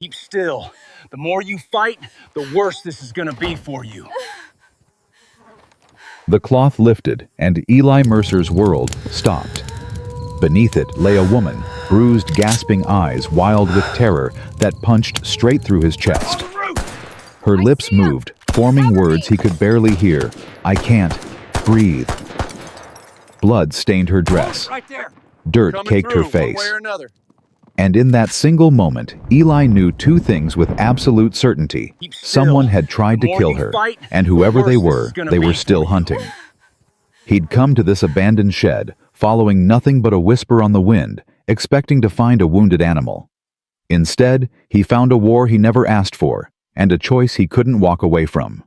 Keep still. The more you fight, the worse this is gonna be for you. The cloth lifted, and Eli Mercer's world stopped. Beneath it lay a woman, bruised, gasping eyes wild with terror that punched straight through his chest. Her lips moved, forming words he could barely hear. "I can't breathe." Blood stained her dress. Right there. Dirt Coming caked her through, face. one way or another. And in that single moment, Eli knew two things with absolute certainty. Keep still. Someone had tried The to more kill you her, fight, and the whoever they worse this were, is gonna they be were for still you. hunting. He'd come to this abandoned shed, following nothing but a whisper on the wind, expecting to find a wounded animal. Instead, he found a war he never asked for, and a choice he couldn't walk away from.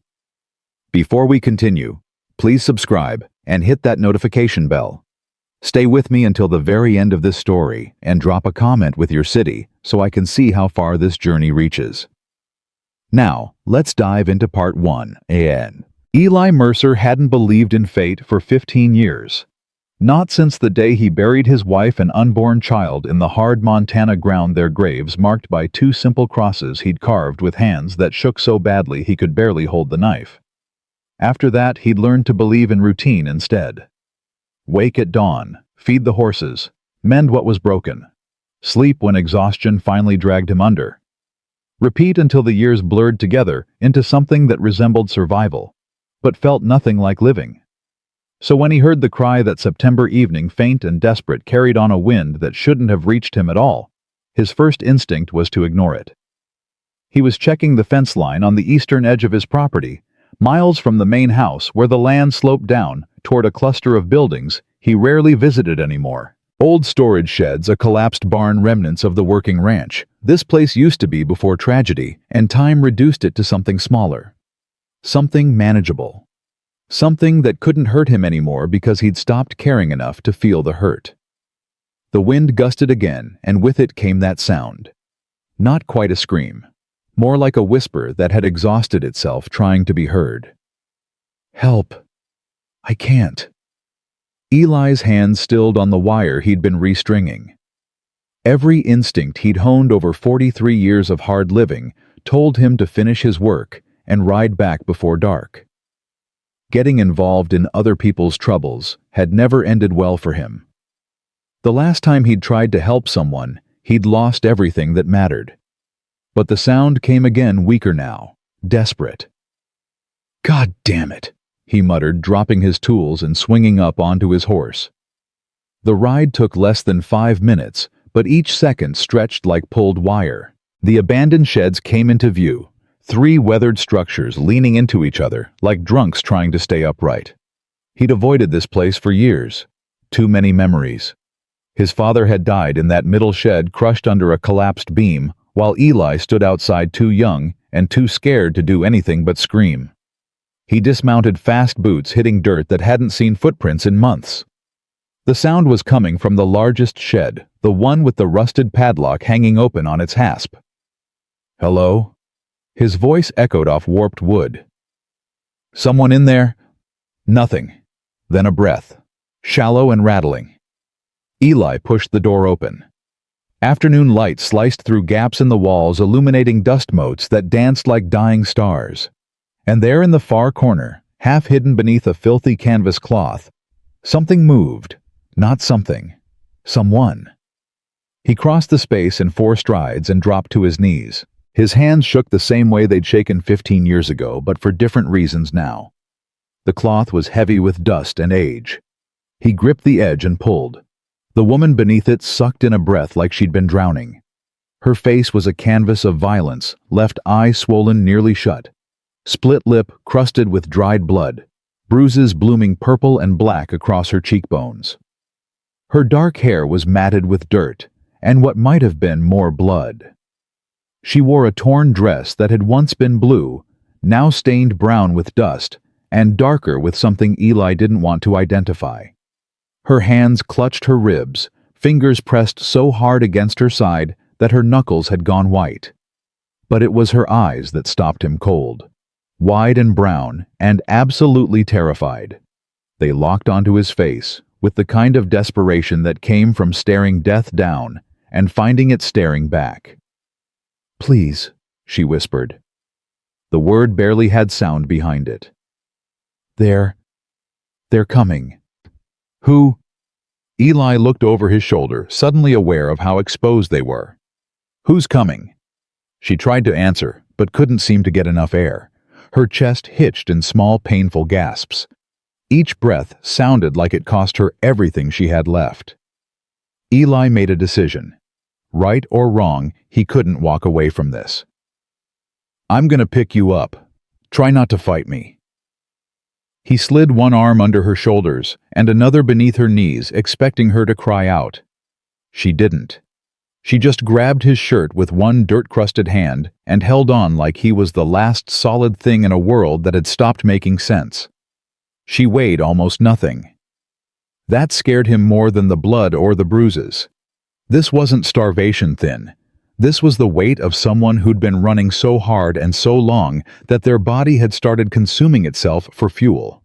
Before we continue, please subscribe and hit that notification bell. Stay with me until the very end of this story and drop a comment with your city so I can see how far this journey reaches. Now, let's dive into part 1. Eli Mercer hadn't believed in fate for 15 years. Not since the day he buried his wife and unborn child in the hard Montana ground, their graves marked by two simple crosses he'd carved with hands that shook so badly he could barely hold the knife. After that, he'd learned to believe in routine instead. Wake at dawn, feed the horses, mend what was broken, sleep when exhaustion finally dragged him under. Repeat until the years blurred together into something that resembled survival, but felt nothing like living. So when he heard the cry that September evening, faint and desperate, carried on a wind that shouldn't have reached him at all, his first instinct was to ignore it. He was checking the fence line on the eastern edge of his property, miles from the main house where the land sloped down toward a cluster of buildings he rarely visited anymore. Old storage sheds, a collapsed barn, remnants of the working ranch. This place used to be before tragedy, and time reduced it to something smaller. Something manageable. Something that couldn't hurt him anymore because he'd stopped caring enough to feel the hurt. The wind gusted again, and with it came that sound. Not quite a scream. More like a whisper that had exhausted itself trying to be heard. "Help. I can't." Eli's hands stilled on the wire he'd been restringing. Every instinct he'd honed over 43 years of hard living told him to finish his work and ride back before dark. Getting involved in other people's troubles had never ended well for him. The last time he'd tried to help someone, he'd lost everything that mattered. But the sound came again, weaker now, desperate. "God damn it," he muttered, dropping his tools and swinging up onto his horse. The ride took less than 5 minutes, but each second stretched like pulled wire. The abandoned sheds came into view, 3 weathered structures leaning into each other like drunks trying to stay upright. He'd avoided this place for years. Too many memories. His father had died in that middle shed, crushed under a collapsed beam, while Eli stood outside, too young and too scared to do anything but scream. He dismounted, fast boots hitting dirt that hadn't seen footprints in months. The sound was coming from the largest shed, the one with the rusted padlock hanging open on its hasp. "Hello?" His voice echoed off warped wood. "Someone in there?" Nothing. Then a breath, shallow and rattling. Eli pushed the door open. Afternoon light sliced through gaps in the walls, illuminating dust motes that danced like dying stars. And there in the far corner, half hidden beneath a filthy canvas cloth, something moved. Not something. Someone. He crossed the space in 4 strides and dropped to his knees. His hands shook the same way they'd shaken 15 years ago, but for different reasons now. The cloth was heavy with dust and age. He gripped the edge and pulled. The woman beneath it sucked in a breath like she'd been drowning. Her face was a canvas of violence, left eye swollen nearly shut. Split lip crusted with dried blood, bruises blooming purple and black across her cheekbones. Her dark hair was matted with dirt, and what might have been more blood. She wore a torn dress that had once been blue, now stained brown with dust, and darker with something Eli didn't want to identify. Her hands clutched her ribs, fingers pressed so hard against her side that her knuckles had gone white. But it was her eyes that stopped him cold. Wide and brown, and absolutely terrified. They locked onto his face, with the kind of desperation that came from staring death down and finding it staring back. Please, she whispered. The word barely had sound behind it. They're coming. Who? Eli looked over his shoulder, suddenly aware of how exposed they were. Who's coming? She tried to answer, but couldn't seem to get enough air. Her chest hitched in small, painful gasps. Each breath sounded like it cost her everything she had left. Eli made a decision. Right or wrong, he couldn't walk away from this. I'm gonna pick you up. Try not to fight me. He slid one arm under her shoulders and another beneath her knees, expecting her to cry out. She didn't. She just grabbed his shirt with one dirt-crusted hand and held on like he was the last solid thing in a world that had stopped making sense. She weighed almost nothing. That scared him more than the blood or the bruises. This wasn't starvation thin. This was the weight of someone who'd been running so hard and so long that their body had started consuming itself for fuel.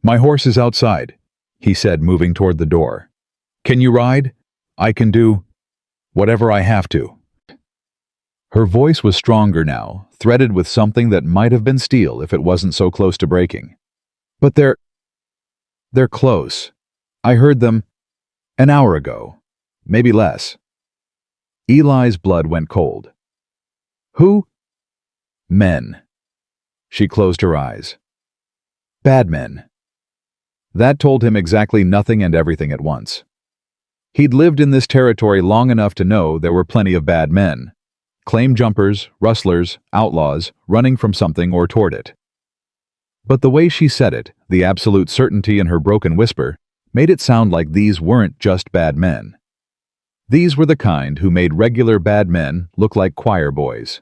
My horse is outside, he said, moving toward the door. Can you ride? I can do whatever I have to. Her voice was stronger now, threaded with something that might have been steel if it wasn't so close to breaking. But they're close. I heard them an hour ago, maybe less. Eli's blood went cold. Who? Men. She closed her eyes. Bad men. That told him exactly nothing and everything at once. He'd lived in this territory long enough to know there were plenty of bad men. Claim jumpers, rustlers, outlaws, running from something or toward it. But the way she said it, the absolute certainty in her broken whisper, made it sound like these weren't just bad men. These were the kind who made regular bad men look like choir boys.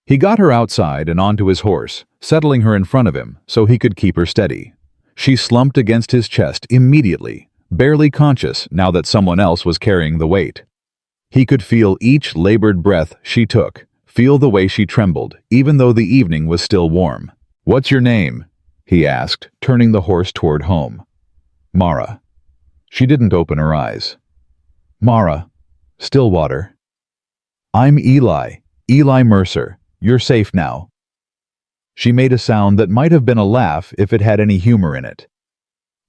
He got her outside and onto his horse, settling her in front of him so he could keep her steady. She slumped against his chest immediately, barely conscious now that someone else was carrying the weight. He could feel each labored breath she took, feel the way she trembled, even though the evening was still warm. What's your name? He asked, turning the horse toward home. Mara. She didn't open her eyes. Mara. Stillwater. I'm Eli Mercer. You're safe now. She made a sound that might have been a laugh if it had any humor in it.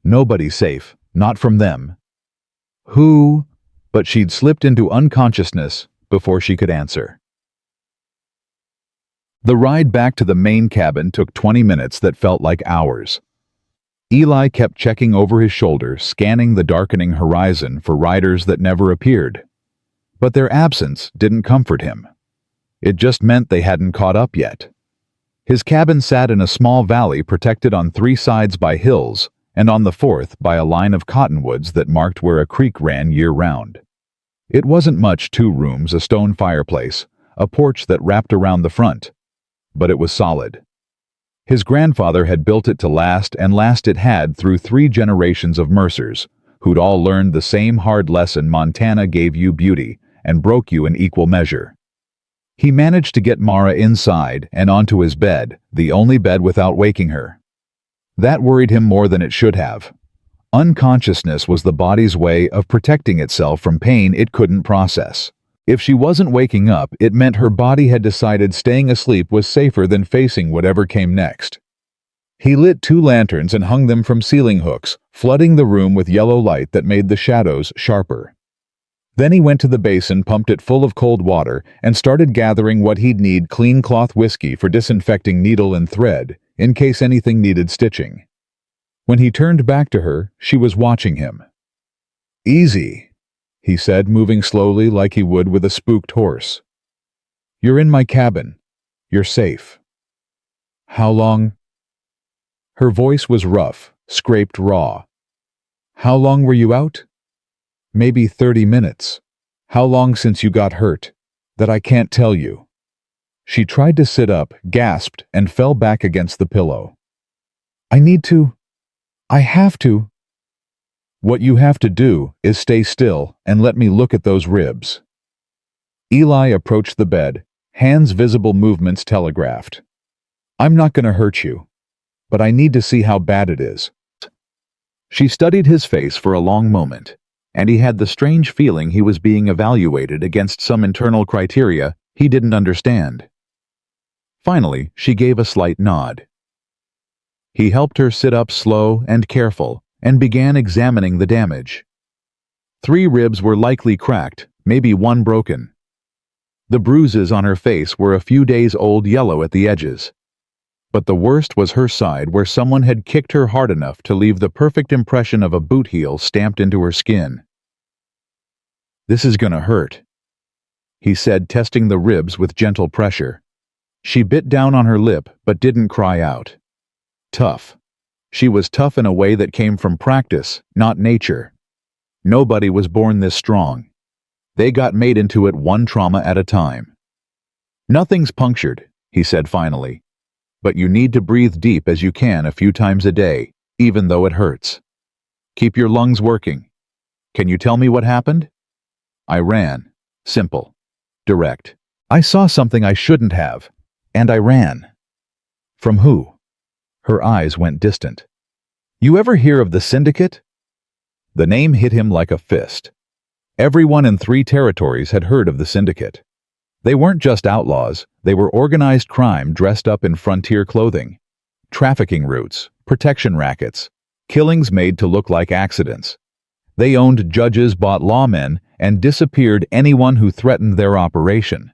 Nobody's safe, not from them. Who? But she'd slipped into unconsciousness before she could answer. The ride back to the main cabin took 20 minutes that felt like hours. Eli kept checking over his shoulder, scanning the darkening horizon for riders that never appeared. But their absence didn't comfort him. It just meant they hadn't caught up yet. His cabin sat in a small valley protected on 3 sides by hills and on the 4th by a line of cottonwoods that marked where a creek ran year-round. It wasn't much, 2 rooms, a stone fireplace, a porch that wrapped around the front. But it was solid. His grandfather had built it to last, and last it had through 3 generations of Mercers, who'd all learned the same hard lesson: Montana gave you beauty and broke you in equal measure. He managed to get Mara inside and onto his bed, the only bed without waking her. That worried him more than it should have. Unconsciousness was the body's way of protecting itself from pain it couldn't process. If she wasn't waking up, it meant her body had decided staying asleep was safer than facing whatever came next. He lit 2 lanterns and hung them from ceiling hooks, flooding the room with yellow light that made the shadows sharper. Then he went to the basin, pumped it full of cold water, and started gathering what he'd need: clean cloth whiskey for disinfecting needle and thread, in case anything needed stitching. When he turned back to her, she was watching him. Easy, he said, moving slowly like he would with a spooked horse. You're in my cabin. You're safe. How long? Her voice was rough, scraped raw. How long were you out? Maybe 30 minutes. How long since you got hurt? That I can't tell you. She tried to sit up, gasped, and fell back against the pillow. I have to. What you have to do is stay still and let me look at those ribs. Eli approached the bed, hands visible movements telegraphed. I'm not going to hurt you, but I need to see how bad it is. She studied his face for a long moment, and he had the strange feeling he was being evaluated against some internal criteria He didn't understand. Finally, she gave a slight nod. He helped her sit up slow and careful and began examining the damage. 3 ribs were likely cracked, maybe 1 broken. The bruises on her face were a few days old, yellow at the edges. But the worst was her side, where someone had kicked her hard enough to leave the perfect impression of a boot heel stamped into her skin. "This is gonna hurt," he said, testing the ribs with gentle pressure. She bit down on her lip but didn't cry out. Tough. She was tough in a way that came from practice, not nature. Nobody was born this strong. They got made into it, one trauma at a time. "Nothing's punctured," he said finally. "But you need to breathe deep as you can a few times a day, even though it hurts. Keep your lungs working. Can you tell me what happened?" "I ran. Simple. Direct. I saw something I shouldn't have, and I ran." "From who?" Her eyes went distant. "You ever hear of the syndicate?" The name hit him like a fist. Everyone in 3 territories had heard of the syndicate. They weren't just outlaws, they were organized crime dressed up in frontier clothing. Trafficking routes, protection rackets, killings made to look like accidents. They owned judges, bought lawmen, and disappeared anyone who threatened their operation.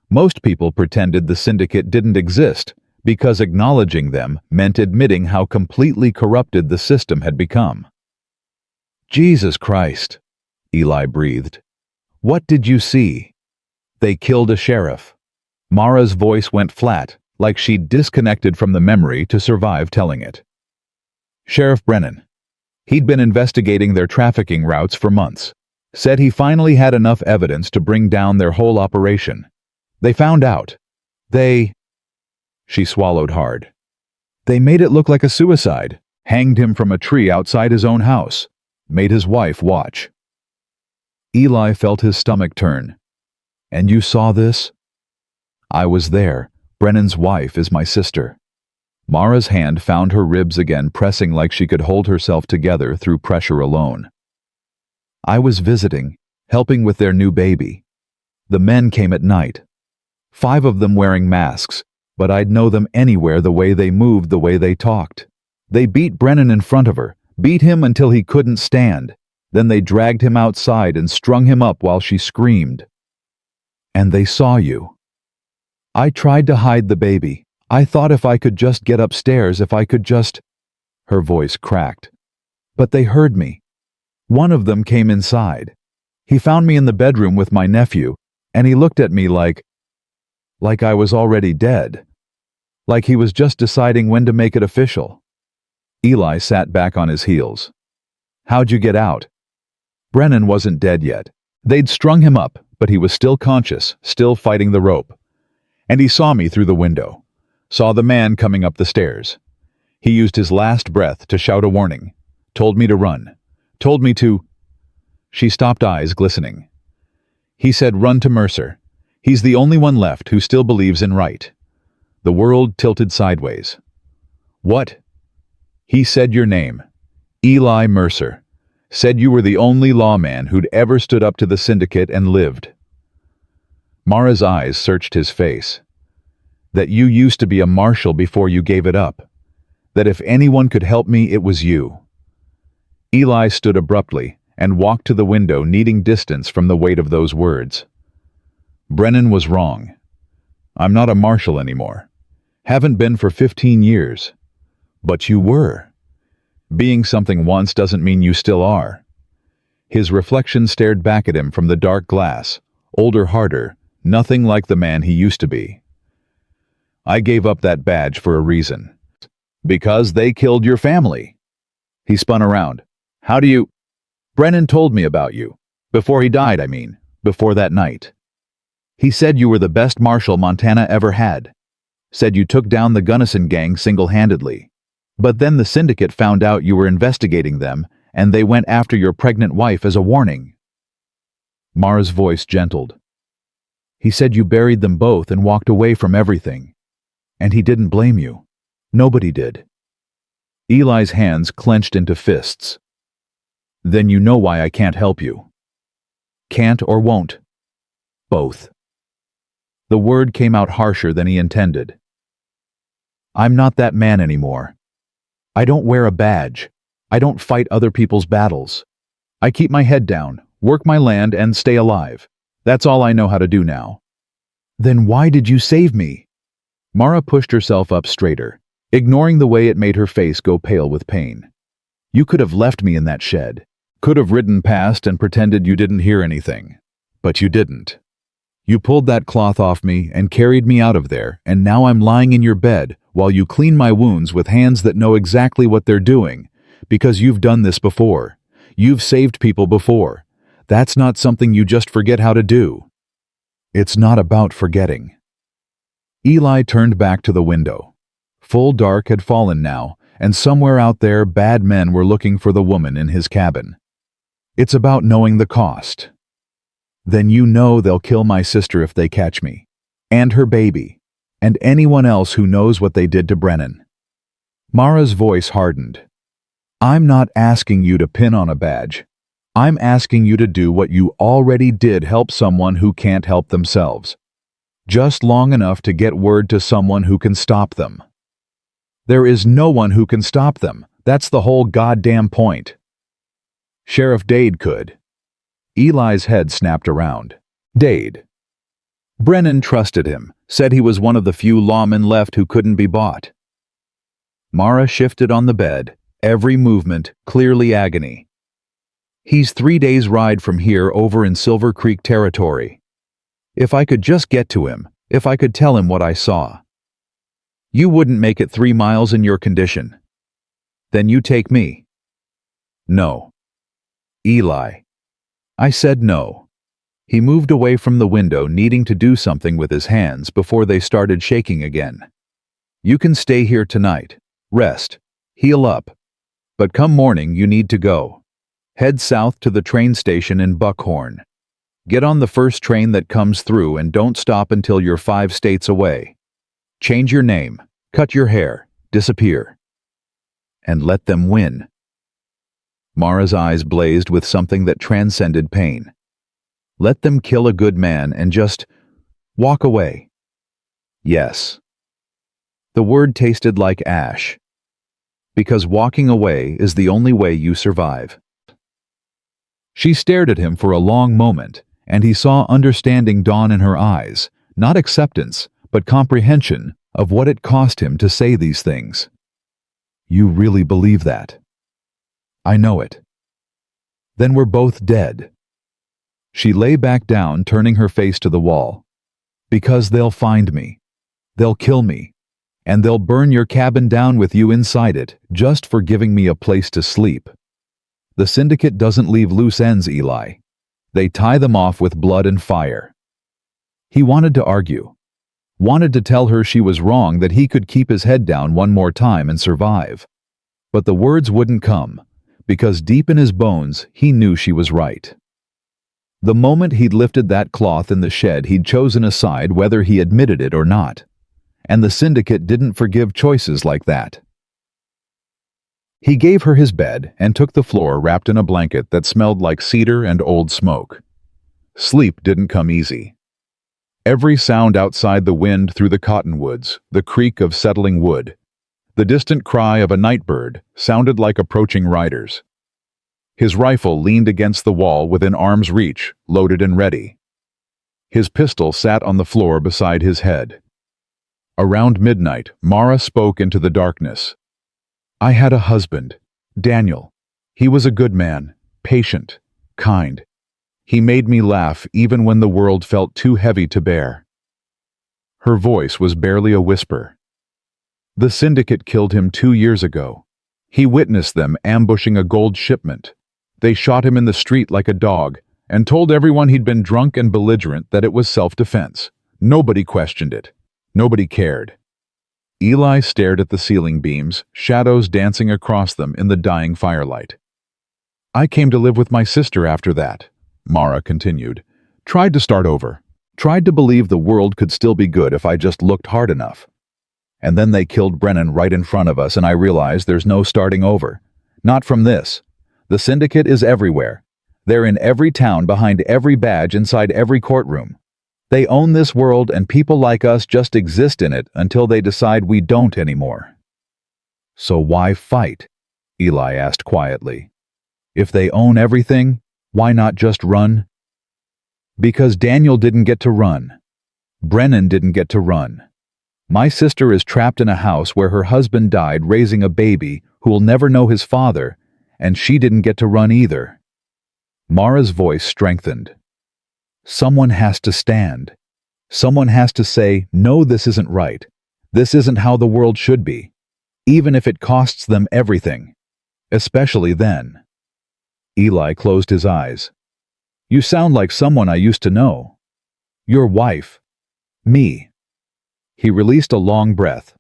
Most people pretended the syndicate didn't exist, because acknowledging them meant admitting how completely corrupted the system had become. "Jesus Christ," Eli breathed. "What did you see?" "They killed a sheriff." Mara's voice went flat, like she'd disconnected from the memory to survive telling it. "Sheriff Brennan. He'd been investigating their trafficking routes for months. Said he finally had enough evidence to bring down their whole operation. They found out. She swallowed hard. "They made it look like a suicide, hanged him from a tree outside his own house, made his wife watch." Eli felt his stomach turn. "And you saw this?" "I was there. Brennan's wife is my sister." Mara's hand found her ribs again, pressing like she could hold herself together through pressure alone. "I was visiting, helping with their new baby. The men came at night. 5 of them wearing masks, but I'd know them anywhere, the way they moved, the way they talked. They beat Brennan in front of her, beat him until he couldn't stand. Then they dragged him outside and strung him up while she screamed. And they saw you. I tried to hide the baby. I thought if I could just get upstairs, if I could just..." Her voice cracked. "But they heard me. One of them came inside. He found me in the bedroom with my nephew, and he looked at me like I was already dead. Like he was just deciding when to make it official." Eli sat back on his heels. "How'd you get out?" "Brennan wasn't dead yet. They'd strung him up, but he was still conscious, still fighting the rope. And he saw me through the window. Saw the man coming up the stairs. He used his last breath to shout a warning. Told me to run. Told me to..." She stopped, eyes glistening. "He said run to Mercer. He's the only one left who still believes in right." The world tilted sideways. "What?" "He said your name. Eli Mercer. Said you were the only lawman who'd ever stood up to the syndicate and lived." Mara's eyes searched his face. "That you used to be a marshal before you gave it up. That if anyone could help me, it was you." Eli stood abruptly and walked to the window, needing distance from the weight of those words. "Brennan was wrong. I'm not a marshal anymore. Haven't been for 15 years. But you were. Being something once doesn't mean you still are." His reflection stared back at him from the dark glass, older, harder, nothing like the man he used to be. "I gave up that badge for a reason. Because they killed your family." He spun around. "How do you..." "Brennan told me about you. Before he died, I mean. Before that night. He said you were the best marshal Montana ever had. Said you took down the Gunnison gang single-handedly. But then the syndicate found out you were investigating them, and they went after your pregnant wife as a warning." Mara's voice gentled. "He said you buried them both and walked away from everything. And he didn't blame you. Nobody did." Eli's hands clenched into fists. "Then you know why I can't help you." "Can't or won't?" "Both." The word came out harsher than he intended. I'm not that man anymore. I don't wear a badge. I don't fight other people's battles. I keep my head down, work my land, and stay alive. That's all I know how to do now. Then why did you save me? Mara pushed herself up straighter, ignoring the way it made her face go pale with pain. You could have left me in that shed. Could have ridden past and pretended you didn't hear anything. But you didn't. You pulled that cloth off me and carried me out of there, and now I'm lying in your bed while you clean my wounds with hands that know exactly what they're doing, because you've done this before. You've saved people before. That's not something you just forget how to do. It's not about forgetting. Eli turned back to the window. Full dark had fallen now, and somewhere out there bad men were looking for the woman in his cabin. It's about knowing the cost. Then you know they'll kill my sister if they catch me, and her baby, and anyone else who knows what they did to Brennan. Mara's voice hardened. I'm not asking you to pin on a badge. I'm asking you to do what you already did, help someone who can't help themselves. Just long enough to get word to someone who can stop them. There is no one who can stop them. That's the whole goddamn point. Sheriff Dade could. Eli's head snapped around. Dade. Brennan trusted him, said he was one of the few lawmen left who couldn't be bought. Mara shifted on the bed, every movement clearly agony. He's 3 days' ride from here over in Silver Creek territory. If I could just get to him, if I could tell him what I saw. You wouldn't make it 3 miles in your condition. Then you take me. No. Eli. I said no. He moved away from the window, needing to do something with his hands before they started shaking again. You can stay here tonight. Rest. Heal up. But come morning, you need to go. Head south to the train station in Buckhorn. Get on the first train that comes through and don't stop until you're 5 states away. Change your name, cut your hair, disappear. And let them win. Mara's eyes blazed with something that transcended pain. Let them kill a good man and just walk away. Yes. The word tasted like ash. Because walking away is the only way you survive. She stared at him for a long moment, and he saw understanding dawn in her eyes, not acceptance, but comprehension of what it cost him to say these things. You really believe that? I know it. Then we're both dead. She lay back down, turning her face to the wall. Because they'll find me. They'll kill me. And they'll burn your cabin down with you inside it, just for giving me a place to sleep. The syndicate doesn't leave loose ends, Eli. They tie them off with blood and fire. He wanted to argue. Wanted to tell her she was wrong, that he could keep his head down one more time and survive. But the words wouldn't come, because deep in his bones he knew she was right. The moment he'd lifted that cloth in the shed, he'd chosen a side whether he admitted it or not. And the syndicate didn't forgive choices like that. He gave her his bed and took the floor wrapped in a blanket that smelled like cedar and old smoke. Sleep didn't come easy. Every sound outside, the wind through the cottonwoods, the creak of settling wood, the distant cry of a night bird, sounded like approaching riders. His rifle leaned against the wall within arm's reach, loaded and ready. His pistol sat on the floor beside his head. Around midnight, Mara spoke into the darkness. I had a husband, Daniel. He was a good man, patient, kind. He made me laugh even when the world felt too heavy to bear. Her voice was barely a whisper. The syndicate killed him 2 years ago. He witnessed them ambushing a gold shipment. They shot him in the street like a dog and told everyone he'd been drunk and belligerent that it was self-defense. Nobody questioned it. Nobody cared. Eli stared at the ceiling beams, shadows dancing across them in the dying firelight. I came to live with my sister after that, Mara continued. Tried to start over. Tried to believe the world could still be good if I just looked hard enough. And then they killed Brennan right in front of us, and I realized there's no starting over. Not from this. The syndicate is everywhere. They're in every town, behind every badge, inside every courtroom. They own this world and people like us just exist in it until they decide we don't anymore. So why fight? Eli asked quietly. If they own everything, why not just run? Because Daniel didn't get to run. Brennan didn't get to run. My sister is trapped in a house where her husband died raising a baby who will never know his father, and she didn't get to run either. Mara's voice strengthened. Someone has to stand. Someone has to say, no, this isn't right. This isn't how the world should be, even if it costs them everything, especially then. Eli closed his eyes. You sound like someone I used to know. Your wife. Me. He released a long breath.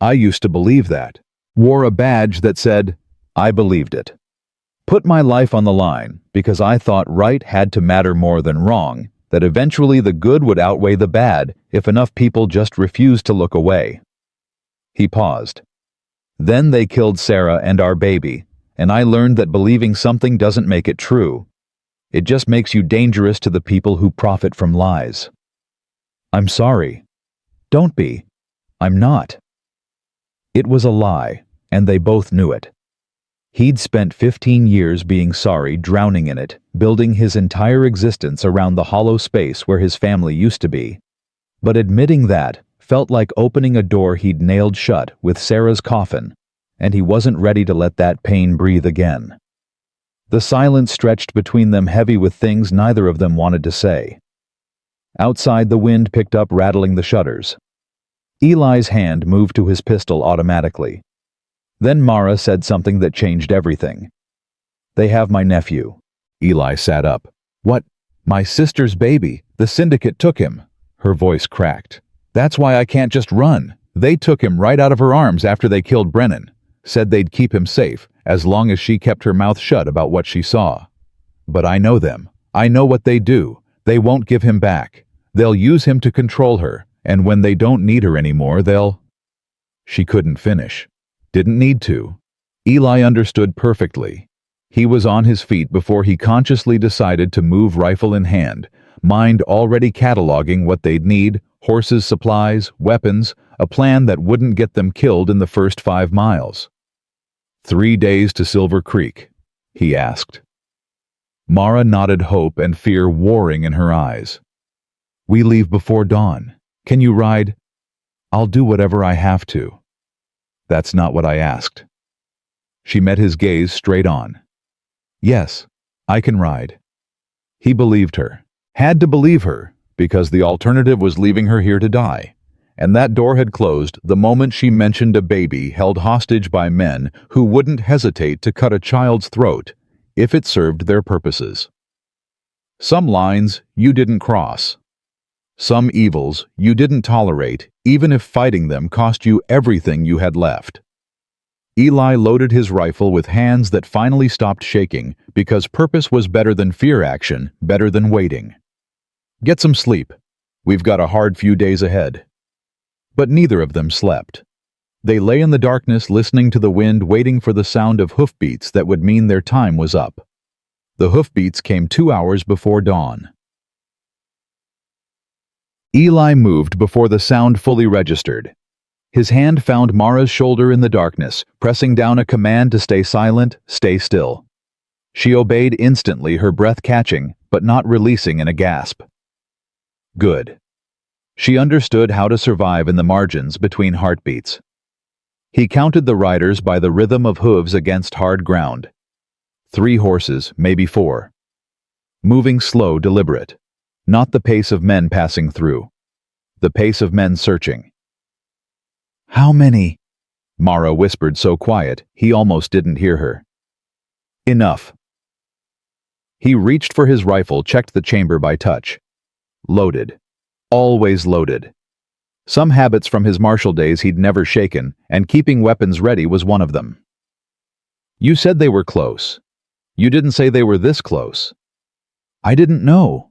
I used to believe that. Wore a badge that said, I believed it. Put my life on the line because I thought right had to matter more than wrong, that eventually the good would outweigh the bad if enough people just refused to look away. He paused. Then they killed Sarah and our baby, and I learned that believing something doesn't make it true. It just makes you dangerous to the people who profit from lies. I'm sorry. Don't be. I'm not. It was a lie, and they both knew it. He'd spent 15 years being sorry, drowning in it, building his entire existence around the hollow space where his family used to be. But admitting that felt like opening a door he'd nailed shut with Sarah's coffin, and he wasn't ready to let that pain breathe again. The silence stretched between them, heavy with things neither of them wanted to say. Outside, the wind picked up, rattling the shutters. Eli's hand moved to his pistol automatically. Then Mara said something that changed everything. They have my nephew. Eli sat up. What? My sister's baby. The syndicate took him. Her voice cracked. That's why I can't just run. They took him right out of her arms after they killed Brennan. Said they'd keep him safe, as long as she kept her mouth shut about what she saw. But I know them. I know what they do. They won't give him back. They'll use him to control her, and when they don't need her anymore, they'll... She couldn't finish. Didn't need to. Eli understood perfectly. He was on his feet before he consciously decided to move, rifle in hand, mind already cataloging what they'd need: horses, supplies, weapons, a plan that wouldn't get them killed in the first 5 miles. 3 days to Silver Creek, he asked. Mara nodded, hope and fear warring in her eyes. We leave before dawn. Can you ride? I'll do whatever I have to. That's not what I asked. She met his gaze straight on. Yes, I can ride. He believed her. Had to believe her, because the alternative was leaving her here to die. And that door had closed the moment she mentioned a baby held hostage by men who wouldn't hesitate to cut a child's throat if it served their purposes. Some lines you didn't cross. Some evils you didn't tolerate, even if fighting them cost you everything you had left. Eli loaded his rifle with hands that finally stopped shaking, because purpose was better than fear, action better than waiting. Get some sleep. We've got a hard few days ahead. But neither of them slept. They lay in the darkness, listening to the wind, waiting for the sound of hoofbeats that would mean their time was up. The hoofbeats came 2 hours before dawn. Eli moved before the sound fully registered. His hand found Mara's shoulder in the darkness, pressing down a command to stay silent, stay still. She obeyed instantly, her breath catching, but not releasing in a gasp. Good. She understood how to survive in the margins between heartbeats. He counted the riders by the rhythm of hooves against hard ground. 3 horses, maybe 4. Moving slow, deliberate. Not the pace of men passing through. The pace of men searching. How many? Mara whispered, so quiet he almost didn't hear her. Enough. He reached for his rifle, checked the chamber by touch. Loaded. Always loaded. Some habits from his martial days he'd never shaken, and keeping weapons ready was one of them. You said they were close. You didn't say they were this close. I didn't know.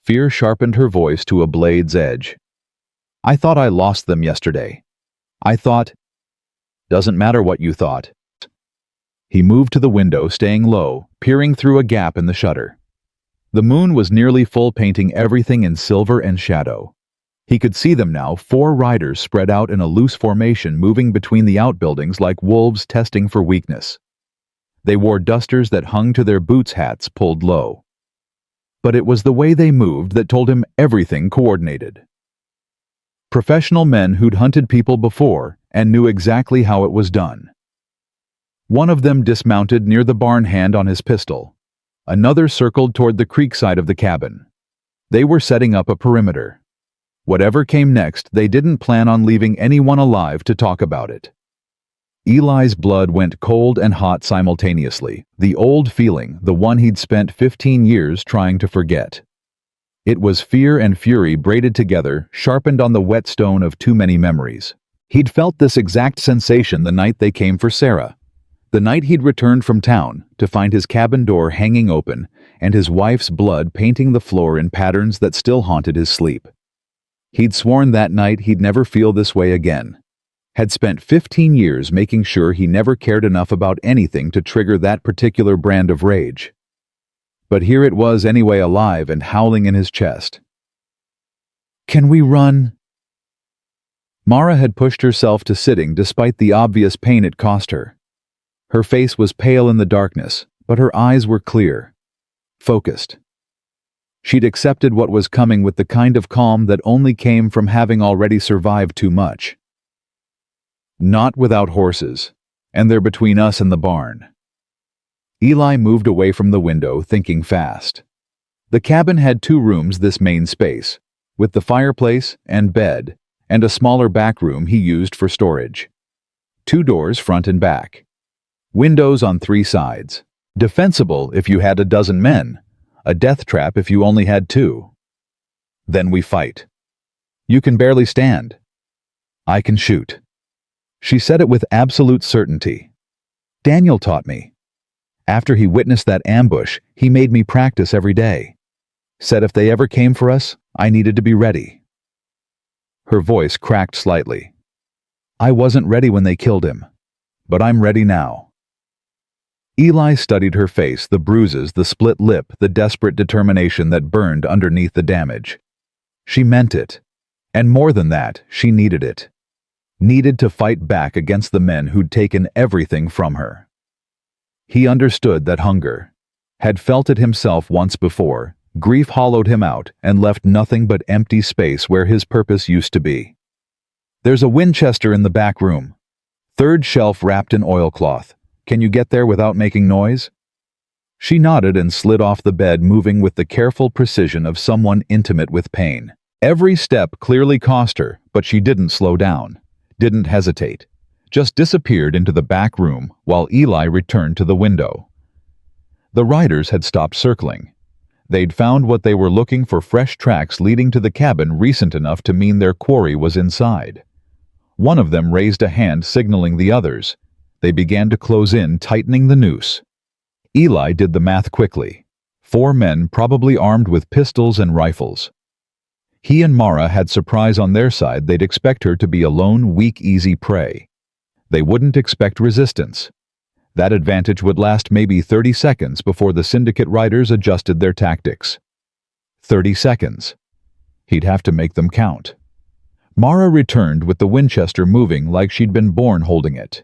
Fear sharpened her voice to a blade's edge. I thought I lost them yesterday. I thought... Doesn't matter what you thought. He moved to the window, staying low, peering through a gap in the shutter. The moon was nearly full, painting everything in silver and shadow. He could see them now, 4 riders spread out in a loose formation, moving between the outbuildings like wolves testing for weakness. They wore dusters that hung to their boots, hats pulled low. But it was the way they moved that told him everything coordinated. Professional men who'd hunted people before and knew exactly how it was done. One of them dismounted near the barn, hand on his pistol. Another circled toward the creek side of the cabin. They were setting up a perimeter. Whatever came next, they didn't plan on leaving anyone alive to talk about it. Eli's blood went cold and hot simultaneously, the old feeling, the one he'd spent 15 years trying to forget. It was fear and fury braided together, sharpened on the whetstone of too many memories. He'd felt this exact sensation the night they came for Sarah. The night he'd returned from town to find his cabin door hanging open and his wife's blood painting the floor in patterns that still haunted his sleep. He'd sworn that night he'd never feel this way again. Had spent 15 years making sure he never cared enough about anything to trigger that particular brand of rage. But here it was anyway, alive and howling in his chest. "Can we run?" Mara had pushed herself to sitting despite the obvious pain it cost her. Her face was pale in the darkness, but her eyes were clear, focused. She'd accepted what was coming with the kind of calm that only came from having already survived too much. "Not without horses, and they're between us and the barn." Eli moved away from the window, thinking fast. The cabin had 2 rooms, this main space, with the fireplace and bed, and a smaller back room he used for storage. 2 doors, front and back. Windows on 3 sides. Defensible if you had a dozen men. A death trap if you only had 2. "Then we fight. You can barely stand. I can shoot." She said it with absolute certainty. "Daniel taught me. After he witnessed that ambush, he made me practice every day. Said if they ever came for us, I needed to be ready." Her voice cracked slightly. "I wasn't ready when they killed him, but I'm ready now." Eli studied her face, the bruises, the split lip, the desperate determination that burned underneath the damage. She meant it. And more than that, she needed it. Needed to fight back against the men who'd taken everything from her. He understood that hunger. Had felt it himself once before. Grief hollowed him out and left nothing but empty space where his purpose used to be. "There's a Winchester in the back room. 3rd shelf wrapped in oilcloth. Can you get there without making noise?" She nodded and slid off the bed, moving with the careful precision of someone intimate with pain. Every step clearly cost her, but she didn't slow down, didn't hesitate, just disappeared into the back room while Eli returned to the window. The riders had stopped circling. They'd found what they were looking for, fresh tracks leading to the cabin recent enough to mean their quarry was inside. One of them raised a hand signaling the others. They began to close in, tightening the noose. Eli did the math quickly. 4 men, probably armed with pistols and rifles. He and Mara had surprise on their side. They'd expect her to be a lone, weak, easy prey. They wouldn't expect resistance. That advantage would last maybe 30 seconds before the syndicate riders adjusted their tactics. 30 seconds. He'd have to make them count. Mara returned with the Winchester moving like she'd been born holding it.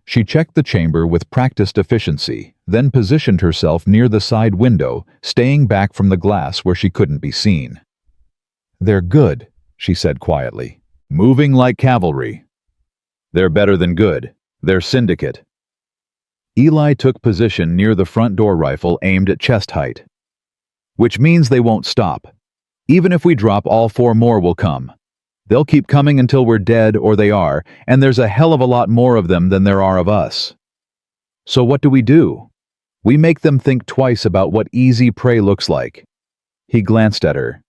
She checked the chamber with practiced efficiency, then positioned herself near the side window, staying back from the glass where she couldn't be seen. "They're good," she said quietly. "Moving like cavalry." "They're better than good. They're syndicate." Eli took position near the front door, rifle aimed at chest height. "Which means they won't stop. Even if we drop, all 4 more will come. They'll keep coming until we're dead, or they are, and there's a hell of a lot more of them than there are of us. So what do? We make them think twice about what easy prey looks like." He glanced at her.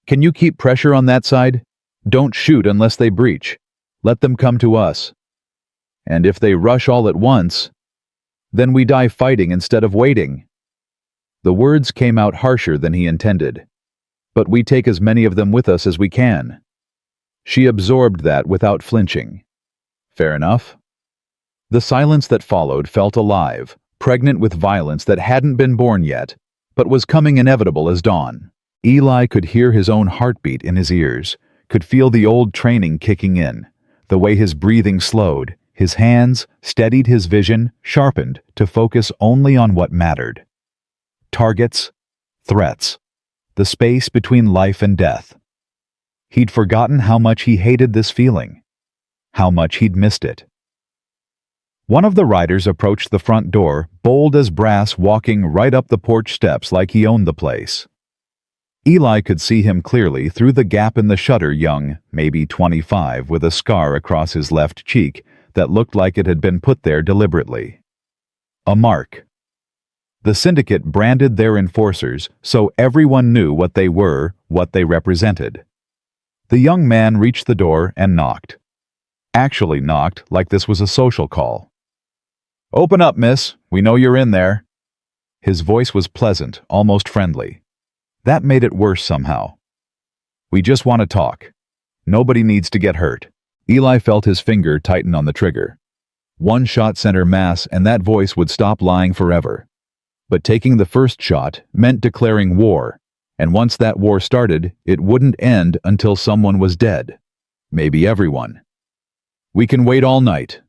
"Can you keep pressure on that side? Don't shoot unless they breach. Let them come to us. And if they rush all at once, then we die fighting instead of waiting." The words came out harsher than he intended. "But we take as many of them with us as we can." She absorbed that without flinching. "Fair enough." The silence that followed felt alive, pregnant with violence that hadn't been born yet, but was coming inevitable as dawn. Eli could hear his own heartbeat in his ears, could feel the old training kicking in, the way his breathing slowed, his hands steadied, his vision sharpened to focus only on what mattered. Targets, threats, the space between life and death. He'd forgotten how much he hated this feeling, how much he'd missed it. One of the riders approached the front door, bold as brass, walking right up the porch steps like he owned the place. Eli could see him clearly through the gap in the shutter, young, maybe 25, with a scar across his left cheek that looked like it had been put there deliberately. A mark. The syndicate branded their enforcers so everyone knew what they were, what they represented. The young man reached the door and knocked. Actually knocked like this was a social call. "Open up, miss. We know you're in there." His voice was pleasant, almost friendly. That made it worse somehow. "We just want to talk. Nobody needs to get hurt." Eli felt his finger tighten on the trigger. One shot sent her mass, and that voice would stop lying forever. But taking the first shot meant declaring war, and once that war started, it wouldn't end until someone was dead. Maybe everyone. "We can wait all night,"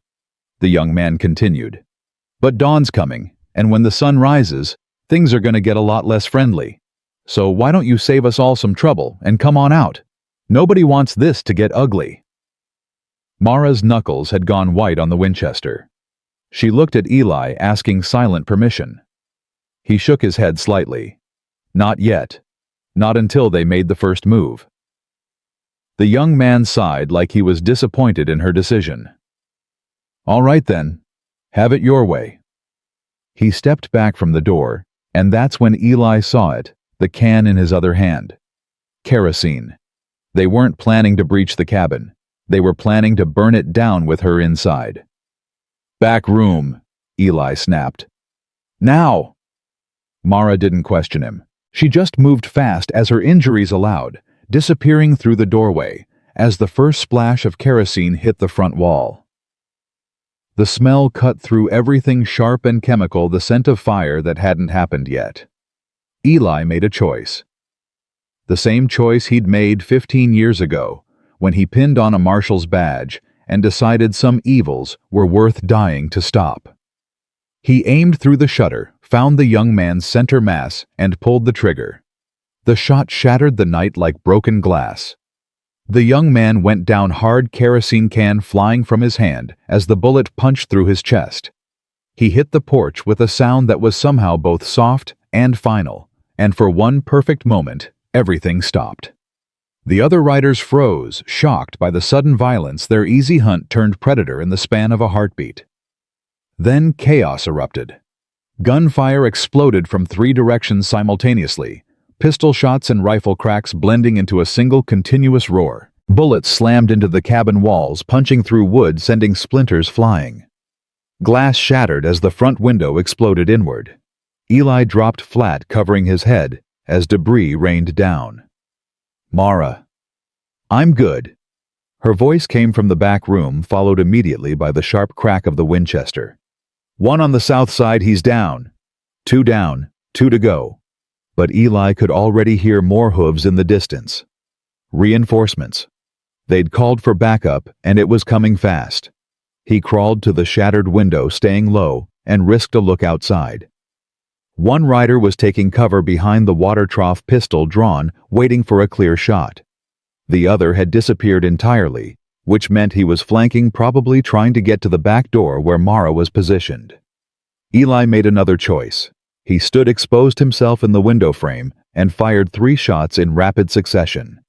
the young man continued. "But dawn's coming, and when the sun rises, things are going to get a lot less friendly. So why don't you save us all some trouble and come on out? Nobody wants this to get ugly." Mara's knuckles had gone white on the Winchester. She looked at Eli, asking silent permission. He shook his head slightly. Not yet. Not until they made the first move. The young man sighed like he was disappointed in her decision. "All right then. Have it your way." He stepped back from the door, and that's when Eli saw it, the can in his other hand. Kerosene. They weren't planning to breach the cabin. They were planning to burn it down with her inside. "Back room," Eli snapped. "Now!" Mara didn't question him. She just moved fast as her injuries allowed, disappearing through the doorway as the first splash of kerosene hit the front wall. The smell cut through everything sharp and chemical, the scent of fire that hadn't happened yet. Eli made a choice. The same choice he'd made 15 years ago, when he pinned on a marshal's badge and decided some evils were worth dying to stop. He aimed through the shutter, found the young man's center mass, and pulled the trigger. The shot shattered the night like broken glass. The young man went down hard, kerosene can flying from his hand as the bullet punched through his chest. He hit the porch with a sound that was somehow both soft and final, and for one perfect moment, everything stopped. The other riders froze, shocked by the sudden violence. Their easy hunt turned predator in the span of a heartbeat. Then chaos erupted. Gunfire exploded from 3 directions simultaneously, pistol shots and rifle cracks blending into a single continuous roar. Bullets slammed into the cabin walls, punching through wood, sending splinters flying. Glass shattered as the front window exploded inward. Eli dropped flat, covering his head, as debris rained down. "Mara." "I'm good." Her voice came from the back room, followed immediately by the sharp crack of the Winchester. "One on the south side, he's down. 2 down, 2 to go." But Eli could already hear more hooves in the distance. Reinforcements. They'd called for backup, and it was coming fast. He crawled to the shattered window, staying low, and risked a look outside. One rider was taking cover behind the water trough, pistol drawn, waiting for a clear shot. The other had disappeared entirely, which meant he was flanking, probably trying to get to the back door where Mara was positioned. Eli made another choice. He stood, exposed himself in the window frame, and fired 3 shots in rapid succession.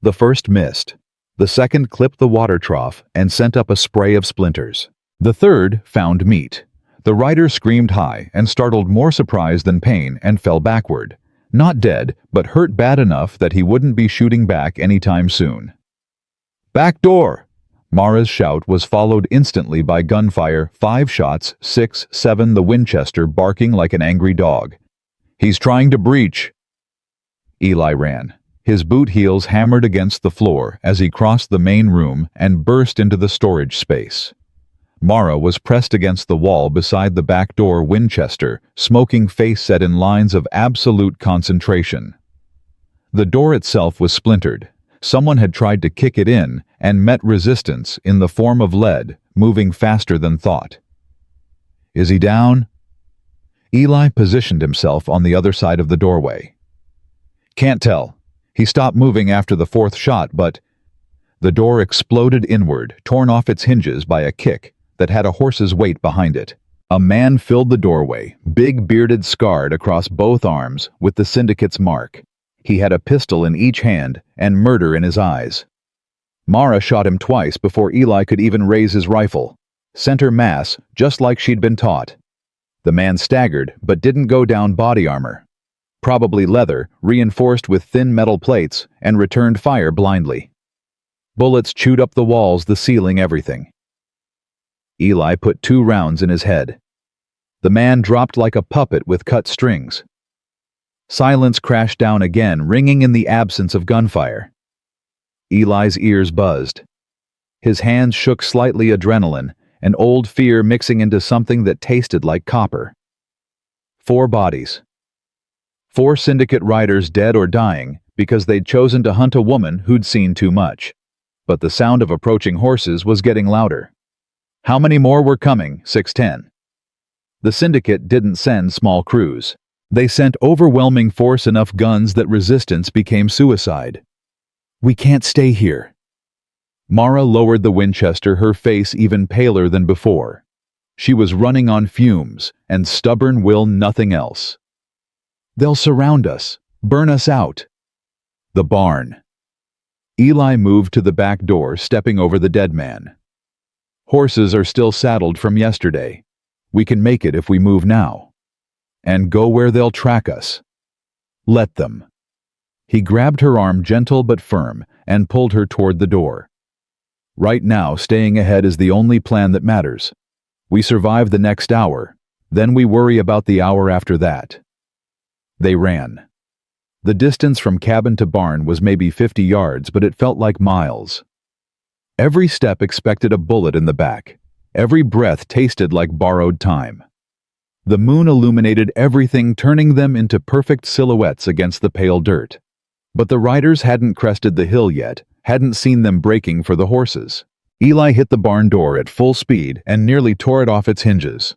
The first missed. The second clipped the water trough and sent up a spray of splinters. The third found meat. The rider screamed high and startled, more surprise than pain, and fell backward. Not dead, but hurt bad enough that he wouldn't be shooting back anytime soon. "Back door!" Mara's shout was followed instantly by gunfire, 5 shots, 6, 7, the Winchester barking like an angry dog. "He's trying to breach." Eli ran. His boot heels hammered against the floor as he crossed the main room and burst into the storage space. Mara was pressed against the wall beside the back door Winchester, smoking face set in lines of absolute concentration. The door itself was splintered. Someone had tried to kick it in and met resistance in the form of lead, moving faster than thought. "Is he down?" Eli positioned himself on the other side of the doorway. "Can't tell. He stopped moving after the fourth shot, but—" The door exploded inward, torn off its hinges by a kick that had a horse's weight behind it. A man filled the doorway, big bearded, scarred across both arms with the syndicate's mark. He had a pistol in each hand and murder in his eyes. Mara shot him twice before Eli could even raise his rifle. Center mass, just like she'd been taught. The man staggered, but didn't go down body armor. Probably leather, reinforced with thin metal plates, and returned fire blindly. Bullets chewed up the walls, the ceiling, everything. Eli put 2 rounds in his head. The man dropped like a puppet with cut strings. Silence crashed down again, ringing in the absence of gunfire. Eli's ears buzzed. His hands shook slightly, adrenaline, an old fear mixing into something that tasted like copper. 4 bodies. 4 syndicate riders dead or dying because they'd chosen to hunt a woman who'd seen too much. But the sound of approaching horses was getting louder. How many more were coming? 610. The syndicate didn't send small crews. They sent overwhelming force, enough guns that resistance became suicide. "We can't stay here." Mara lowered the Winchester, her face even paler than before. She was running on fumes, and stubborn will, nothing else. "They'll surround us, burn us out." The barn. Eli moved to the back door, stepping over the dead man. "Horses are still saddled from yesterday. We can make it if we move now. And go where they'll track us. Let them." He grabbed her arm, gentle but firm, and pulled her toward the door. "Right now, staying ahead is the only plan that matters. We survive the next hour, then we worry about the hour after that." They ran. The distance from cabin to barn was maybe 50 yards, but it felt like miles. Every step expected a bullet in the back. Every breath tasted like borrowed time. The moon illuminated everything, turning them into perfect silhouettes against the pale dirt. But the riders hadn't crested the hill yet, hadn't seen them breaking for the horses. Eli hit the barn door at full speed and nearly tore it off its hinges.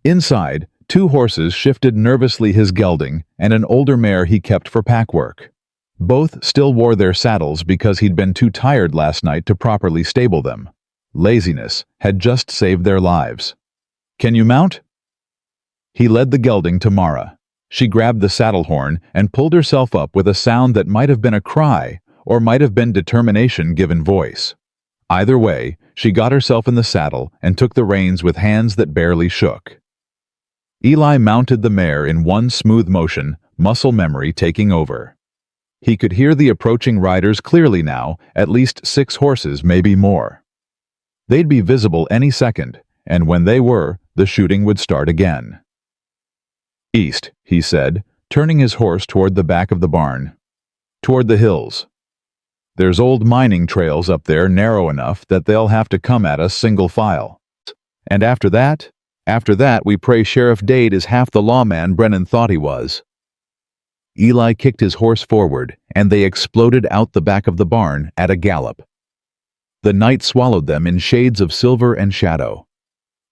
Inside, 2 horses shifted nervously, his gelding and an older mare he kept for pack work. Both still wore their saddles because he'd been too tired last night to properly stable them. Laziness had just saved their lives. "Can you mount?" He led the gelding to Mara. She grabbed the saddle horn and pulled herself up with a sound that might have been a cry or might have been determination given voice. Either way, she got herself in the saddle and took the reins with hands that barely shook. Eli mounted the mare in one smooth motion, muscle memory taking over. He could hear the approaching riders clearly now, at least 6 horses, maybe more. They'd be visible any second, and when they were, the shooting would start again. "East," he said, turning his horse toward the back of the barn. "Toward the hills. There's old mining trails up there, narrow enough that they'll have to come at us single file. And after that, we pray Sheriff Dade is half the lawman Brennan thought he was." Eli kicked his horse forward, and they exploded out the back of the barn at a gallop. The night swallowed them in shades of silver and shadow.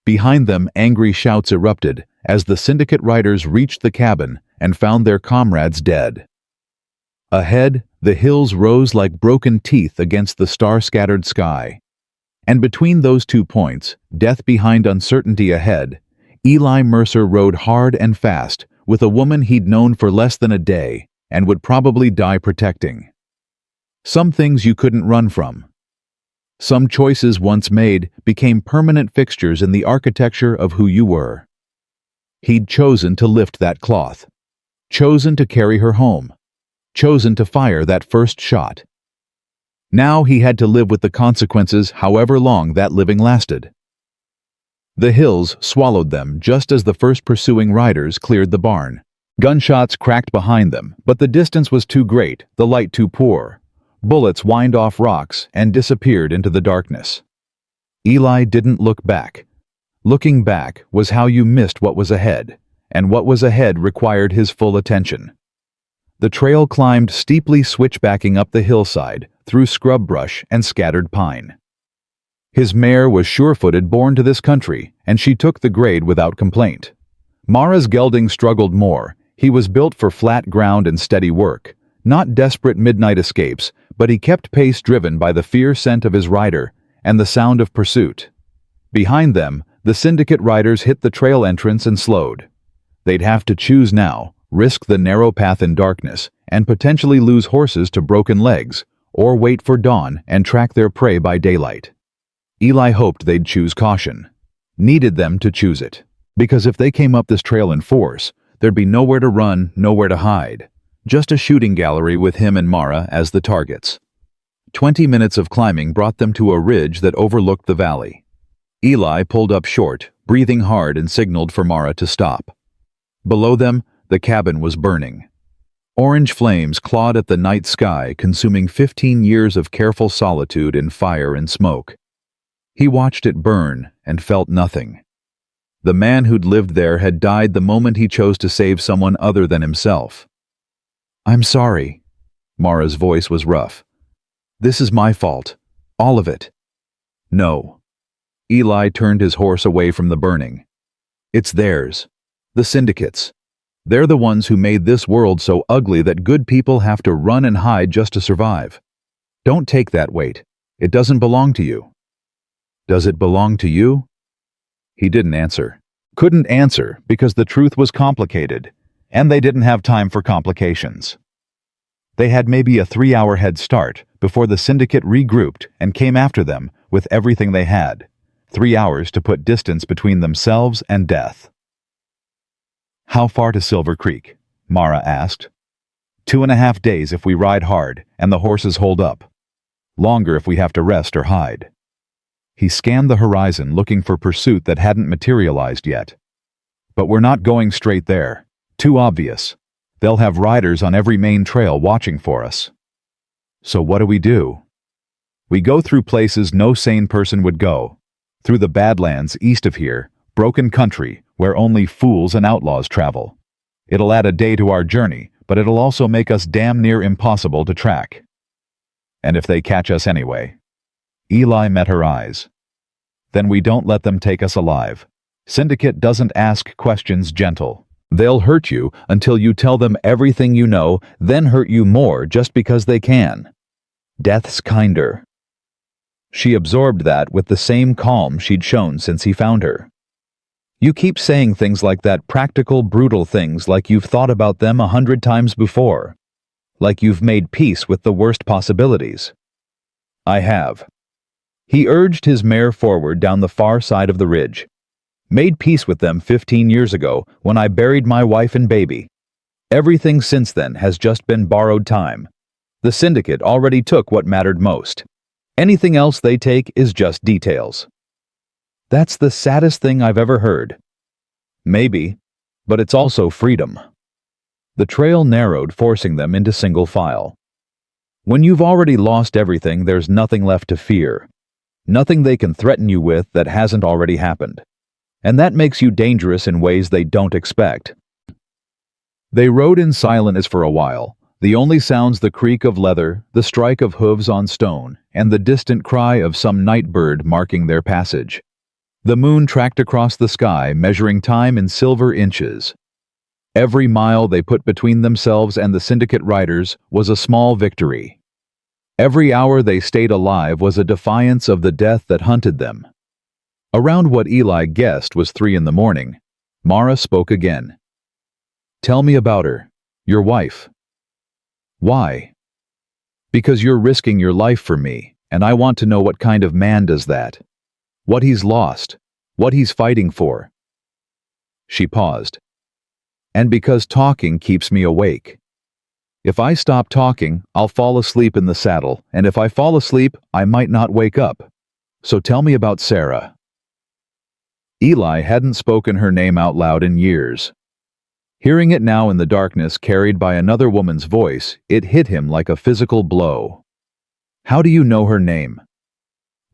Behind them, angry shouts erupted as the syndicate riders reached the cabin and found their comrades dead. Ahead, the hills rose like broken teeth against the star-scattered sky. And between those 2 points, death behind uncertainty ahead, Eli Mercer rode hard and fast with a woman he'd known for less than a day and would probably die protecting. Some things you couldn't run from. Some choices once made became permanent fixtures in the architecture of who you were. He'd chosen to lift that cloth, chosen to carry her home, chosen to fire that first shot. Now he had to live with the consequences, however long that living lasted. The hills swallowed them just as the first pursuing riders cleared the barn. Gunshots cracked behind them, but the distance was too great, the light too poor. Bullets whined off rocks and disappeared into the darkness. Eli didn't look back, Looking back was how you missed what was ahead, and what was ahead required his full attention. The trail climbed steeply, switchbacking up the hillside, through scrub brush and scattered pine. His mare was sure-footed, born to this country, and she took the grade without complaint. Mara's gelding struggled more. He was built for flat ground and steady work, not desperate midnight escapes, but he kept pace, driven by the fear scent of his rider and the sound of pursuit. Behind them, the syndicate riders hit the trail entrance and slowed. They'd have to choose now: risk the narrow path in darkness and potentially lose horses to broken legs, or wait for dawn and track their prey by daylight. Eli hoped they'd choose caution. Needed them to choose it, because if they came up this trail in force, there'd be nowhere to run, nowhere to hide. Just a shooting gallery with him and Mara as the targets. 20 minutes of climbing brought them to a ridge that overlooked the valley. Eli pulled up short, breathing hard, and signaled for Mara to stop. Below them, the cabin was burning. Orange flames clawed at the night sky, consuming 15 years of careful solitude in fire and smoke. He watched it burn and felt nothing. The man who'd lived there had died the moment he chose to save someone other than himself. "I'm sorry." Mara's voice was rough. "This is my fault. All of it." "No." Eli turned his horse away from the burning. "It's theirs. The syndicates. They're the ones who made this world so ugly that good people have to run and hide just to survive. Don't take that weight. It doesn't belong to you." "Does it belong to you?" He didn't answer. Couldn't answer because the truth was complicated, and they didn't have time for complications. They had maybe a 3-hour head start before the syndicate regrouped and came after them with everything they had. 3 hours to put distance between themselves and death. "How far to Silver Creek?" Mara asked. 2.5 days if we ride hard and the horses hold up. Longer if we have to rest or hide. He scanned the horizon, looking for pursuit that hadn't materialized yet. "But we're not going straight there. Too obvious. They'll have riders on every main trail watching for us." "So what do? We go through places no sane person would go. Through the Badlands east of here, broken country where only fools and outlaws travel. It'll add a day to our journey, but it'll also make us damn near impossible to track." "And if they catch us anyway?" Eli met her eyes. "Then we don't let them take us alive. Syndicate doesn't ask questions gentle. They'll hurt you until you tell them everything you know, then hurt you more just because they can. Death's kinder." She absorbed that with the same calm she'd shown since he found her. "You keep saying things like that, practical, brutal things, like you've thought about them 100 times before. Like you've made peace with the worst possibilities." "I have." He urged his mare forward down the far side of the ridge. "Made peace with them 15 years ago when I buried my wife and baby. Everything since then has just been borrowed time. The syndicate already took what mattered most. Anything else they take is just details." "That's the saddest thing I've ever heard." "Maybe, but it's also freedom." The trail narrowed, forcing them into single file. When you've already lost everything, there's nothing left to fear. Nothing they can threaten you with that hasn't already happened. And that makes you dangerous in ways they don't expect. They rode in silence for a while, the only sounds the creak of leather, the strike of hooves on stone, and the distant cry of some night bird marking their passage. The moon tracked across the sky, measuring time in silver inches. Every mile they put between themselves and the syndicate riders was a small victory. Every hour they stayed alive was a defiance of the death that hunted them. Around what Eli guessed was 3 in the morning, Mara spoke again. "Tell me about her, your wife." "Why?" "Because you're risking your life for me, and I want to know what kind of man does that. What he's lost, what he's fighting for." She paused. "And because talking keeps me awake. If I stop talking, I'll fall asleep in the saddle, and if I fall asleep, I might not wake up. So tell me about Sarah." Eli hadn't spoken her name out loud in years. Hearing it now in the darkness carried by another woman's voice, it hit him like a physical blow. "How do you know her name?"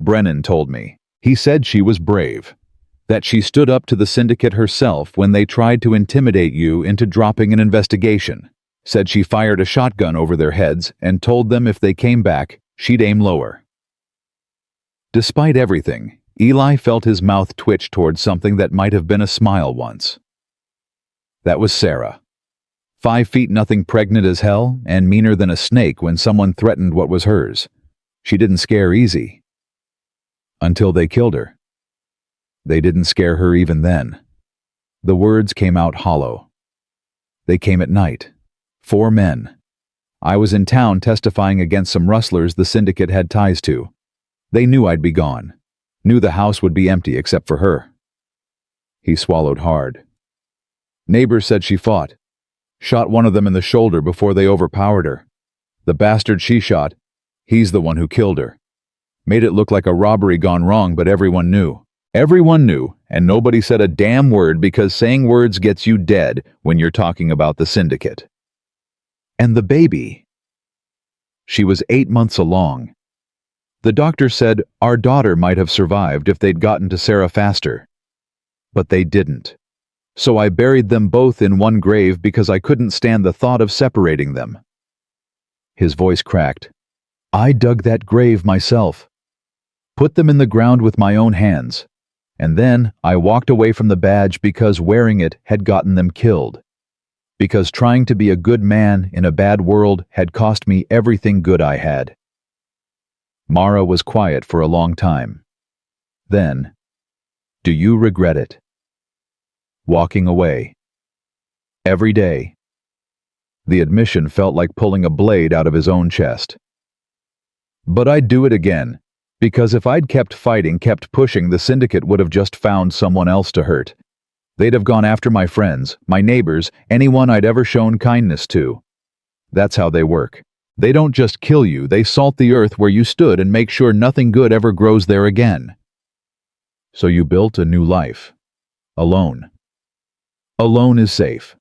"Brennan told me. He said she was brave." That she stood up to the syndicate herself when they tried to intimidate you into dropping an investigation. Said she fired a shotgun over their heads and told them if they came back, she'd aim lower. Despite everything, Eli felt his mouth twitch towards something that might have been a smile once. That was Sarah. 5 feet nothing, pregnant as hell, and meaner than a snake when someone threatened what was hers. She didn't scare easy. Until they killed her. They didn't scare her even then. The words came out hollow. They came at night. 4 men. I was in town testifying against some rustlers the syndicate had ties to. They knew I'd be gone. Knew the house would be empty except for her. He swallowed hard. Neighbors said she fought. Shot one of them in the shoulder before they overpowered her. The bastard she shot, he's the one who killed her. Made it look like a robbery gone wrong, but everyone knew. Everyone knew, and nobody said a damn word because saying words gets you dead when you're talking about the syndicate. And the baby. She was 8 months along. The doctor said our daughter might have survived if they'd gotten to Sarah faster. But they didn't. So I buried them both in one grave because I couldn't stand the thought of separating them. His voice cracked. I dug that grave myself. Put them in the ground with my own hands. And then I walked away from the badge because wearing it had gotten them killed. Because trying to be a good man in a bad world had cost me everything good I had. Mara was quiet for a long time. Then, do you regret it? Walking away. Every day. The admission felt like pulling a blade out of his own chest. But I'd do it again, because if I'd kept fighting, kept pushing, the syndicate would have just found someone else to hurt. They'd have gone after my friends, my neighbors, anyone I'd ever shown kindness to. That's how they work. They don't just kill you, they salt the earth where you stood and make sure nothing good ever grows there again. So you built a new life. Alone. Alone is safe.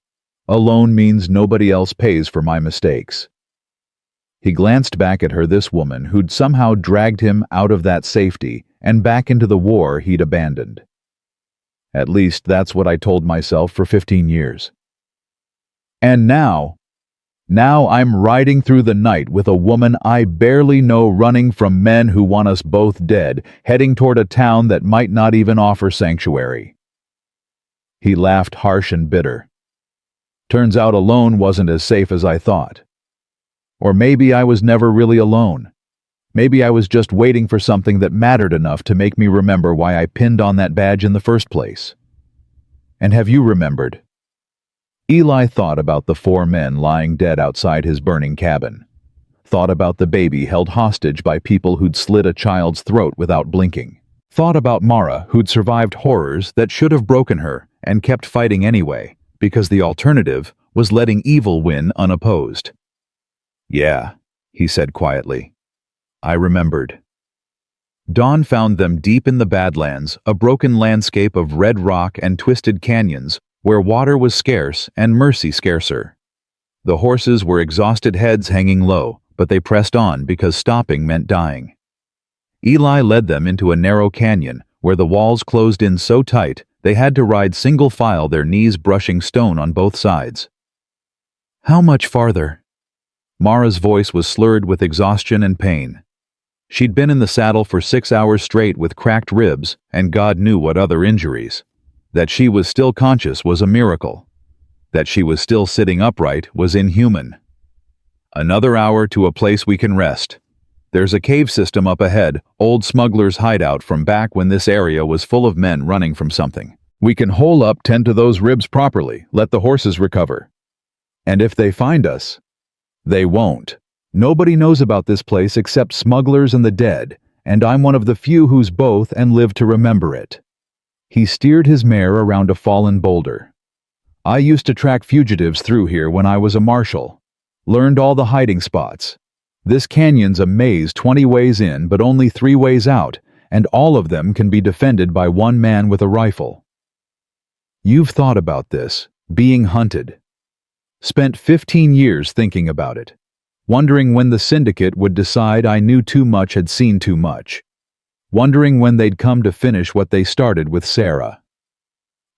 Alone means nobody else pays for my mistakes. He glanced back at her, this woman who'd somehow dragged him out of that safety and back into the war he'd abandoned. At least that's what I told myself for 15 years. And now I'm riding through the night with a woman I barely know, running from men who want us both dead, heading toward a town that might not even offer sanctuary. He laughed, harsh and bitter. Turns out alone wasn't as safe as I thought. Or maybe I was never really alone. Maybe I was just waiting for something that mattered enough to make me remember why I pinned on that badge in the first place. And have you remembered? Eli thought about the 4 men lying dead outside his burning cabin. Thought about the baby held hostage by people who'd slit a child's throat without blinking. Thought about Mara, who'd survived horrors that should have broken her and kept fighting anyway, because the alternative was letting evil win unopposed. Yeah, he said quietly. I remembered. Dawn found them deep in the Badlands, a broken landscape of red rock and twisted canyons where water was scarce and mercy scarcer. The horses were exhausted, heads hanging low, but they pressed on because stopping meant dying. Eli led them into a narrow canyon where the walls closed in so tight they had to ride single file, their knees brushing stone on both sides. How much farther? Mara's voice was slurred with exhaustion and pain. She'd been in the saddle for 6 hours straight with cracked ribs and God knew what other injuries. That she was still conscious was a miracle. That she was still sitting upright was inhuman. Another hour to a place we can rest. There's a cave system up ahead, old smuggler's hideout from back when this area was full of men running from something. We can hole up, tend to those ribs properly, let the horses recover. And if they find us, they won't. Nobody knows about this place except smugglers and the dead, and I'm one of the few who's both and live to remember it. He steered his mare around a fallen boulder. I used to track fugitives through here when I was a marshal. Learned all the hiding spots. This canyon's a maze 20 ways in, but only 3 ways out, and all of them can be defended by one man with a rifle. You've thought about this, being hunted. Spent 15 years thinking about it, wondering when the syndicate would decide I knew too much, had seen too much. wondering when they'd come to finish what they started with Sarah.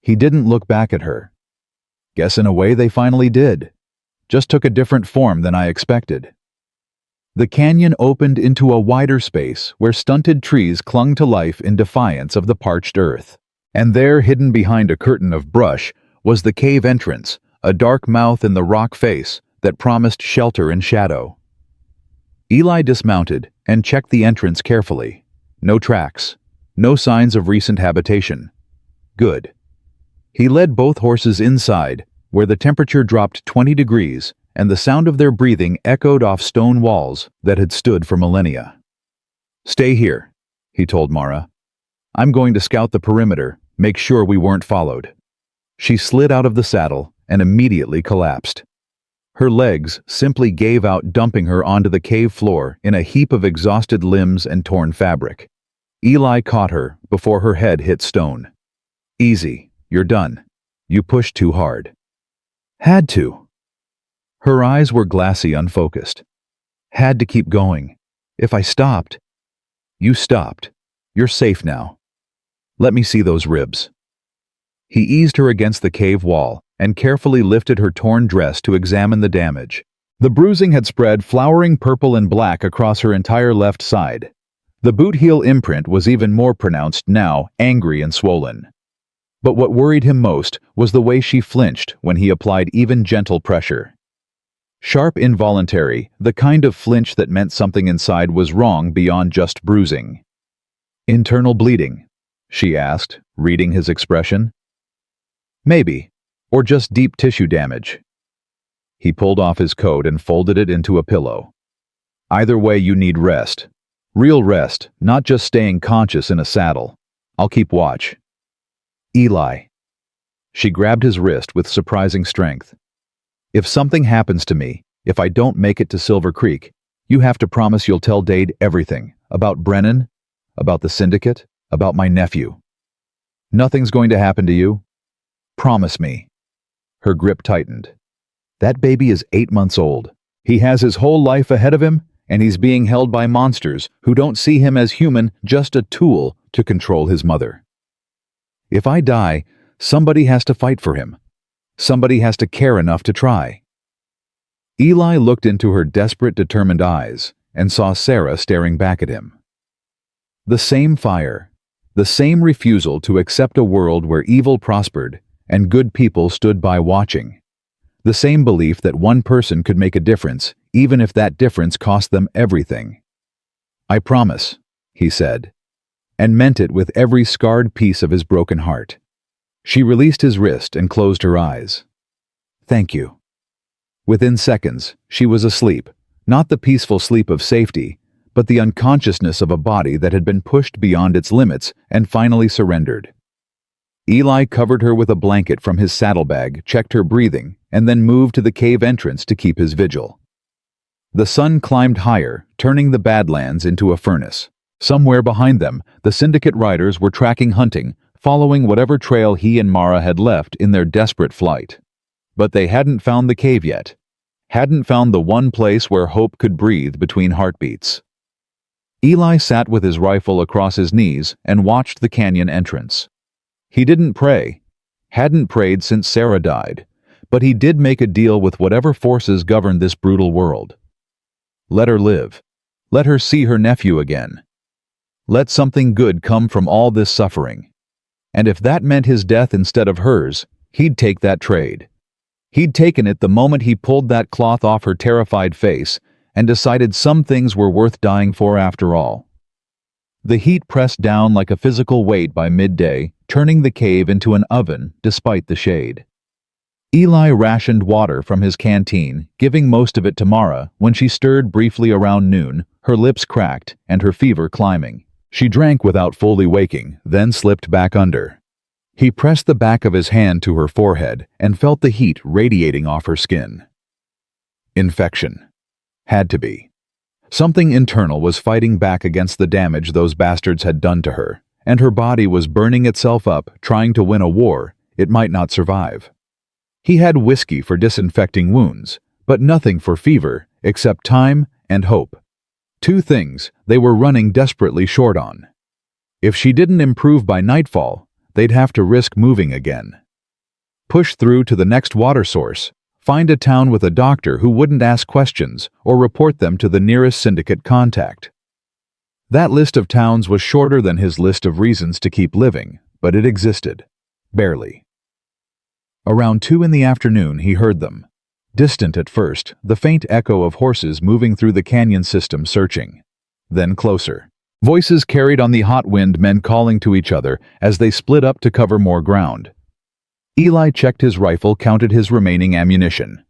He didn't look back at her. Guess in a way they finally did. Just took a different form than I expected. The canyon opened into a wider space where stunted trees clung to life in defiance of the parched earth. And there, hidden behind a curtain of brush, was the cave entrance, a dark mouth in the rock face that promised shelter and shadow. Eli dismounted and checked the entrance carefully. No tracks, no signs of recent habitation. Good. He led both horses inside, where the temperature dropped 20 degrees and the sound of their breathing echoed off stone walls that had stood for millennia. "Stay here," he told Mara. "I'm going to scout the perimeter, make sure we weren't followed." She slid out of the saddle and immediately collapsed. Her legs simply gave out, dumping her onto the cave floor in a heap of exhausted limbs and torn fabric. Eli caught her before her head hit stone. "Easy, you're done. You pushed too hard." "Had to." Her eyes were glassy, unfocused. "Had to keep going. If I stopped—" "You stopped. You're safe now. Let me see those ribs." He eased her against the cave wall and carefully lifted her torn dress to examine the damage. The bruising had spread flowering purple and black across her entire left side. The boot heel imprint was even more pronounced now, angry and swollen. But what worried him most was the way she flinched when he applied even gentle pressure. Sharp, involuntary, the kind of flinch that meant something inside was wrong beyond just bruising. "Internal bleeding?" she asked, reading his expression. "Maybe, or just deep tissue damage." He pulled off his coat and folded it into a pillow. "Either way, you need rest. Real rest, not just staying conscious in a saddle. I'll keep watch." "Eli." She grabbed his wrist with surprising strength. "If something happens to me, if I don't make it to Silver Creek, you have to promise you'll tell Dade everything, about Brennan, about the syndicate, about my nephew. Nothing's going to happen to you? Promise me." Her grip tightened. "That baby is 8 months old. He has his whole life ahead of him, and he's being held by monsters who don't see him as human, just a tool to control his mother. If I die, somebody has to fight for him. Somebody has to care enough to try." Eli looked into her desperate, determined eyes and saw Sarah staring back at him. The same fire, the same refusal to accept a world where evil prospered and good people stood by watching. The same belief that one person could make a difference, even if that difference cost them everything. "I promise," he said, and meant it with every scarred piece of his broken heart. She released his wrist and closed her eyes. "Thank you." Within seconds, she was asleep, not the peaceful sleep of safety, but the unconsciousness of a body that had been pushed beyond its limits and finally surrendered. Eli covered her with a blanket from his saddlebag, checked her breathing, and then moved to the cave entrance to keep his vigil. The sun climbed higher, turning the Badlands into a furnace. Somewhere behind them, the syndicate riders were tracking hunting, following whatever trail he and Mara had left in their desperate flight. But they hadn't found the cave yet. Hadn't found the one place where hope could breathe between heartbeats. Eli sat with his rifle across his knees and watched the canyon entrance. He didn't pray. Hadn't prayed since Sarah died. But he did make a deal with whatever forces governed this brutal world. Let her live. Let her see her nephew again. Let something good come from all this suffering. And if that meant his death instead of hers, he'd take that trade. He'd taken it the moment he pulled that cloth off her terrified face and decided some things were worth dying for after all. The heat pressed down like a physical weight by midday, turning the cave into an oven despite the shade. Eli rationed water from his canteen, giving most of it to Mara when she stirred briefly around noon, her lips cracked and her fever climbing. She drank without fully waking, then slipped back under. He pressed the back of his hand to her forehead and felt the heat radiating off her skin. Infection. Had to be. Something internal was fighting back against the damage those bastards had done to her, and her body was burning itself up, trying to win a war it might not survive. He had whiskey for disinfecting wounds, but nothing for fever except time and hope. Two things they were running desperately short on. If she didn't improve by nightfall, they'd have to risk moving again. Push through to the next water source. Find a town with a doctor who wouldn't ask questions or report them to the nearest syndicate contact. That list of towns was shorter than his list of reasons to keep living, but it existed. Barely. Around 2 in the afternoon he heard them. Distant at first, the faint echo of horses moving through the canyon system searching. Then closer. Voices carried on the hot wind, men calling to each other as they split up to cover more ground. Eli checked his rifle, counted his remaining ammunition.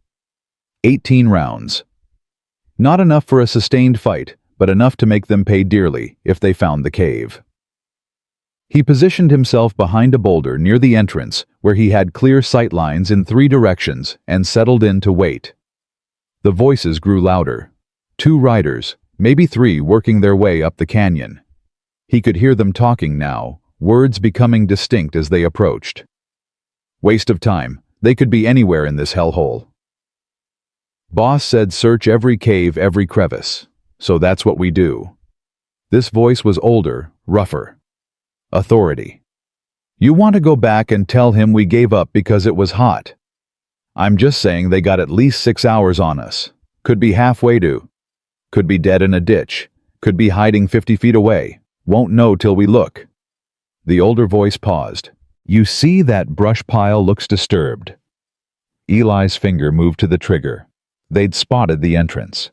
18 rounds. Not enough for a sustained fight, but enough to make them pay dearly if they found the cave. He positioned himself behind a boulder near the entrance where he had clear sight lines in 3 directions and settled in to wait. The voices grew louder. 2 riders, maybe 3, working their way up the canyon. He could hear them talking now, words becoming distinct as they approached. Waste of time. They could be anywhere in this hellhole. Boss said search every cave, every crevice. So that's what we do. This voice was older, rougher. Authority. You want to go back and tell him we gave up because it was hot. I'm just saying they got at least 6 hours on us. Could be halfway to. Could be dead in a ditch. Could be hiding 50 feet away. Won't know till we look. The older voice paused. You see, that brush pile looks disturbed. Eli's finger moved to the trigger. They'd spotted the entrance.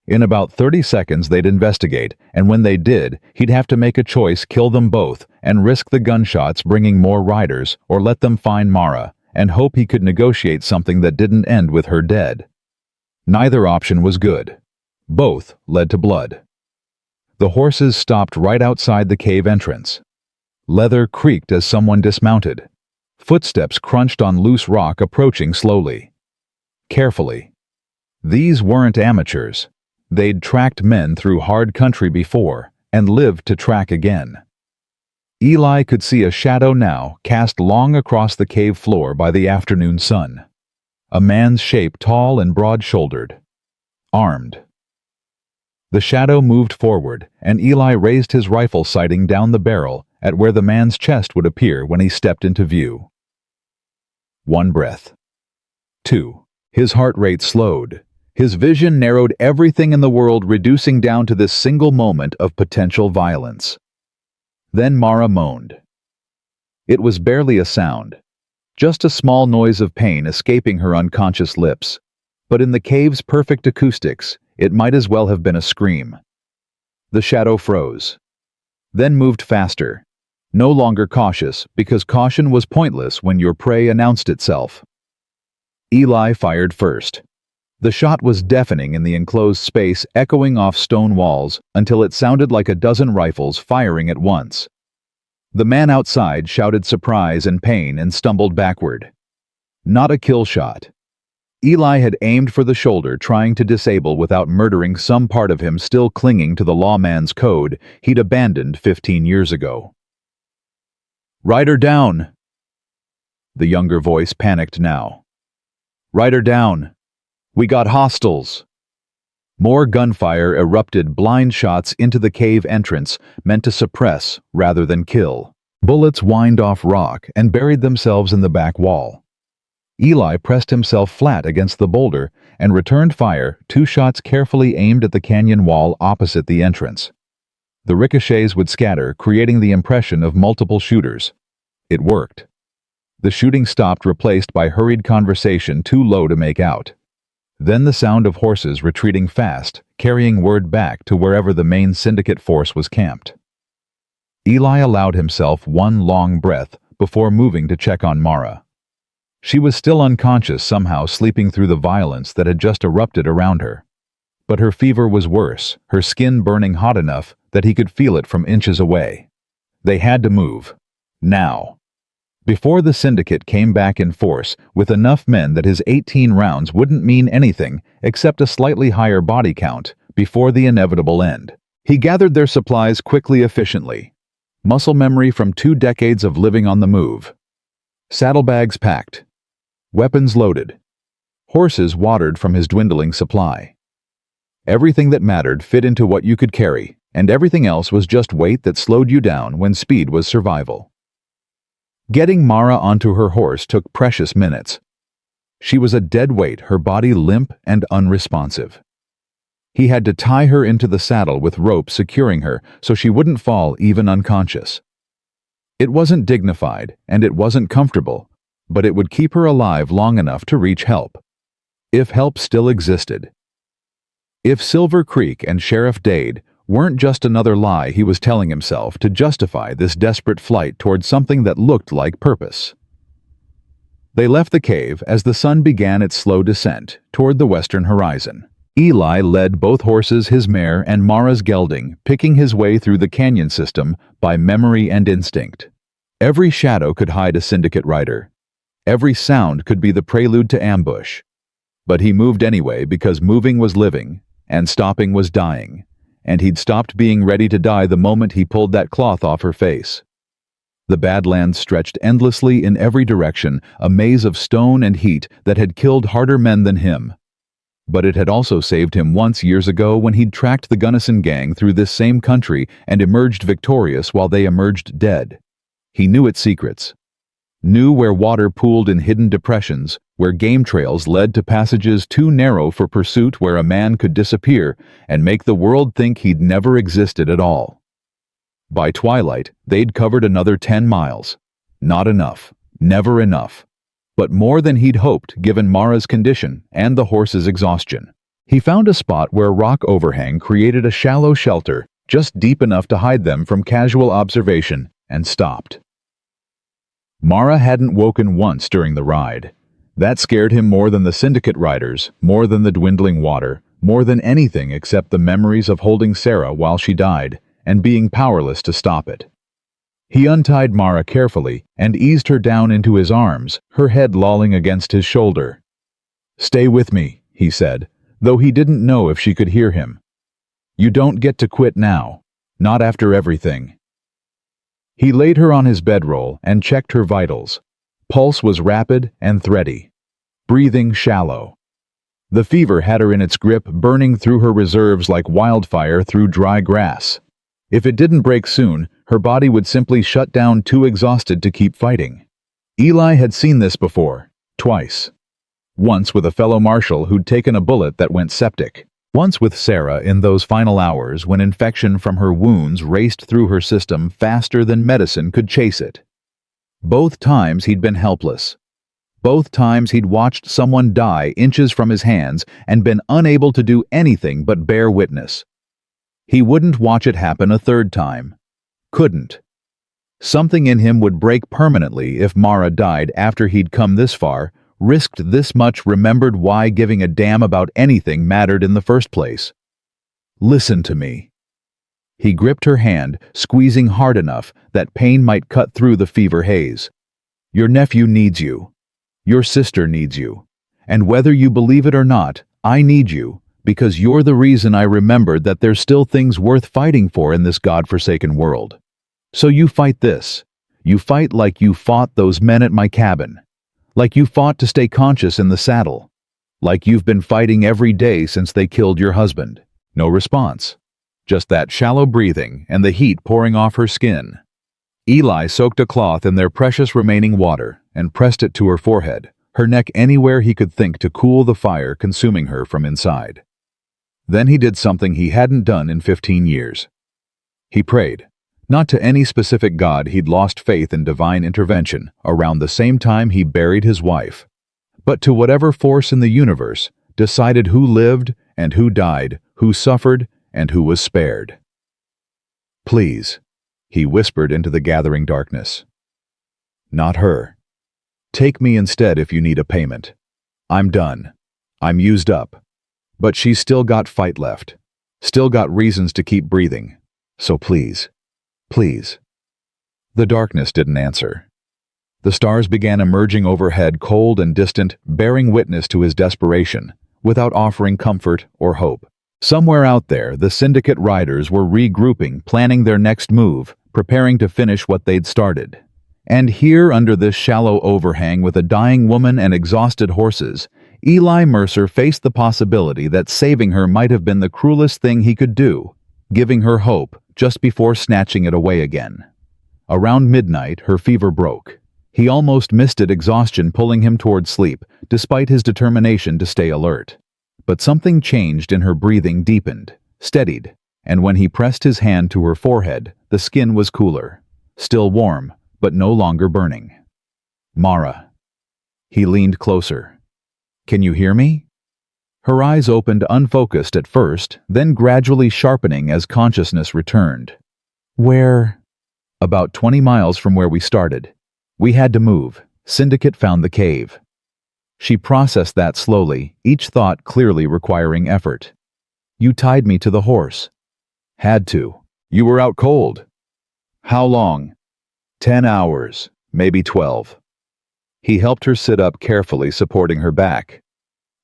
In about 30 seconds they'd investigate, and when they did, he'd have to make a choice: kill them both and risk the gunshots bringing more riders, or let them find Mara and hope he could negotiate something that didn't end with her dead. Neither option was good. Both led to blood. The horses stopped right outside the cave entrance. Leather creaked as someone dismounted. Footsteps crunched on loose rock, approaching slowly. Carefully. These weren't amateurs. They'd tracked men through hard country before and lived to track again. Eli could see a shadow now, cast long across the cave floor by the afternoon sun. A man's shape, tall and broad-shouldered. Armed. The shadow moved forward, and Eli raised his rifle, sighting down the barrel at where the man's chest would appear when he stepped into view. 1 breath. 2. His heart rate slowed. His vision narrowed, everything in the world reducing down to this single moment of potential violence. Then Mara moaned. It was barely a sound, just a small noise of pain escaping her unconscious lips. But in the cave's perfect acoustics, it might as well have been a scream. The shadow froze, then moved faster, no longer cautious, because caution was pointless when your prey announced itself. Eli fired first. The shot was deafening in the enclosed space, echoing off stone walls until it sounded like a dozen rifles firing at once. The man outside shouted surprise and pain and stumbled backward. Not a kill shot. Eli had aimed for the shoulder, trying to disable without murdering some part of him still clinging to the lawman's code he'd abandoned 15 years ago. "Rider down!" The younger voice panicked now. "Rider down! We got hostiles!" More gunfire erupted, blind shots into the cave entrance, meant to suppress rather than kill. Bullets whined off rock and buried themselves in the back wall. Eli pressed himself flat against the boulder and returned fire, 2 shots carefully aimed at the canyon wall opposite the entrance. The ricochets would scatter, creating the impression of multiple shooters. It worked. The shooting stopped, replaced by hurried conversation too low to make out. Then the sound of horses retreating fast, carrying word back to wherever the main syndicate force was camped. Eli allowed himself one long breath before moving to check on Mara. She was still unconscious, somehow sleeping through the violence that had just erupted around her. But her fever was worse, her skin burning hot enough that he could feel it from inches away. They had to move. Now. Before the syndicate came back in force, with enough men that his 18 rounds wouldn't mean anything except a slightly higher body count before the inevitable end. He gathered their supplies quickly, efficiently. Muscle memory from 2 decades of living on the move. Saddlebags packed. Weapons loaded. Horses watered from his dwindling supply. Everything that mattered fit into what you could carry, and everything else was just weight that slowed you down when speed was survival. Getting Mara onto her horse took precious minutes. She was a dead weight, her body limp and unresponsive. He had to tie her into the saddle with rope securing her so she wouldn't fall even unconscious. It wasn't dignified and it wasn't comfortable, but it would keep her alive long enough to reach help. If help still existed. If Silver Creek and Sheriff Dade weren't just another lie he was telling himself to justify this desperate flight towards something that looked like purpose. They left the cave as the sun began its slow descent toward the western horizon. Eli led both horses, his mare and Mara's gelding, picking his way through the canyon system by memory and instinct. Every shadow could hide a syndicate rider. Every sound could be the prelude to ambush. But he moved anyway because moving was living and stopping was dying, and he'd stopped being ready to die the moment he pulled that cloth off her face. The Badlands stretched endlessly in every direction, a maze of stone and heat that had killed harder men than him. But it had also saved him once years ago when he'd tracked the Gunnison gang through this same country and emerged victorious while they emerged dead. He knew its secrets. Knew where water pooled in hidden depressions, where game trails led to passages too narrow for pursuit, where a man could disappear and make the world think he'd never existed at all. By twilight, they'd covered another 10 miles. Not enough. Never enough. But more than he'd hoped given Mara's condition and the horse's exhaustion. He found a spot where a rock overhang created a shallow shelter, just deep enough to hide them from casual observation, and stopped. Mara hadn't woken once during the ride. That scared him more than the syndicate riders, more than the dwindling water, more than anything except the memories of holding Sarah while she died, and being powerless to stop it. He untied Mara carefully and eased her down into his arms, her head lolling against his shoulder. "Stay with me," he said, though he didn't know if she could hear him. "You don't get to quit now. Not after everything." He laid her on his bedroll and checked her vitals. Pulse was rapid and thready. Breathing shallow. The fever had her in its grip, burning through her reserves like wildfire through dry grass. If it didn't break soon, her body would simply shut down, too exhausted to keep fighting. Eli had seen this before, twice. Once with a fellow marshal who'd taken a bullet that went septic. Once with Sarah in those final hours when infection from her wounds raced through her system faster than medicine could chase it. Both times he'd been helpless. Both times he'd watched someone die inches from his hands and been unable to do anything but bear witness. He wouldn't watch it happen a third time. Couldn't. Something in him would break permanently if Mara died after he'd come this far, risked this much, remembered why giving a damn about anything mattered in the first place. "Listen to me." He gripped her hand, squeezing hard enough that pain might cut through the fever haze. "Your nephew needs you. Your sister needs you. And whether you believe it or not, I need you, because you're the reason I remembered that there's still things worth fighting for in this godforsaken world. So you fight this. You fight like you fought those men at my cabin. Like you fought to stay conscious in the saddle. Like you've been fighting every day since they killed your husband." No response. Just that shallow breathing and the heat pouring off her skin. Eli soaked a cloth in their precious remaining water and pressed it to her forehead, her neck, anywhere he could think to cool the fire consuming her from inside. Then he did something he hadn't done in 15 years. He prayed. Not to any specific god he'd lost faith in divine intervention around the same time he buried his wife, but to whatever force in the universe decided who lived and who died, who suffered and who was spared. "Please," he whispered into the gathering darkness. "Not her. Take me instead if you need a payment. I'm done. I'm used up. But she's still got fight left. Still got reasons to keep breathing. So please. Please." The darkness didn't answer. The stars began emerging overhead, cold and distant, bearing witness to his desperation, without offering comfort or hope. Somewhere out there, the syndicate riders were regrouping, planning their next move, preparing to finish what they'd started. And here, under this shallow overhang with a dying woman and exhausted horses, Eli Mercer faced the possibility that saving her might have been the cruelest thing he could do. giving her hope just before snatching it away again. Around midnight, her fever broke. He almost missed it, exhaustion pulling him toward sleep, despite his determination to stay alert. But something changed, and her breathing deepened, steadied, and when he pressed his hand to her forehead, the skin was cooler, still warm, but no longer burning. "Mara." He leaned closer. "Can you hear me?" Her eyes opened, unfocused at first, then gradually sharpening as consciousness returned. "Where?" "About 20 miles from where we started. We had to move. Syndicate found the cave." She processed that slowly, each thought clearly requiring effort. "You tied me to the horse." "Had to. You were out cold." "How long?" 10 hours, maybe 12. He helped her sit up, carefully supporting her back.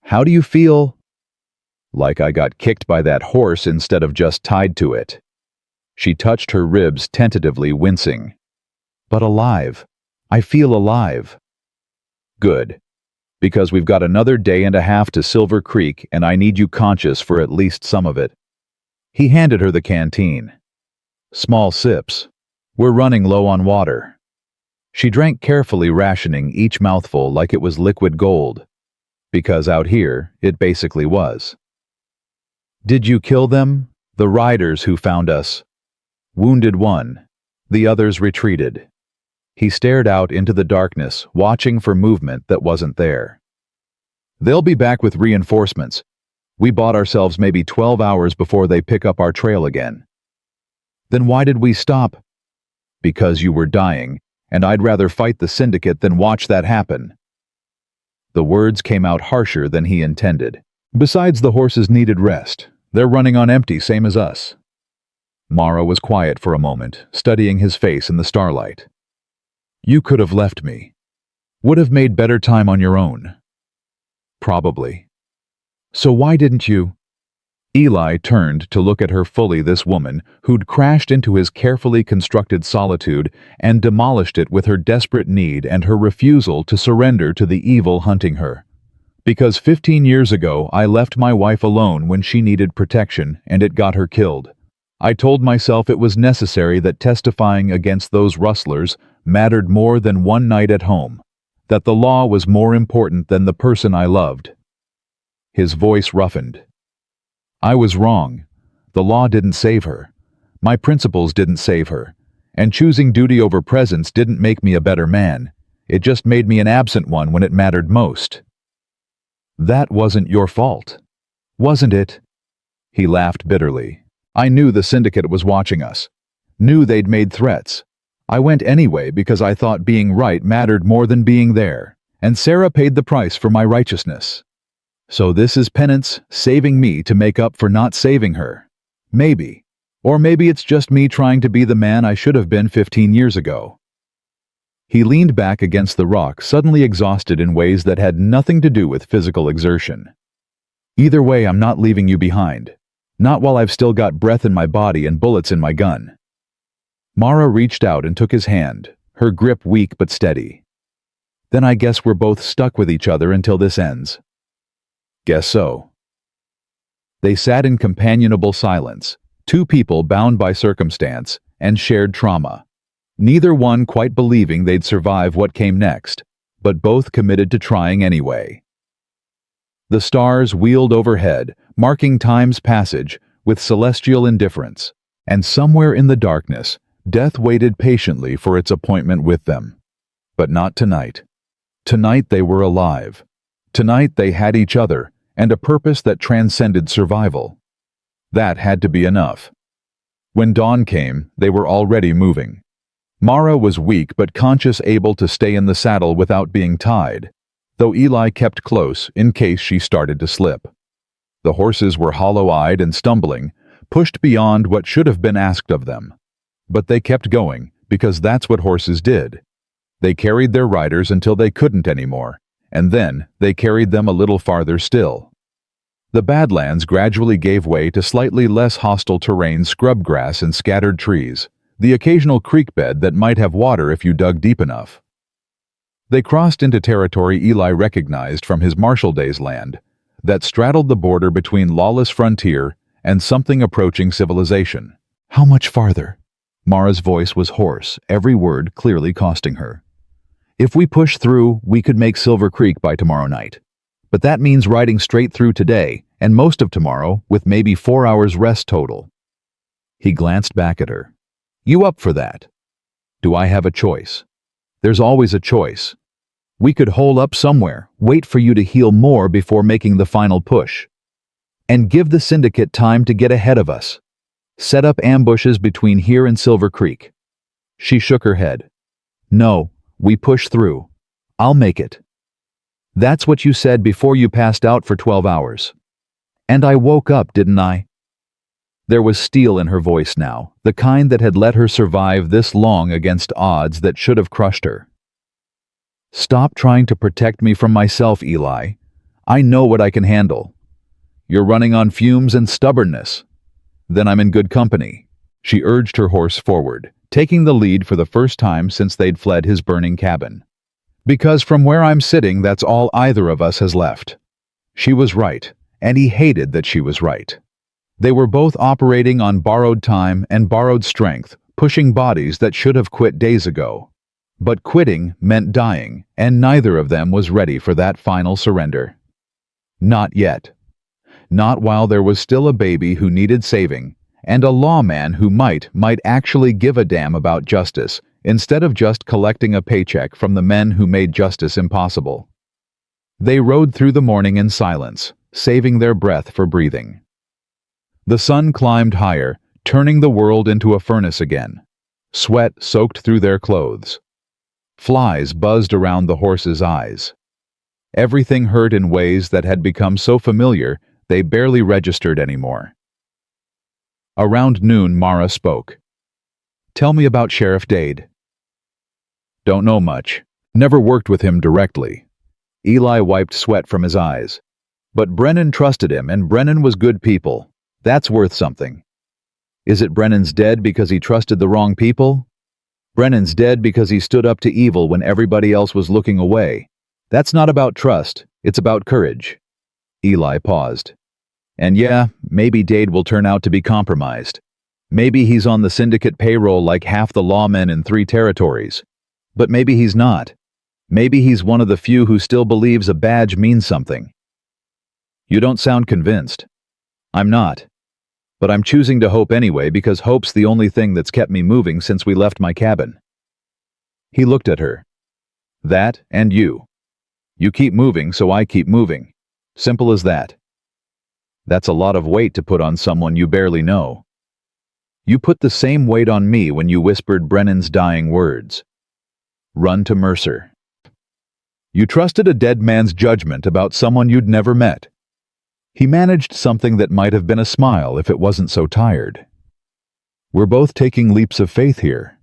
"How do you feel?" "Like I got kicked by that horse instead of just tied to it." She touched her ribs, tentatively, wincing. "But alive. I feel alive." "Good. Because we've got another day and a half to Silver Creek, and I need you conscious for at least some of it." He handed her the canteen. "Small sips. We're running low on water." She drank carefully, rationing each mouthful like it was liquid gold. Because out here, it basically was. "Did you kill them? The riders who found us?" "Wounded one. The others retreated." He stared out into the darkness, watching for movement that wasn't there. "They'll be back with reinforcements. We bought ourselves maybe 12 hours before they pick up our trail again." "Then why did we stop?" "Because you were dying, and I'd rather fight the syndicate than watch that happen." The words came out harsher than he intended. "Besides, the horses needed rest. They're running on empty, same as us." Mara was quiet for a moment, studying his face in the starlight. "You could have left me. Would have made better time on your own." "Probably." "So why didn't you?" Eli turned to look at her fully, this woman who'd crashed into his carefully constructed solitude and demolished it with her desperate need and her refusal to surrender to the evil hunting her. "Because 15 years ago I left my wife alone when she needed protection, and it got her killed. I told myself it was necessary, that testifying against those rustlers mattered more than one night at home, that the law was more important than the person I loved." His voice roughened. "I was wrong. The law didn't save her. My principles didn't save her. And choosing duty over presence didn't make me a better man. It just made me an absent one when it mattered most." "That wasn't your fault, wasn't it?" He laughed bitterly. "I knew the syndicate was watching us. Knew they'd made threats. I went anyway because I thought being right mattered more than being there. And Sarah paid the price for my righteousness. So this is penance, saving me to make up for not saving her. Maybe. Or maybe it's just me trying to be the man I should have been 15 years ago." He leaned back against the rock, suddenly exhausted in ways that had nothing to do with physical exertion. "Either way, I'm not leaving you behind. Not while I've still got breath in my body and bullets in my gun." Mara reached out and took his hand, her grip weak but steady. "Then I guess we're both stuck with each other until this ends." "Guess so." They sat in companionable silence, two people bound by circumstance and shared trauma. Neither one quite believing they'd survive what came next, but both committed to trying anyway. The stars wheeled overhead, marking time's passage with celestial indifference, and somewhere in the darkness, death waited patiently for its appointment with them. But not tonight. Tonight they were alive. Tonight they had each other, and a purpose that transcended survival. That had to be enough. When dawn came, they were already moving. Mara was weak but conscious, able to stay in the saddle without being tied, though Eli kept close in case she started to slip. The horses were hollow-eyed and stumbling, pushed beyond what should have been asked of them. But they kept going, because that's what horses did. They carried their riders until they couldn't anymore, and then they carried them a little farther still. The Badlands gradually gave way to slightly less hostile terrain, scrub grass and scattered trees, the occasional creek bed that might have water if you dug deep enough. They crossed into territory Eli recognized from his Marshall Days land, that straddled the border between lawless frontier and something approaching civilization. How much farther? Mara's voice was hoarse, every word clearly costing her. If we push through, we could make Silver Creek by tomorrow night. But that means riding straight through today, and most of tomorrow, with maybe 4 hours rest total. He glanced back at her. You up for that? Do I have a choice? There's always a choice. We could hole up somewhere, wait for you to heal more before making the final push. And give the syndicate time to get ahead of us. Set up ambushes between here and Silver Creek. She shook her head. No, we push through. I'll make it. That's what you said before you passed out for 12 hours. And I woke up, didn't I? There was steel in her voice now, the kind that had let her survive this long against odds that should have crushed her. Stop trying to protect me from myself, Eli. I know what I can handle. You're running on fumes and stubbornness. Then I'm in good company. She urged her horse forward, taking the lead for the first time since they'd fled his burning cabin. Because from where I'm sitting, that's all either of us has left. She was right, and he hated that she was right. They were both operating on borrowed time and borrowed strength, pushing bodies that should have quit days ago. But quitting meant dying, and neither of them was ready for that final surrender. Not yet. Not while there was still a baby who needed saving, and a lawman who might actually give a damn about justice, instead of just collecting a paycheck from the men who made justice impossible. They rode through the morning in silence, saving their breath for breathing. The sun climbed higher, turning the world into a furnace again. Sweat soaked through their clothes. Flies buzzed around the horses' eyes. Everything hurt in ways that had become so familiar they barely registered anymore. Around noon, Mara spoke. Tell me about Sheriff Dade. Don't know much. Never worked with him directly. Eli wiped sweat from his eyes. But Brennan trusted him, and Brennan was good people. That's worth something. Is it Brennan's dead because he trusted the wrong people? Brennan's dead because he stood up to evil when everybody else was looking away. That's not about trust, it's about courage. Eli paused. And yeah, maybe Dade will turn out to be compromised. Maybe he's on the syndicate payroll like half the lawmen in 3 territories. But maybe he's not. Maybe he's one of the few who still believes a badge means something. You don't sound convinced. I'm not. But I'm choosing to hope anyway because hope's the only thing that's kept me moving since we left my cabin. He looked at her. That and you. You keep moving, so I keep moving. Simple as that. That's a lot of weight to put on someone you barely know. You put the same weight on me when you whispered Brennan's dying words. Run to Mercer. You trusted a dead man's judgment about someone you'd never met. He managed something that might have been a smile if it wasn't so tired. We're both taking leaps of faith here.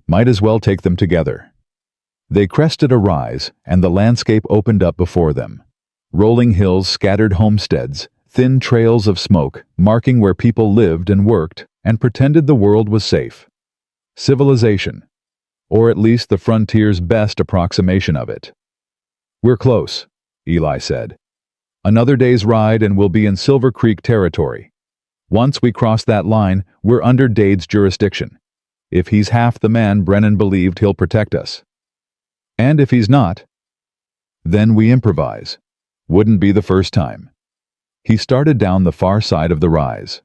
Might as well take them together. They crested a rise, and the landscape opened up before them. Rolling hills scattered homesteads, thin trails of smoke, marking where people lived and worked, and pretended the world was safe. Civilization. Or at least the frontier's best approximation of it. We're close, Eli said. Another day's ride and we'll be in Silver Creek territory. Once we cross that line, we're under Dade's jurisdiction. If he's half the man Brennan believed, he'll protect us. And if he's not, then we improvise. Wouldn't be the first time. He started down the far side of the rise.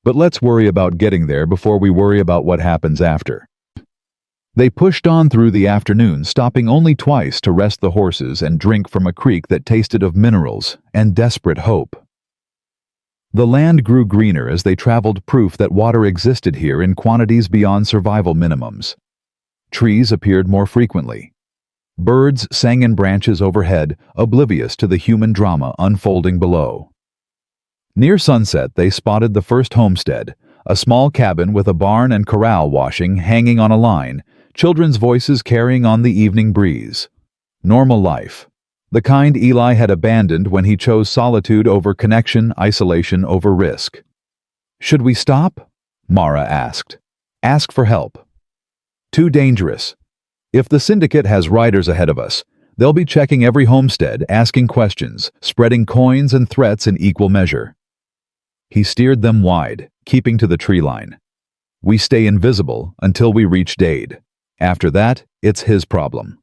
But let's worry about getting there before we worry about what happens after. They pushed on through the afternoon, stopping only twice to rest the horses and drink from a creek that tasted of minerals and desperate hope. The land grew greener as they traveled, proof that water existed here in quantities beyond survival minimums. Trees appeared more frequently. Birds sang in branches overhead, oblivious to the human drama unfolding below. Near sunset, they spotted the first homestead, a small cabin with a barn and corral washing hanging on a line, children's voices carrying on the evening breeze. Normal life. The kind Eli had abandoned when he chose solitude over connection, isolation over risk. Should we stop? Mara asked. Ask for help. Too dangerous. If the syndicate has riders ahead of us, they'll be checking every homestead, asking questions, spreading coins and threats in equal measure. He steered them wide, keeping to the tree line. We stay invisible until we reach Dade. After that, it's his problem.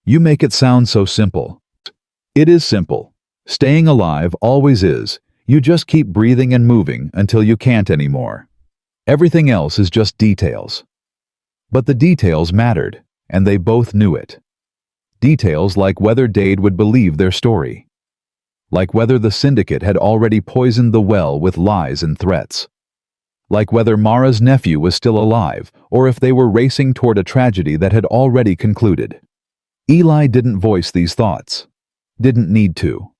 You make it sound so simple. It is simple. Staying alive always is. You just keep breathing and moving until you can't anymore. Everything else is just details. But the details mattered, and they both knew it. Details like whether Dade would believe their story. Like whether the syndicate had already poisoned the well with lies and threats. Like whether Mara's nephew was still alive, or if they were racing toward a tragedy that had already concluded. Eli didn't voice these thoughts. Didn't need to.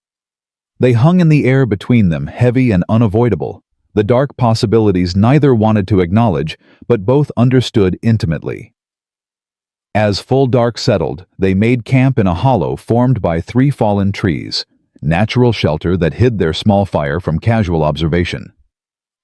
They hung in the air between them, heavy and unavoidable, the dark possibilities neither wanted to acknowledge, but both understood intimately. As full dark settled, they made camp in a hollow formed by 3 fallen trees, natural shelter that hid their small fire from casual observation.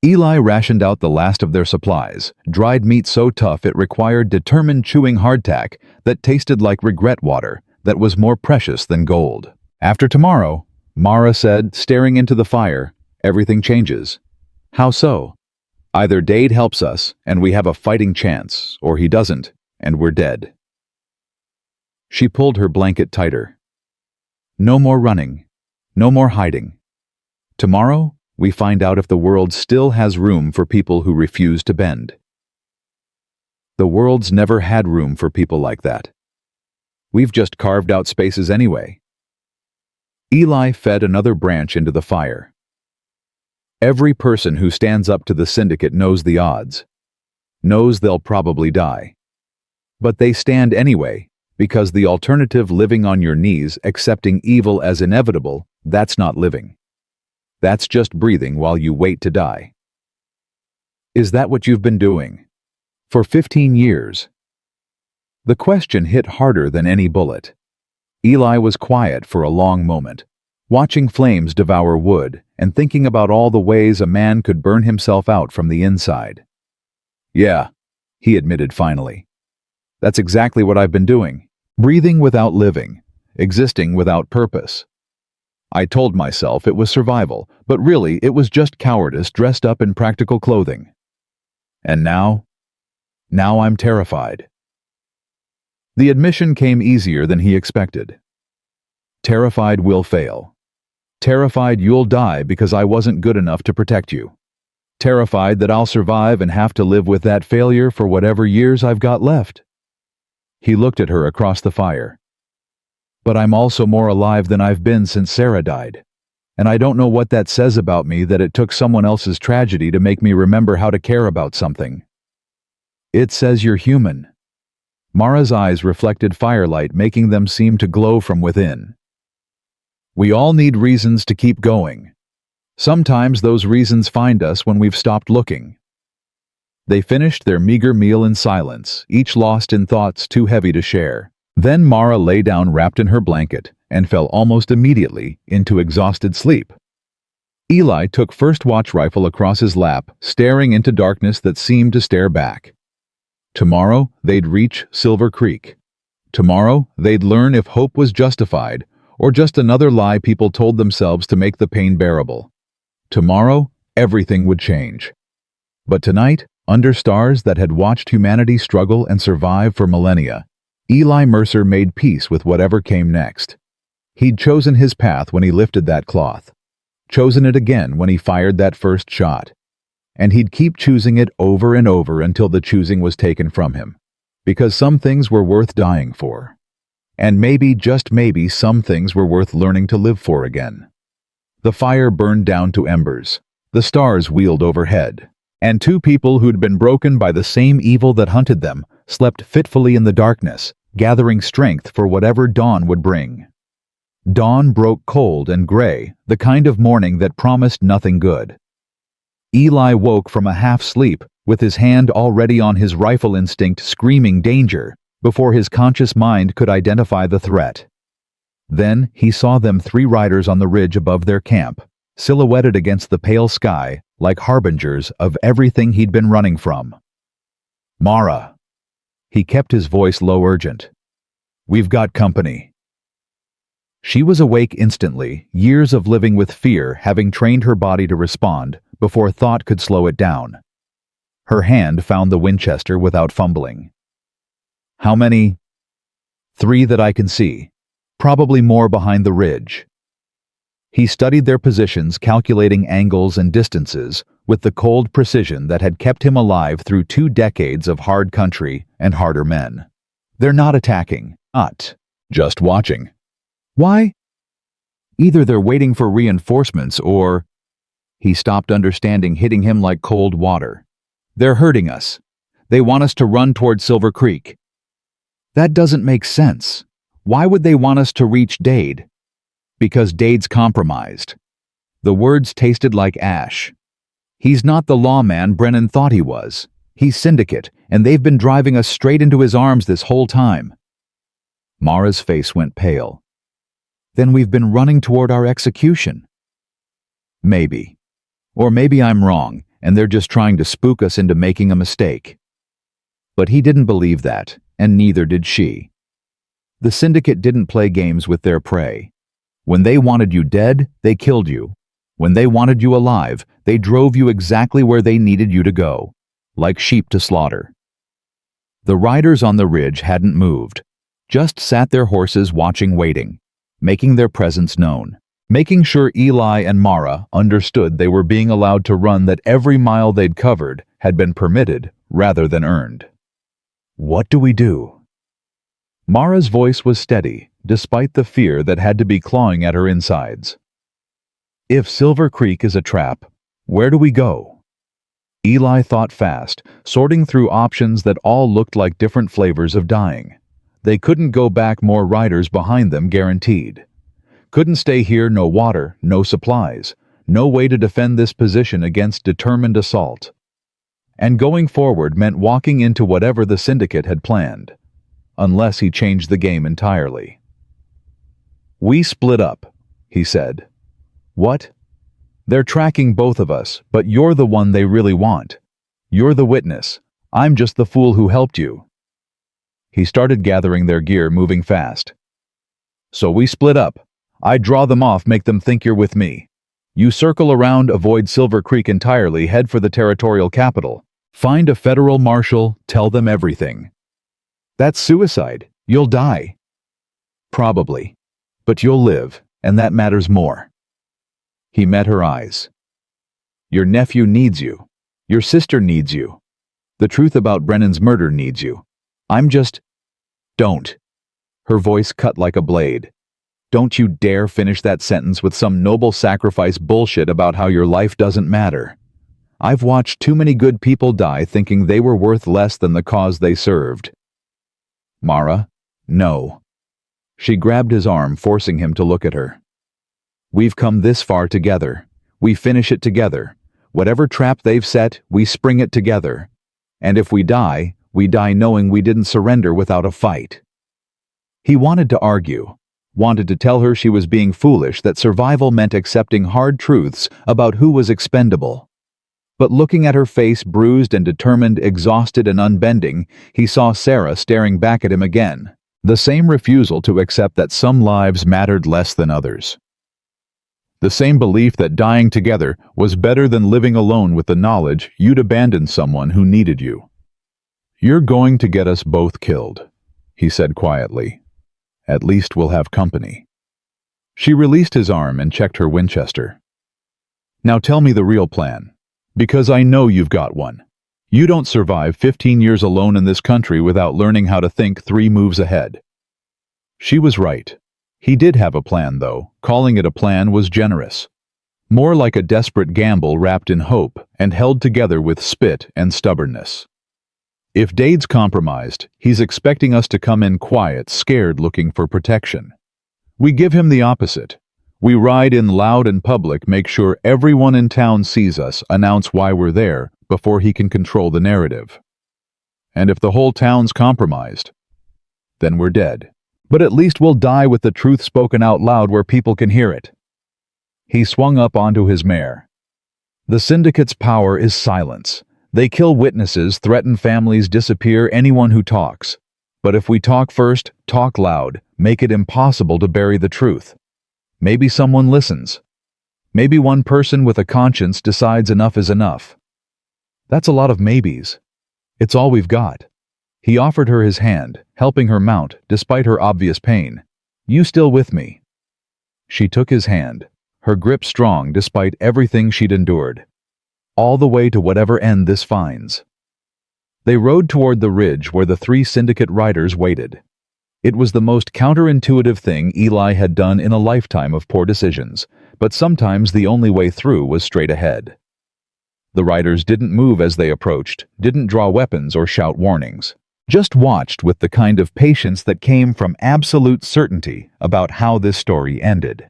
Eli rationed out the last of their supplies, dried meat so tough it required determined chewing hardtack that tasted like regret water that was more precious than gold. After tomorrow, Mara said, staring into the fire, everything changes. How so? Either Dade helps us, and we have a fighting chance, or he doesn't, and we're dead. She pulled her blanket tighter. No more running. No more hiding. Tomorrow, we find out if the world still has room for people who refuse to bend. The world's never had room for people like that. We've just carved out spaces anyway. Eli fed another branch into the fire. Every person who stands up to the syndicate knows the odds. Knows they'll probably die. But they stand anyway, because the alternative, living on your knees, accepting evil as inevitable, that's not living. That's just breathing while you wait to die. Is that what you've been doing? For 15 years? The question hit harder than any bullet. Eli was quiet for a long moment, watching flames devour wood and thinking about all the ways a man could burn himself out from the inside. Yeah, he admitted finally. That's exactly what I've been doing. Breathing without living, existing without purpose. I told myself it was survival, but really it was just cowardice dressed up in practical clothing. And now I'm terrified. The admission came easier than he expected. Terrified we'll fail. Terrified you'll die because I wasn't good enough to protect you. Terrified that I'll survive and have to live with that failure for whatever years I've got left. He looked at her across the fire. But I'm also more alive than I've been since Sarah died. And I don't know what that says about me, that it took someone else's tragedy to make me remember how to care about something. It says you're human. Mara's eyes reflected firelight, making them seem to glow from within. We all need reasons to keep going. Sometimes those reasons find us when we've stopped looking. They finished their meager meal in silence, each lost in thoughts too heavy to share. Then Mara lay down wrapped in her blanket and fell almost immediately into exhausted sleep. Eli took first watch rifle across his lap, staring into darkness that seemed to stare back. Tomorrow they'd reach Silver Creek. Tomorrow they'd learn if hope was justified or just another lie people told themselves to make the pain bearable. Tomorrow everything would change. But tonight, under stars that had watched humanity struggle and survive for millennia, Eli Mercer made peace with whatever came next. He'd chosen his path when he lifted that cloth, chosen it again when he fired that first shot, and he'd keep choosing it over and over until the choosing was taken from him, because some things were worth dying for. And maybe, just maybe, some things were worth learning to live for again. The fire burned down to embers, the stars wheeled overhead, and 2 people who'd been broken by the same evil that hunted them slept fitfully in the darkness, gathering strength for whatever dawn would bring. Dawn broke cold and gray, the kind of morning that promised nothing good. Eli woke from a half-sleep, with his hand already on his rifle instinct screaming danger, before his conscious mind could identify the threat. Then he saw them 3 riders on the ridge above their camp, silhouetted against the pale sky like harbingers of everything he'd been running from. Mara. He kept his voice low, urgent. We've got company. She was awake instantly, years of living with fear having trained her body to respond, before thought could slow it down. Her hand found the Winchester without fumbling. How many? 3 that I can see. Probably more behind the ridge. He studied their positions, calculating angles and distances with the cold precision that had kept him alive through 2 decades of hard country and harder men. They're not attacking, not just watching. Why? Either they're waiting for reinforcements or... He stopped, understanding hitting him like cold water. They're hurting us. They want us to run toward Silver Creek. That doesn't make sense. Why would they want us to reach Dade? Because Dade's compromised. The words tasted like ash. He's not the lawman Brennan thought he was. He's syndicate, and they've been driving us straight into his arms this whole time. Mara's face went pale. Then we've been running toward our execution. Maybe. Or maybe I'm wrong, and they're just trying to spook us into making a mistake. But he didn't believe that, and neither did she. The syndicate didn't play games with their prey. When they wanted you dead, they killed you. When they wanted you alive, they drove you exactly where they needed you to go, like sheep to slaughter. The riders on the ridge hadn't moved, just sat their horses watching, waiting, making their presence known, making sure Eli and Mara understood they were being allowed to run, that every mile they'd covered had been permitted rather than earned. What do we do? Mara's voice was steady, despite the fear that had to be clawing at her insides. If Silver Creek is a trap, where do we go? Eli thought fast, sorting through options that all looked like different flavors of dying. They couldn't go back, more riders behind them guaranteed. Couldn't stay here, no water, no supplies, no way to defend this position against determined assault. And going forward meant walking into whatever the syndicate had planned, unless he changed the game entirely. We split up, he said. What? They're tracking both of us, but you're the one they really want. You're the witness. I'm just the fool who helped you. He started gathering their gear, moving fast. So we split up. I draw them off, make them think you're with me. You circle around, avoid Silver Creek entirely, head for the territorial capital. Find a federal marshal, tell them everything. That's suicide. You'll die. Probably. But you'll live, and that matters more. He met her eyes. Your nephew needs you. Your sister needs you. The truth about Brennan's murder needs you. I'm just... Don't. Her voice cut like a blade. Don't you dare finish that sentence with some noble sacrifice bullshit about how your life doesn't matter. I've watched too many good people die thinking they were worth less than the cause they served. Mara, no. She grabbed his arm, forcing him to look at her. We've come this far together. We finish it together. Whatever trap they've set, we spring it together. And if we die knowing we didn't surrender without a fight. He wanted to argue, wanted to tell her she was being foolish, that survival meant accepting hard truths about who was expendable. But looking at her face, bruised and determined, exhausted and unbending, he saw Sarah staring back at him again. The same refusal to accept that some lives mattered less than others. The same belief that dying together was better than living alone with the knowledge you'd abandoned someone who needed you. You're going to get us both killed, he said quietly. At least we'll have company. She released his arm and checked her Winchester. Now tell me the real plan, because I know you've got one. You don't survive 15 years alone in this country without learning how to think 3 moves ahead. She was right. He did have a plan, though. Calling it a plan was generous. More like a desperate gamble wrapped in hope and held together with spit and stubbornness. If Dade's compromised, he's expecting us to come in quiet, scared, looking for protection. We give him the opposite. We ride in loud and public, make sure everyone in town sees us, announce why we're there, before he can control the narrative. And if the whole town's compromised, then we're dead. But at least we'll die with the truth spoken out loud where people can hear it. He swung up onto his mare. The syndicate's power is silence. They kill witnesses, threaten families, disappear anyone who talks. But if we talk first, talk loud, make it impossible to bury the truth. Maybe someone listens. Maybe one person with a conscience decides enough is enough. That's a lot of maybes. It's all we've got. He offered her his hand, helping her mount despite her obvious pain. You still with me? She took his hand, her grip strong despite everything she'd endured. All the way to whatever end this finds. They rode toward the ridge where the 3 syndicate riders waited. It was the most counterintuitive thing Eli had done in a lifetime of poor decisions, but sometimes the only way through was straight ahead. The riders didn't move as they approached, didn't draw weapons or shout warnings. Just watched with the kind of patience that came from absolute certainty about how this story ended.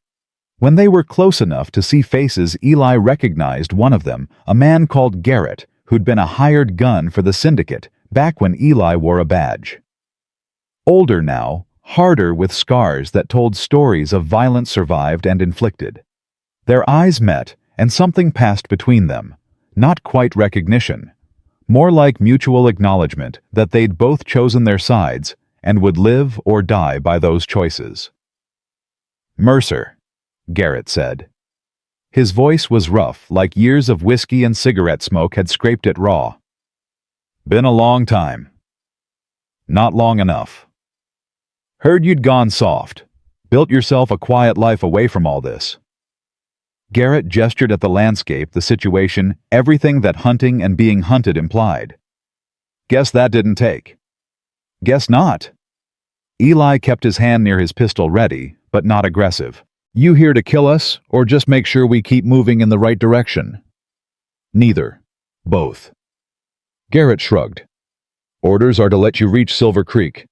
When they were close enough to see faces, Eli recognized one of them, a man called Garrett, who'd been a hired gun for the syndicate back when Eli wore a badge. Older now, harder with scars that told stories of violence survived and inflicted. Their eyes met, and something passed between them. Not quite recognition. More like mutual acknowledgement that they'd both chosen their sides and would live or die by those choices. Mercer, Garrett said. His voice was rough, like years of whiskey and cigarette smoke had scraped it raw. Been a long time. Not long enough. Heard you'd gone soft. Built yourself a quiet life away from all this. Garrett gestured at the landscape, the situation, everything that hunting and being hunted implied. Guess that didn't take. Guess not. Eli kept his hand near his pistol ready, but not aggressive. You here to kill us, or just make sure we keep moving in the right direction? Neither. Both. Garrett shrugged. Orders are to let you reach Silver Creek.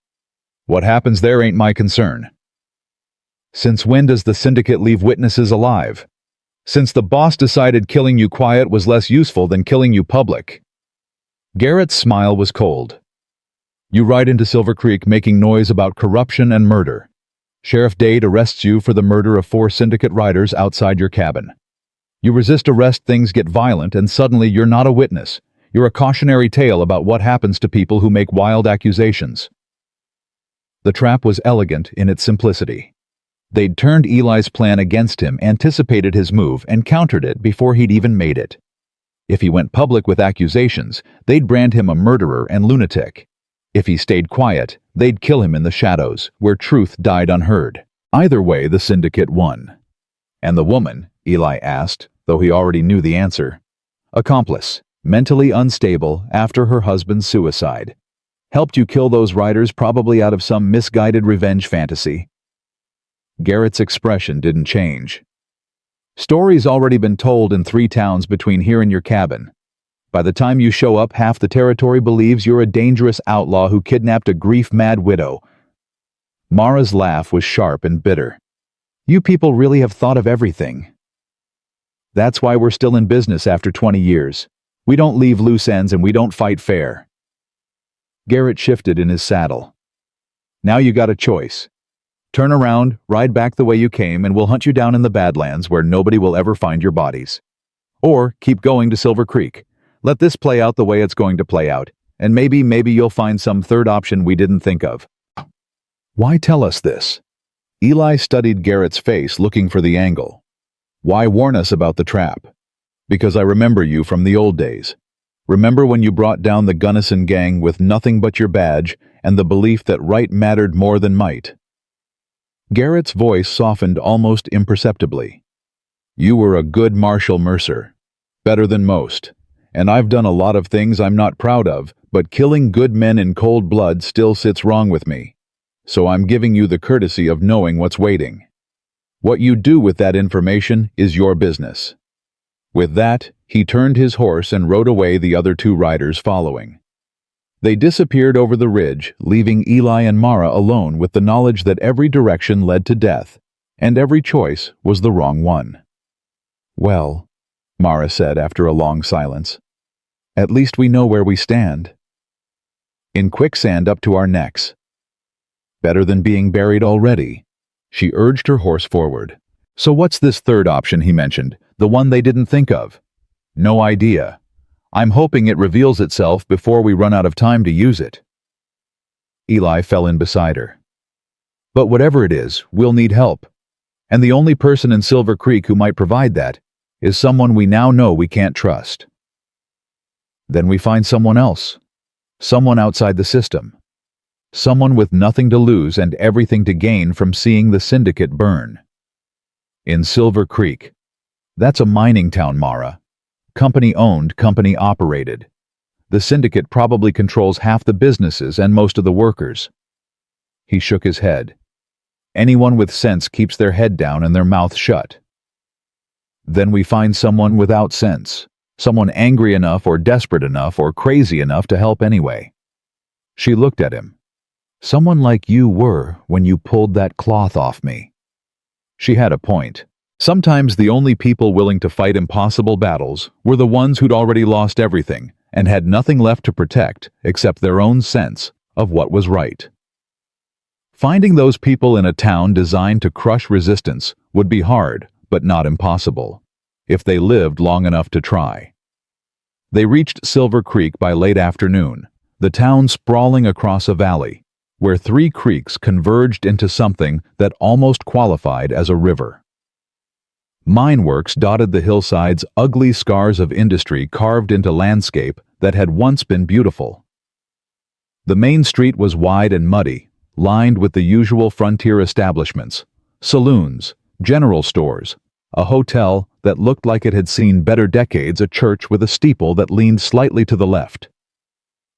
What happens there ain't my concern. Since when does the syndicate leave witnesses alive? Since the boss decided killing you quiet was less useful than killing you public. Garrett's smile was cold. You ride into Silver Creek making noise about corruption and murder. Sheriff Dade arrests you for the murder of 4 syndicate riders outside your cabin. You resist arrest, things get violent, and suddenly you're not a witness. You're a cautionary tale about what happens to people who make wild accusations. The trap was elegant in its simplicity. They'd turned Eli's plan against him, anticipated his move, and countered it before he'd even made it. If he went public with accusations, they'd brand him a murderer and lunatic. If he stayed quiet, they'd kill him in the shadows, where truth died unheard. Either way, the syndicate won. And the woman, Eli asked, though he already knew the answer. Accomplice, mentally unstable after her husband's suicide. Helped you kill those riders probably out of some misguided revenge fantasy. Garrett's expression didn't change. Story's already been told in 3 towns between here and your cabin. By the time you show up, half the territory believes you're a dangerous outlaw who kidnapped a grief-mad widow. Mara's laugh was sharp and bitter. You people really have thought of everything. That's why we're still in business after 20 years. We don't leave loose ends and we don't fight fair. Garrett shifted in his saddle. Now you got a choice. Turn around, ride back the way you came, and we'll hunt you down in the Badlands where nobody will ever find your bodies. Or keep going to Silver Creek. Let this play out the way it's going to play out, and maybe you'll find some third option we didn't think of. Why tell us this? Eli studied Garrett's face, looking for the angle. Why warn us about the trap? Because I remember you from the old days. Remember when you brought down the Gunnison gang with nothing but your badge and the belief that right mattered more than might. Garrett's voice softened almost imperceptibly. You were a good Marshal Mercer. Better than most. And I've done a lot of things I'm not proud of, but killing good men in cold blood still sits wrong with me. So I'm giving you the courtesy of knowing what's waiting. What you do with that information is your business. With that, he turned his horse and rode away, the other 2 riders following. They disappeared over the ridge, leaving Eli and Mara alone with the knowledge that every direction led to death, and every choice was the wrong one. Well, Mara said after a long silence, at least we know where we stand. In quicksand up to our necks. Better than being buried already. She urged her horse forward. So what's this third option he mentioned, the one they didn't think of? No idea. I'm hoping it reveals itself before we run out of time to use it. Eli fell in beside her. But whatever it is, we'll need help. And the only person in Silver Creek who might provide that is someone we now know we can't trust. Then we find someone else, someone outside the system, someone with nothing to lose and everything to gain from seeing the syndicate burn. In Silver Creek. That's a mining town, Mara. Company owned, company operated. The syndicate probably controls half the businesses and most of the workers. He shook his head. Anyone with sense keeps their head down and their mouth shut. Then we find someone without sense, someone angry enough or desperate enough or crazy enough to help anyway. She looked at him. Someone like you were when you pulled that cloth off me. She had a point. Sometimes the only people willing to fight impossible battles were the ones who'd already lost everything and had nothing left to protect except their own sense of what was right. Finding those people in a town designed to crush resistance would be hard, but not impossible, if they lived long enough to try. They reached Silver Creek by late afternoon, the town sprawling across a valley, where 3 creeks converged into something that almost qualified as a river. Mine works dotted the hillsides, ugly scars of industry carved into landscape that had once been beautiful. The main street was wide and muddy, lined with the usual frontier establishments, saloons, general stores, a hotel that looked like it had seen better decades, a church with a steeple that leaned slightly to the left.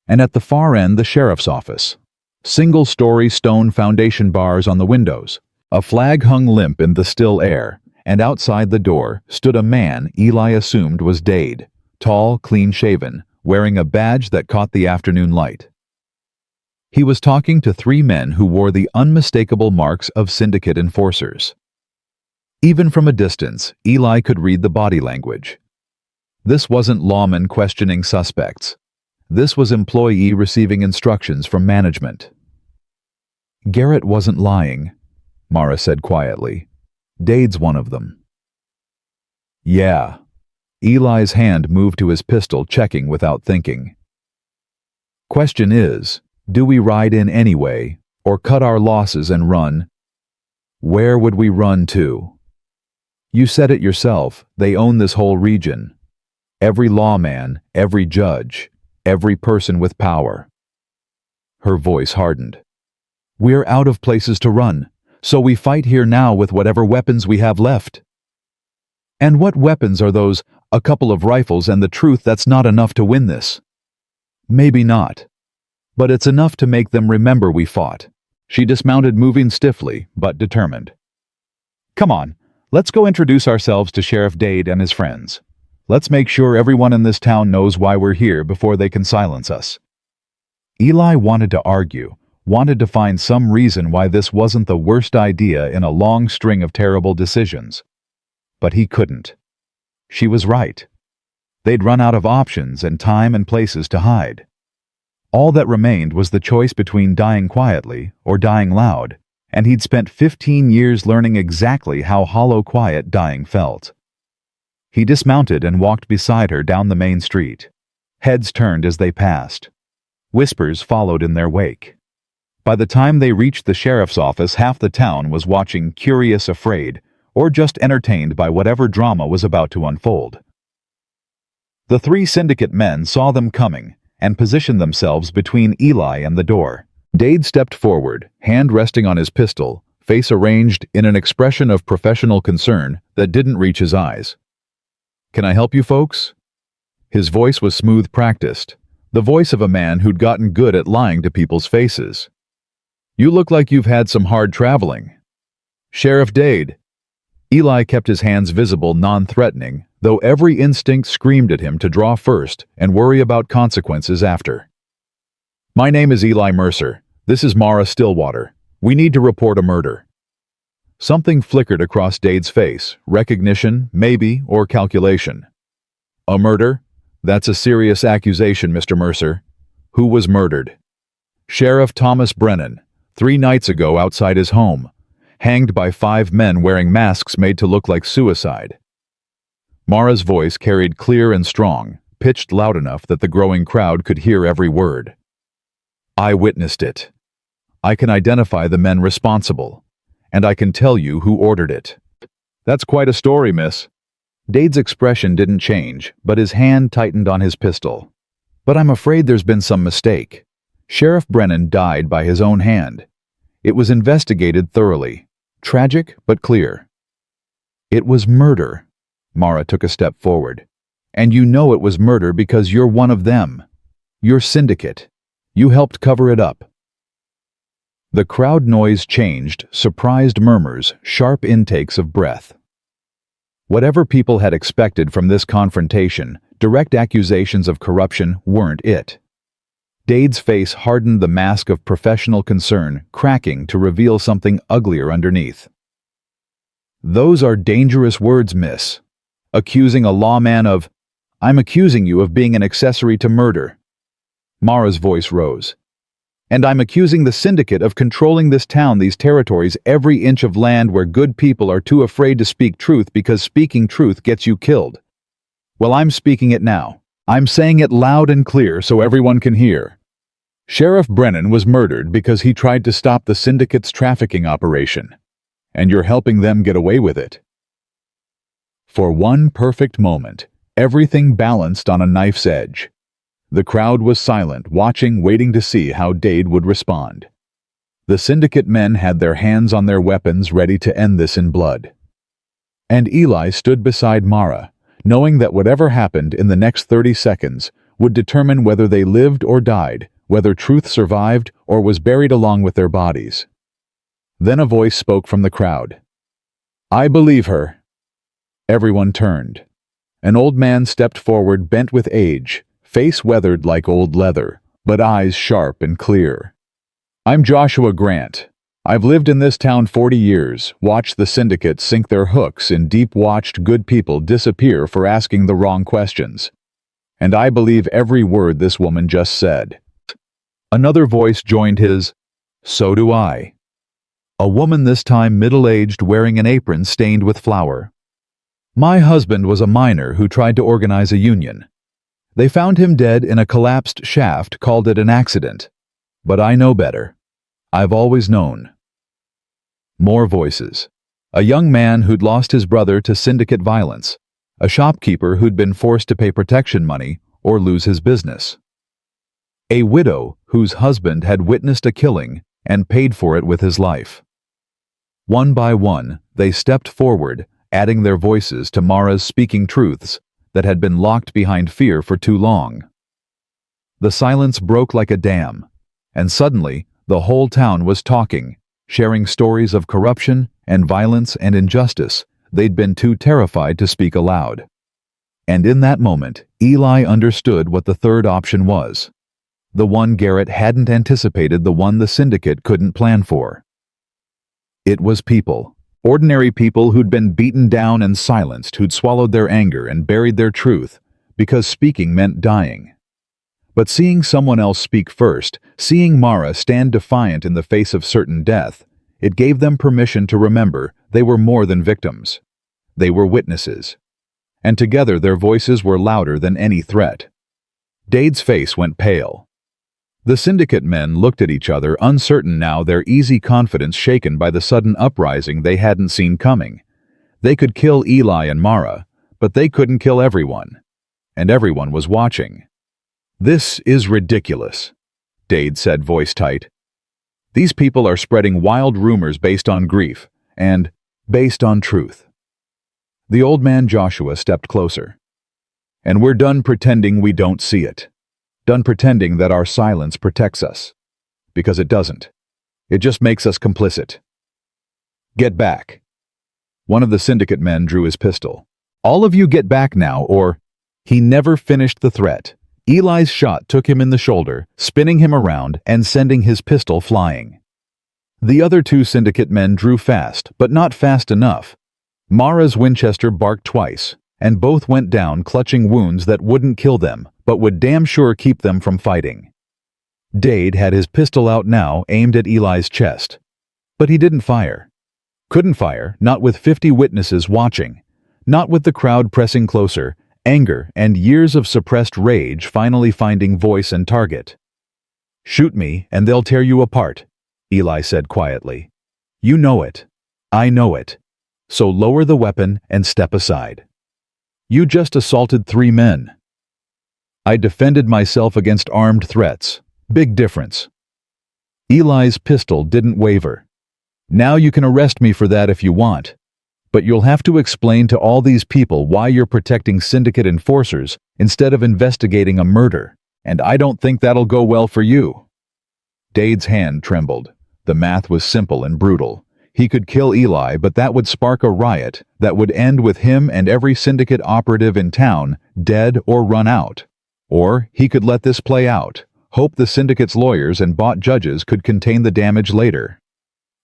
And at the far end, the sheriff's office. Single-story stone foundation bars on the windows, a flag hung limp in the still air, and outside the door stood a man Eli assumed was Dade, tall, clean-shaven, wearing a badge that caught the afternoon light. He was talking to 3 men who wore the unmistakable marks of syndicate enforcers. Even from a distance, Eli could read the body language. This wasn't lawman questioning suspects. This was employee receiving instructions from management. Garrett wasn't lying, Mara said quietly. Dade's one of them. Yeah. Eli's hand moved to his pistol, checking without thinking. Question is, do we ride in anyway, or cut our losses and run? Where would we run to? You said it yourself, they own this whole region. Every lawman, every judge, every person with power. Her voice hardened. We're out of places to run, so we fight here now with whatever weapons we have left. And what weapons are those? A couple of rifles and the truth that's not enough to win this. Maybe not. But it's enough to make them remember we fought. She dismounted, moving stiffly, but determined. Come on, let's go introduce ourselves to Sheriff Dade and his friends. Let's make sure everyone in this town knows why we're here before they can silence us. Eli wanted to argue, wanted to find some reason why this wasn't the worst idea in a long string of terrible decisions. But he couldn't. She was right. They'd run out of options and time and places to hide. All that remained was the choice between dying quietly or dying loud, and he'd spent 15 years learning exactly how hollow quiet dying felt. He dismounted and walked beside her down the main street. Heads turned as they passed. Whispers followed in their wake. By the time they reached the sheriff's office, half the town was watching, curious, afraid, or just entertained by whatever drama was about to unfold. The 3 syndicate men saw them coming and positioned themselves between Eli and the door. Dade stepped forward, hand resting on his pistol, face arranged in an expression of professional concern that didn't reach his eyes. Can I help you folks? His voice was smooth, practiced, the voice of a man who'd gotten good at lying to people's faces. You look like you've had some hard traveling. Sheriff Dade. Eli kept his hands visible, non-threatening, though every instinct screamed at him to draw first and worry about consequences after. My name is Eli Mercer. This is Mara Stillwater. We need to report a murder. Something flickered across Dade's face, recognition, maybe, or calculation. A murder? That's a serious accusation, Mr. Mercer. Who was murdered? Sheriff Thomas Brennan, 3 nights ago outside his home, hanged by 5 men wearing masks made to look like suicide. Mara's voice carried clear and strong, pitched loud enough that the growing crowd could hear every word. I witnessed it. I can identify the men responsible, and I can tell you who ordered it. That's quite a story, miss. Dade's expression didn't change, but his hand tightened on his pistol. "But I'm afraid there's been some mistake. Sheriff Brennan died by his own hand. It was investigated thoroughly. Tragic, but clear." "It was murder." Mara took a step forward. "And you know it was murder because you're one of them. You're syndicate. You helped cover it up." The crowd noise changed, surprised murmurs, sharp intakes of breath. Whatever people had expected from this confrontation, direct accusations of corruption weren't it. Dade's face hardened, the mask of professional concern cracking to reveal something uglier underneath. "Those are dangerous words, miss. Accusing a lawman of— I'm accusing you of being an accessory to murder." Mara's voice rose. "And I'm accusing the syndicate of controlling this town, these territories, every inch of land where good people are too afraid to speak truth because speaking truth gets you killed. Well, I'm speaking it now. I'm saying it loud and clear so everyone can hear. Sheriff Brennan was murdered because he tried to stop the syndicate's trafficking operation. And you're helping them get away with it." For one perfect moment, everything balanced on a knife's edge. The crowd was silent, watching, waiting to see how Dade would respond. The syndicate men had their hands on their weapons, ready to end this in blood. And Eli stood beside Mara, knowing that whatever happened in the next 30 seconds would determine whether they lived or died, whether truth survived or was buried along with their bodies. Then a voice spoke from the crowd. "I believe her." Everyone turned. An old man stepped forward, bent with age, face weathered like old leather, but eyes sharp and clear. "I'm Joshua Grant. I've lived in this town 40 years, watched the syndicate sink their hooks in deep, watched good people disappear for asking the wrong questions. And I believe every word this woman just said." Another voice joined his, "So do I." A woman, this time middle-aged, wearing an apron stained with flour. "My husband was a miner who tried to organize a union. They found him dead in a collapsed shaft, called it an accident. But I know better. I've always known." More voices. A young man who'd lost his brother to syndicate violence. A shopkeeper who'd been forced to pay protection money or lose his business. A widow whose husband had witnessed a killing and paid for it with his life. One by one, they stepped forward, adding their voices to Mara's speaking truths that had been locked behind fear for too long. The silence broke like a dam, and suddenly the whole town was talking, sharing stories of corruption and violence and injustice they'd been too terrified to speak aloud. And in that moment, Eli understood what the third option was. The one Garrett hadn't anticipated, the one the syndicate couldn't plan for. It was people. Ordinary people who'd been beaten down and silenced, who'd swallowed their anger and buried their truth, because speaking meant dying. But seeing someone else speak first, seeing Mara stand defiant in the face of certain death, it gave them permission to remember they were more than victims. They were witnesses. And together their voices were louder than any threat. Dade's face went pale. The syndicate men looked at each other, uncertain now, their easy confidence shaken by the sudden uprising they hadn't seen coming. They could kill Eli and Mara, but they couldn't kill everyone. And everyone was watching. "This is ridiculous," Dade said, voice tight. "These people are spreading wild rumors based on grief, and based on truth." The old man Joshua stepped closer. "And we're done pretending we don't see it. Done pretending that our silence protects us. Because it doesn't. It just makes us complicit. Get back." One of the syndicate men drew his pistol. "All of you get back now, or—" He never finished the threat. Eli's shot took him in the shoulder, spinning him around and sending his pistol flying. The other two syndicate men drew fast, but not fast enough. Mara's Winchester barked twice, and both went down clutching wounds that wouldn't kill them, but would damn sure keep them from fighting. Dade had his pistol out now, aimed at Eli's chest. But he didn't fire. Couldn't fire, not with 50 witnesses watching, not with the crowd pressing closer, anger and years of suppressed rage finally finding voice and target. "Shoot me, and they'll tear you apart," Eli said quietly. "You know it. I know it. So lower the weapon and step aside." You just assaulted 3 men. I defended myself against armed threats. Big difference. Eli's pistol didn't waver. Now you can arrest me for that if you want. But you'll have to explain to all these people why you're protecting syndicate enforcers instead of investigating a murder, and I don't think that'll go well for you. Dade's hand trembled. The math was simple and brutal. He could kill Eli, but that would spark a riot that would end with him and every syndicate operative in town dead or run out. Or he could let this play out, hope the syndicate's lawyers and bought judges could contain the damage later.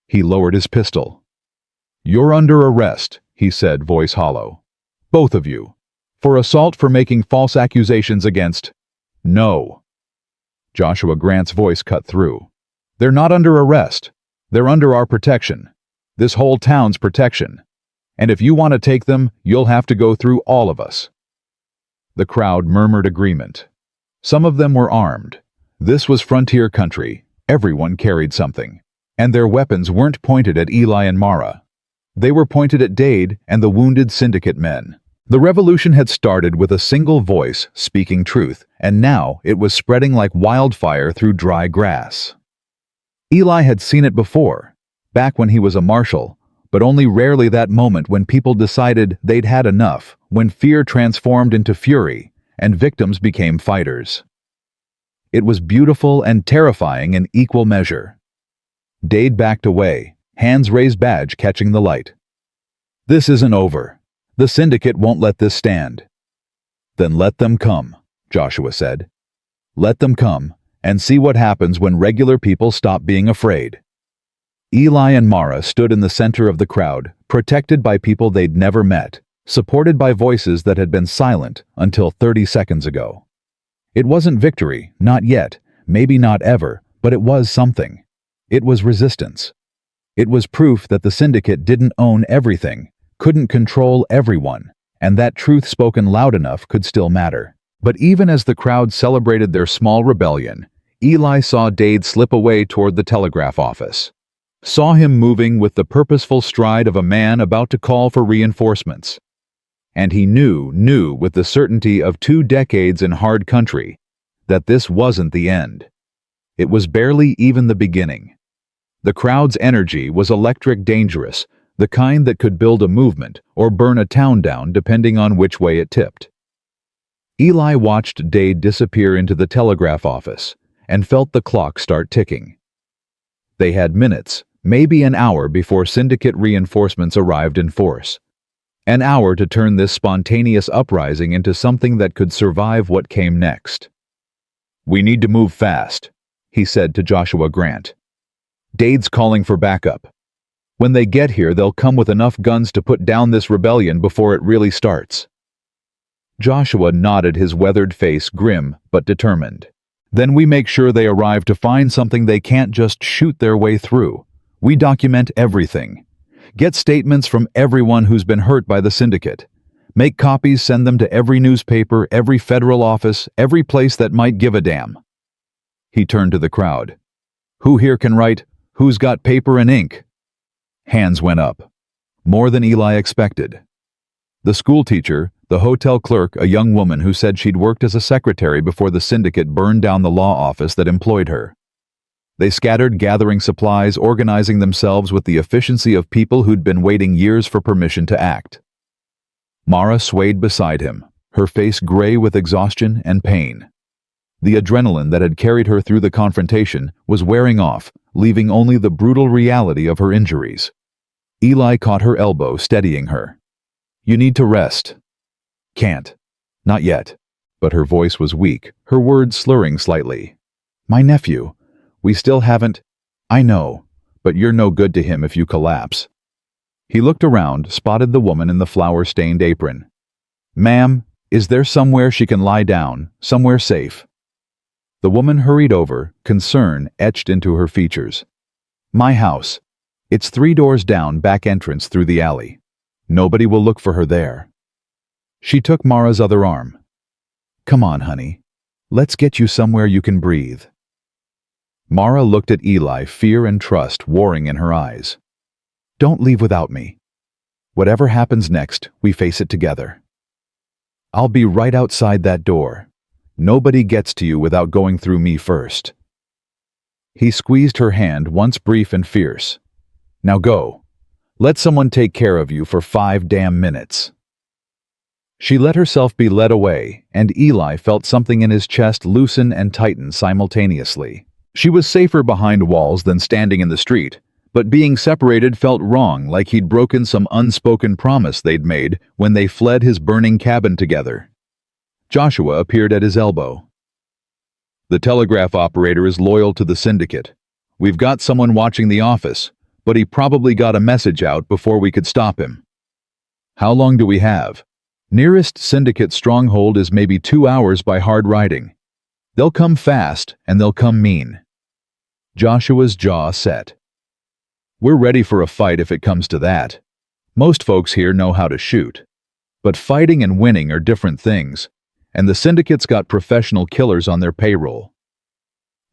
He lowered his pistol. You're under arrest, he said, voice hollow. Both of you. For assault for making false accusations against... No. Joshua Grant's voice cut through. They're not under arrest. They're under our protection. This whole town's protection. And if you want to take them, you'll have to go through all of us. The crowd murmured agreement. Some of them were armed. This was frontier country. Everyone carried something. And their weapons weren't pointed at Eli and Mara. They were pointed at Dade and the wounded syndicate men. The revolution had started with a single voice speaking truth, and now it was spreading like wildfire through dry grass. Eli had seen it before, back when he was a marshal, but only rarely that moment when people decided they'd had enough, when fear transformed into fury, and victims became fighters. It was beautiful and terrifying in equal measure. Dade backed away, hands raised, badge catching the light. This isn't over. The syndicate won't let this stand. Then let them come, Joshua said. Let them come, and see what happens when regular people stop being afraid. Eli and Mara stood in the center of the crowd, protected by people they'd never met, supported by voices that had been silent until 30 seconds ago. It wasn't victory, not yet, maybe not ever, but it was something. It was resistance. It was proof that the syndicate didn't own everything, couldn't control everyone, and that truth spoken loud enough could still matter. But even as the crowd celebrated their small rebellion, Eli saw Dade slip away toward the telegraph office. Saw him moving with the purposeful stride of a man about to call for reinforcements. And he knew with the certainty of 2 decades in hard country, that this wasn't the end. It was barely even the beginning. The crowd's energy was electric, dangerous, the kind that could build a movement or burn a town down depending on which way it tipped. Eli watched Dade disappear into the telegraph office and felt the clock start ticking. They had minutes, maybe an hour before syndicate reinforcements arrived in force. An hour to turn this spontaneous uprising into something that could survive what came next. We need to move fast, he said to Joshua Grant. Dade's calling for backup. When they get here, they'll come with enough guns to put down this rebellion before it really starts. Joshua nodded, his weathered face grim but determined. Then we make sure they arrive to find something they can't just shoot their way through. We document everything. Get statements from everyone who's been hurt by the syndicate. Make copies, send them to every newspaper, every federal office, every place that might give a damn. He turned to the crowd. Who here can write? Who's got paper and ink? Hands went up. More than Eli expected. The schoolteacher, the hotel clerk, a young woman who said she'd worked as a secretary before the syndicate burned down the law office that employed her. They scattered, gathering supplies, organizing themselves with the efficiency of people who'd been waiting years for permission to act. Mara swayed beside him, her face gray with exhaustion and pain. The adrenaline that had carried her through the confrontation was wearing off, leaving only the brutal reality of her injuries. Eli caught her elbow, steadying her. You need to rest. Can't. Not yet. But her voice was weak, her words slurring slightly. My nephew. We still haven't... I know, but you're no good to him if you collapse. He looked around, spotted the woman in the flour-stained apron. Ma'am, is there somewhere she can lie down, somewhere safe? The woman hurried over, concern etched into her features. My house. It's 3 doors down, back entrance through the alley. Nobody will look for her there. She took Mara's other arm. Come on, honey. Let's get you somewhere you can breathe. Mara looked at Eli, fear and trust warring in her eyes. Don't leave without me. Whatever happens next, we face it together. I'll be right outside that door. Nobody gets to you without going through me first." He squeezed her hand once brief and fierce. "Now go. Let someone take care of you for 5 damn minutes." She let herself be led away, and Eli felt something in his chest loosen and tighten simultaneously. She was safer behind walls than standing in the street, but being separated felt wrong, like he'd broken some unspoken promise they'd made when they fled his burning cabin together. Joshua appeared at his elbow. "The telegraph operator is loyal to the syndicate. We've got someone watching the office, but he probably got a message out before we could stop him." "How long do we have?" "Nearest syndicate stronghold is maybe 2 hours by hard riding. They'll come fast, and they'll come mean." Joshua's jaw set. "We're ready for a fight if it comes to that. Most folks here know how to shoot. But fighting and winning are different things, and the syndicate's got professional killers on their payroll.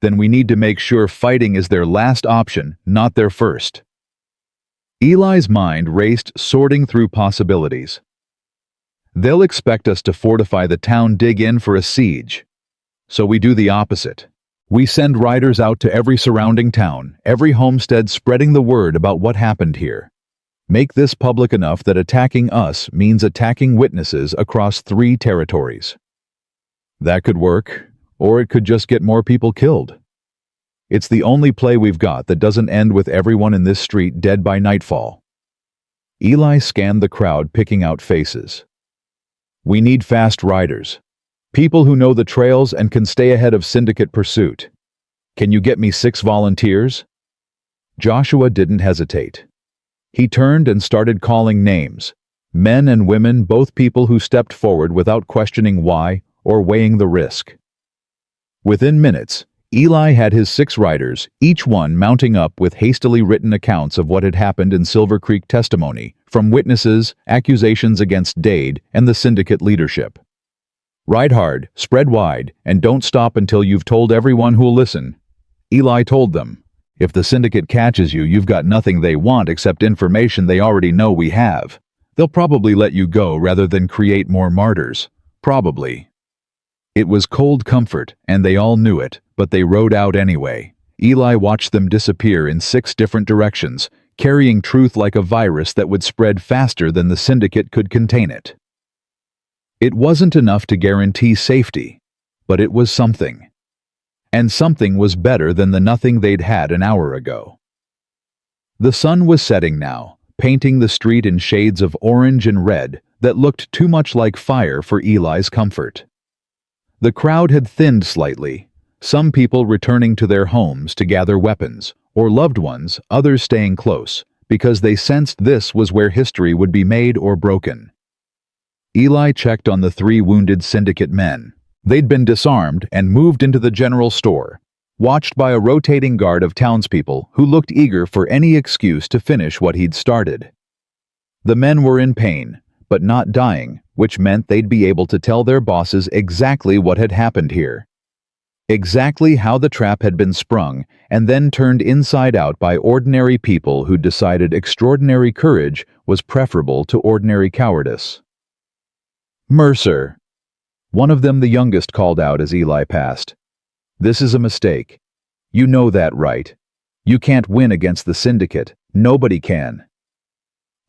Then we need to make sure fighting is their last option, not their first." Eli's mind raced, sorting through possibilities. "They'll expect us to fortify the town, dig in for a siege. So we do the opposite. We send riders out to every surrounding town, every homestead, spreading the word about what happened here. Make this public enough that attacking us means attacking witnesses across 3 territories. That could work, or it could just get more people killed. It's the only play we've got that doesn't end with everyone in this street dead by nightfall." Eli scanned the crowd, picking out faces. "We need fast riders. People who know the trails and can stay ahead of syndicate pursuit. Can you get me 6 volunteers?" Joshua didn't hesitate. He turned and started calling names. Men and women, both people who stepped forward without questioning why or weighing the risk. Within minutes, Eli had his 6 riders, each one mounting up with hastily written accounts of what had happened in Silver Creek testimony, from witnesses, accusations against Dade, and the syndicate leadership. "Ride hard, spread wide, and don't stop until you've told everyone who'll listen." Eli told them, "If the syndicate catches you, you've got nothing they want except information they already know we have. They'll probably let you go rather than create more martyrs. Probably." It was cold comfort, and they all knew it, but they rode out anyway. Eli watched them disappear in 6 different directions, carrying truth like a virus that would spread faster than the syndicate could contain it. It wasn't enough to guarantee safety, but it was something. And something was better than the nothing they'd had an hour ago. The sun was setting now, painting the street in shades of orange and red that looked too much like fire for Eli's comfort. The crowd had thinned slightly, some people returning to their homes to gather weapons, or loved ones, others staying close, because they sensed this was where history would be made or broken. Eli checked on the 3 wounded syndicate men. They'd been disarmed and moved into the general store, watched by a rotating guard of townspeople who looked eager for any excuse to finish what he'd started. The men were in pain, but not dying, which meant they'd be able to tell their bosses exactly what had happened here. Exactly how the trap had been sprung and then turned inside out by ordinary people who decided extraordinary courage was preferable to ordinary cowardice. "Mercer," one of them, the youngest, called out as Eli passed. "This is a mistake. You know that, right? You can't win against the syndicate. Nobody can."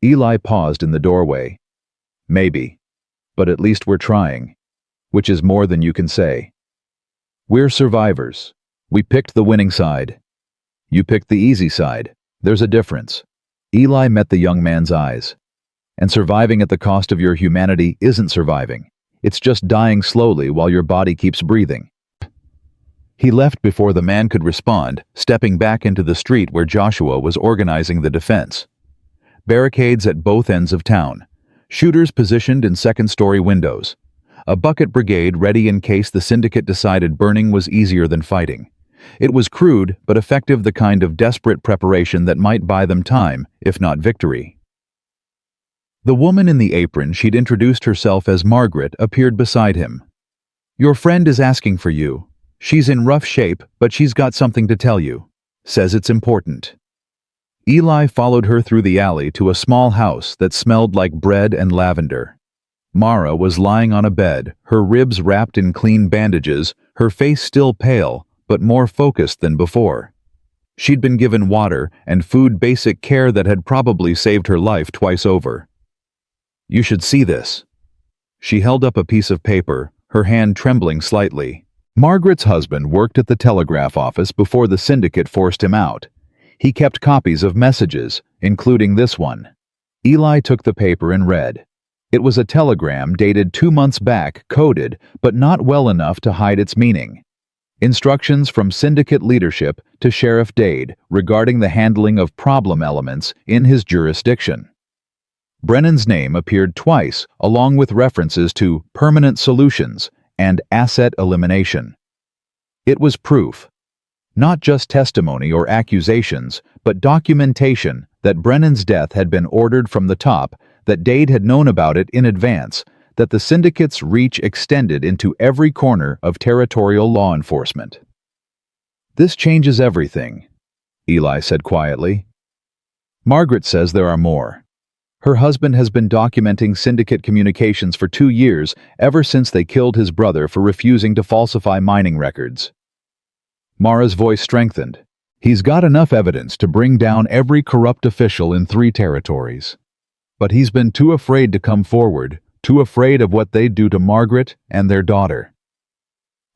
Eli paused in the doorway. "Maybe, but at least we're trying, which is more than you can say. We're survivors. We picked the winning side. You picked the easy side. There's a difference." Eli met the young man's eyes. "And surviving at the cost of your humanity isn't surviving. It's just dying slowly while your body keeps breathing." He left before the man could respond, stepping back into the street where Joshua was organizing the defense. Barricades at both ends of town. Shooters positioned in second-story windows. A bucket brigade ready in case the syndicate decided burning was easier than fighting. It was crude but effective, the kind of desperate preparation that might buy them time, if not victory. The woman in the apron she'd introduced herself as Margaret appeared beside him. "Your friend is asking for you. She's in rough shape, but she's got something to tell you. Says it's important." Eli followed her through the alley to a small house that smelled like bread and lavender. Mara was lying on a bed, her ribs wrapped in clean bandages, her face still pale, but more focused than before. She'd been given water and food, basic care that had probably saved her life twice over. "You should see this." She held up a piece of paper, her hand trembling slightly. Margaret's husband worked at the telegraph office before the syndicate forced him out. He kept copies of messages, including this one. Eli took the paper and read. It was a telegram dated 2 months back, coded, but not well enough to hide its meaning. Instructions from syndicate leadership to Sheriff Dade regarding the handling of problem elements in his jurisdiction. Brennan's name appeared twice, along with references to permanent solutions and asset elimination. It was proof. Not just testimony or accusations, but documentation that Brennan's death had been ordered from the top, that Dade had known about it in advance, that the syndicate's reach extended into every corner of territorial law enforcement. "This changes everything," Eli said quietly. "Margaret says there are more. Her husband has been documenting syndicate communications for 2 years, ever since they killed his brother for refusing to falsify mining records." Mara's voice strengthened. "He's got enough evidence to bring down every corrupt official in 3 territories. But he's been too afraid to come forward, too afraid of what they'd do to Margaret and their daughter.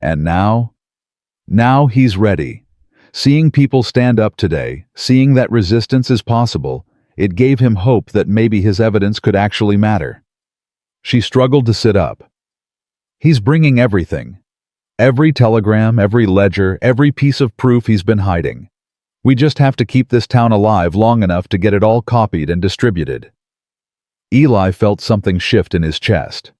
And now he's ready. Seeing people stand up today, seeing that resistance is possible, it gave him hope that maybe his evidence could actually matter." She struggled to sit up. "He's bringing everything. Every telegram, every ledger, every piece of proof he's been hiding. We just have to keep this town alive long enough to get it all copied and distributed." Eli felt something shift in his chest.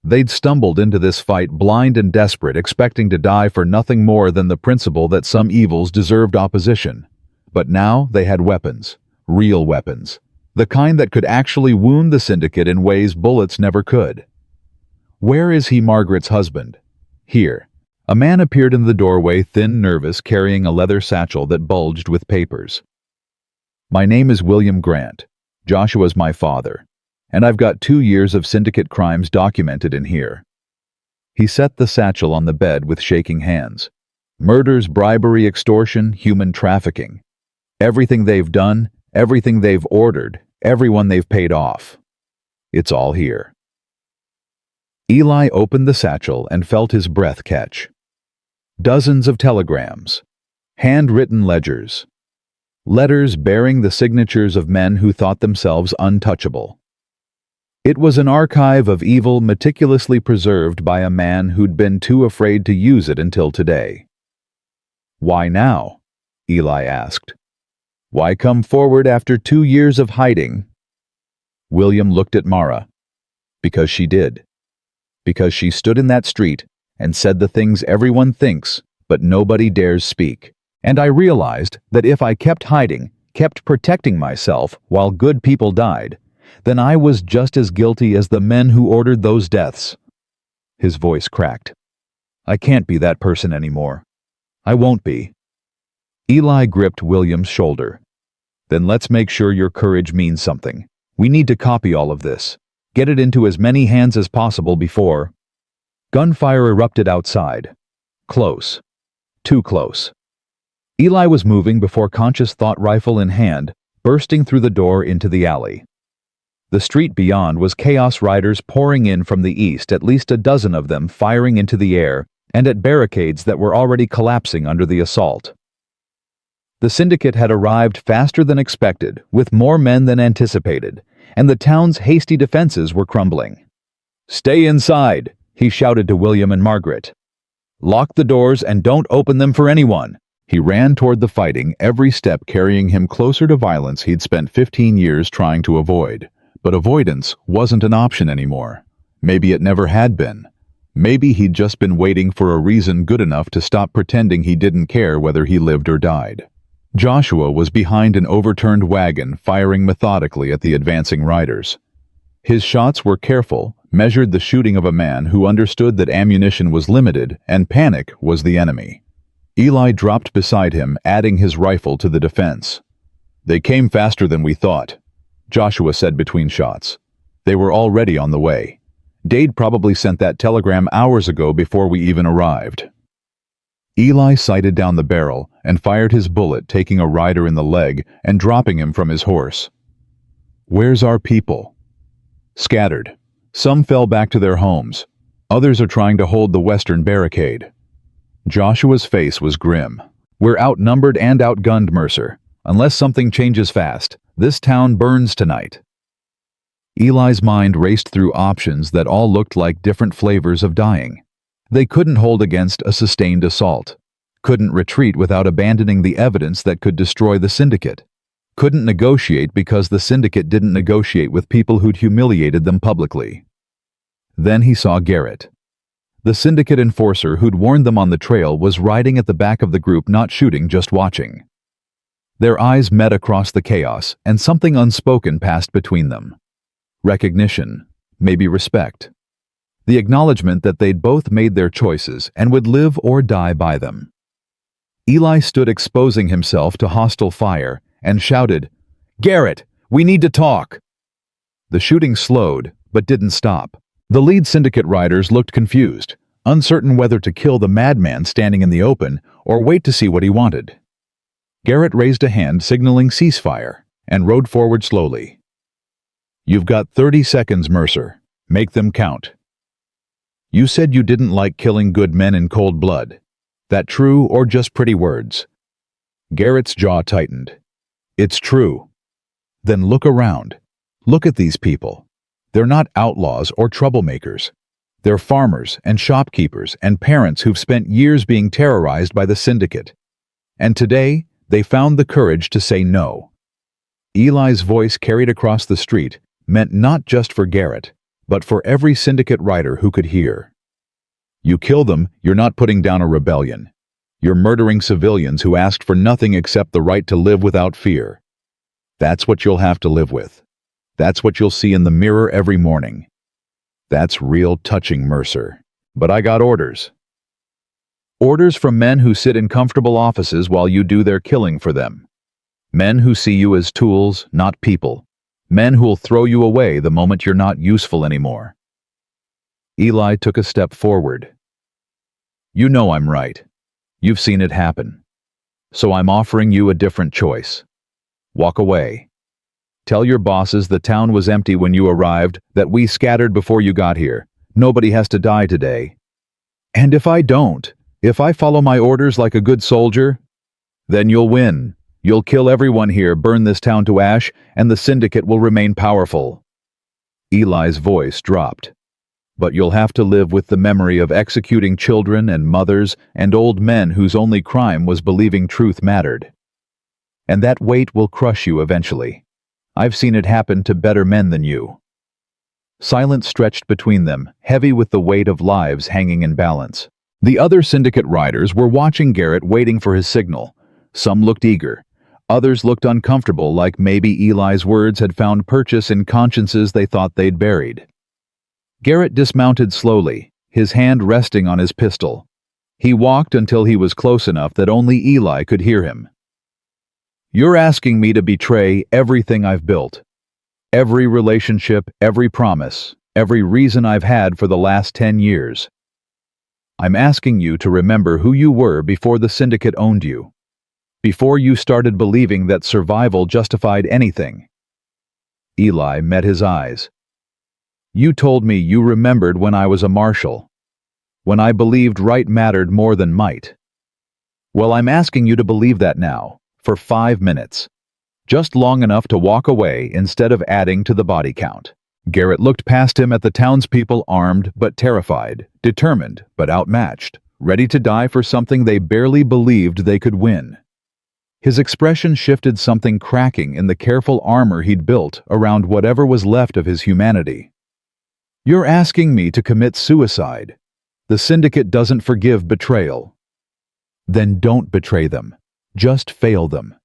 They'd stumbled into this fight blind and desperate, expecting to die for nothing more than the principle that some evils deserved opposition. But now they had weapons. Real weapons. The kind that could actually wound the syndicate in ways bullets never could. "Where is he, Margaret's husband?" "Here." A man appeared in the doorway, thin, nervous, carrying a leather satchel that bulged with papers. "My name is William Grant. Joshua's my father. And I've got 2 years of syndicate crimes documented in here." He set the satchel on the bed with shaking hands. "Murders, bribery, extortion, human trafficking. Everything they've done, everything they've ordered, everyone they've paid off. It's all here." Eli opened the satchel and felt his breath catch. Dozens of telegrams. Handwritten ledgers. Letters bearing the signatures of men who thought themselves untouchable. It was an archive of evil meticulously preserved by a man who'd been too afraid to use it until today. "Why now?" Eli asked. "Why come forward after 2 years of hiding?" William looked at Mara. "Because she did. Because she stood in that street and said the things everyone thinks, but nobody dares speak. And I realized that if I kept hiding, kept protecting myself while good people died, then I was just as guilty as the men who ordered those deaths." His voice cracked. "I can't be that person anymore. I won't be." Eli gripped William's shoulder. "Then let's make sure your courage means something. We need to copy all of this. Get it into as many hands as possible before—" Gunfire erupted outside. Close. Too close. Eli was moving before conscious thought, rifle in hand, bursting through the door into the alley. The street beyond was chaos riders pouring in from the east, at least a dozen of them firing into the air and at barricades that were already collapsing under the assault. The syndicate had arrived faster than expected, with more men than anticipated, and the town's hasty defenses were crumbling. "Stay inside," he shouted to William and Margaret. "Lock the doors and don't open them for anyone." He ran toward the fighting, every step carrying him closer to violence he'd spent 15 years trying to avoid. But avoidance wasn't an option anymore. Maybe it never had been. Maybe he'd just been waiting for a reason good enough to stop pretending he didn't care whether he lived or died. Joshua was behind an overturned wagon, firing methodically at the advancing riders. His shots were careful, measured the shooting of a man who understood that ammunition was limited and panic was the enemy. Eli dropped beside him, adding his rifle to the defense. "They came faster than we thought," Joshua said between shots. "They were already on the way. Dade probably sent that telegram hours ago before we even arrived. Eli sighted down the barrel and fired his bullet, taking a rider in the leg and dropping him from his horse. Where's our people? Scattered. Some fell back to their homes. Others are trying to hold the western barricade. Joshua's face was grim. We're outnumbered and outgunned, Mercer. Unless something changes fast, this town burns tonight. Eli's mind raced through options that all looked like different flavors of dying. They couldn't hold against a sustained assault, couldn't retreat without abandoning the evidence that could destroy the syndicate, couldn't negotiate because the syndicate didn't negotiate with people who'd humiliated them publicly. Then he saw Garrett. The syndicate enforcer who'd warned them on the trail was riding at the back of the group, not shooting, just watching. Their eyes met across the chaos, and something unspoken passed between them. Recognition, maybe respect. The acknowledgement that they'd both made their choices and would live or die by them. Eli stood exposing himself to hostile fire and shouted, "Garrett, we need to talk!" The shooting slowed, but didn't stop. The lead syndicate riders looked confused, uncertain whether to kill the madman standing in the open or wait to see what he wanted. Garrett raised a hand signaling ceasefire and rode forward slowly. "You've got 30 seconds, Mercer. Make them count." "You said you didn't like killing good men in cold blood. That true or just pretty words?" Garrett's jaw tightened. "It's true." "Then look around. Look at these people. They're not outlaws or troublemakers. They're farmers and shopkeepers and parents who've spent years being terrorized by the syndicate. And today, they found the courage to say no." Eli's voice, carried across the street, meant not just for Garrett, but for every syndicate rider who could hear. You kill them, you're not putting down a rebellion. You're murdering civilians who asked for nothing except the right to live without fear. That's what you'll have to live with. That's what you'll see in the mirror every morning. That's real touching, Mercer. But I got orders. Orders from men who sit in comfortable offices while you do their killing for them. Men who see you as tools, not people. Men who'll throw you away the moment you're not useful anymore. Eli took a step forward. "You know I'm right. You've seen it happen. So I'm offering you a different choice. Walk away. Tell your bosses the town was empty when you arrived, that we scattered before you got here. Nobody has to die today. And if I don't, if I follow my orders like a good soldier, then you'll win. You'll kill everyone here, burn this town to ash, and the syndicate will remain powerful." Eli's voice dropped. "But you'll have to live with the memory of executing children and mothers and old men whose only crime was believing truth mattered. And that weight will crush you eventually. I've seen it happen to better men than you." Silence stretched between them, heavy with the weight of lives hanging in balance. The other syndicate riders were watching Garrett, waiting for his signal. Some looked eager. Others looked uncomfortable, like maybe Eli's words had found purchase in consciences they thought they'd buried. Garrett dismounted slowly, his hand resting on his pistol. He walked until he was close enough that only Eli could hear him. "You're asking me to betray everything I've built. Every relationship, every promise, every reason I've had for the last 10 years. I'm asking you to remember who you were before the syndicate owned you. Before you started believing that survival justified anything." Eli met his eyes. "You told me you remembered when I was a marshal, when I believed right mattered more than might. Well, I'm asking you to believe that now, for 5 minutes. Just long enough to walk away instead of adding to the body count." Garrett looked past him at the townspeople, armed but terrified, determined but outmatched, ready to die for something they barely believed they could win. His expression shifted, something cracking in the careful armor he'd built around whatever was left of his humanity. "You're asking me to commit suicide. The syndicate doesn't forgive betrayal." "Then don't betray them. Just fail them.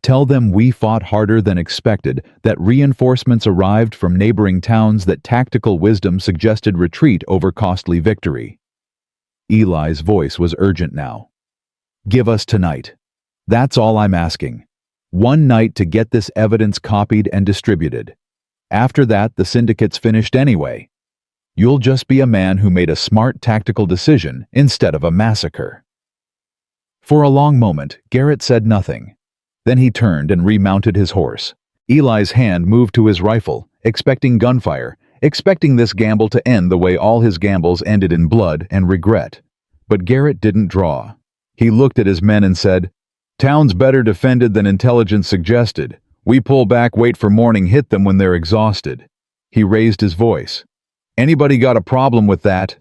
Tell them we fought harder than expected, that reinforcements arrived from neighboring towns, that tactical wisdom suggested retreat over costly victory." Eli's voice was urgent now. "Give us tonight. That's all I'm asking. One night to get this evidence copied and distributed. After that, the syndicate's finished anyway. You'll just be a man who made a smart tactical decision instead of a massacre." For a long moment, Garrett said nothing. Then he turned and remounted his horse. Eli's hand moved to his rifle, expecting gunfire, expecting this gamble to end the way all his gambles ended in blood and regret. But Garrett didn't draw. He looked at his men and said, "Town's better defended than intelligence suggested. We pull back, wait for morning, hit them when they're exhausted." He raised his voice. "Anybody got a problem with that?"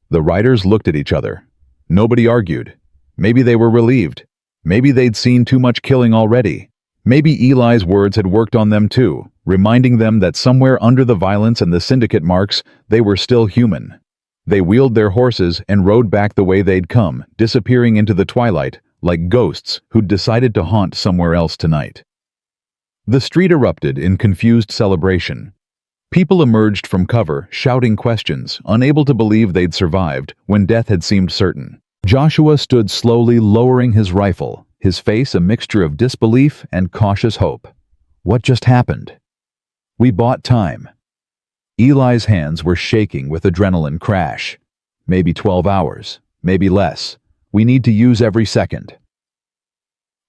The riders looked at each other. Nobody argued. Maybe they were relieved. Maybe they'd seen too much killing already. Maybe Eli's words had worked on them too, reminding them that somewhere under the violence and the syndicate marks, they were still human. They wheeled their horses and rode back the way they'd come, disappearing into the twilight, like ghosts who'd decided to haunt somewhere else tonight. The street erupted in confused celebration. People emerged from cover, shouting questions, unable to believe they'd survived when death had seemed certain. Joshua stood slowly, lowering his rifle, his face a mixture of disbelief and cautious hope. What just happened? We bought time. Eli's hands were shaking with adrenaline crash. Maybe 12 hours, maybe less. We need to use every second.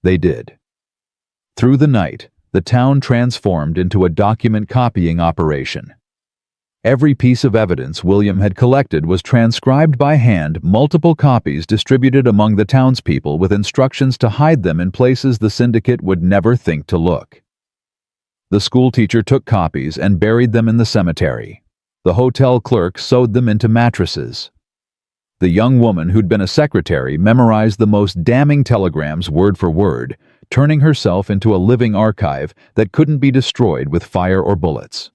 They did. Through the night, the town transformed into a document copying operation. Every piece of evidence William had collected was transcribed by hand, multiple copies distributed among the townspeople with instructions to hide them in places the syndicate would never think to look. The schoolteacher took copies and buried them in the cemetery. The hotel clerk sewed them into mattresses. The young woman who'd been a secretary memorized the most damning telegrams word for word, turning herself into a living archive that couldn't be destroyed with fire or bullets.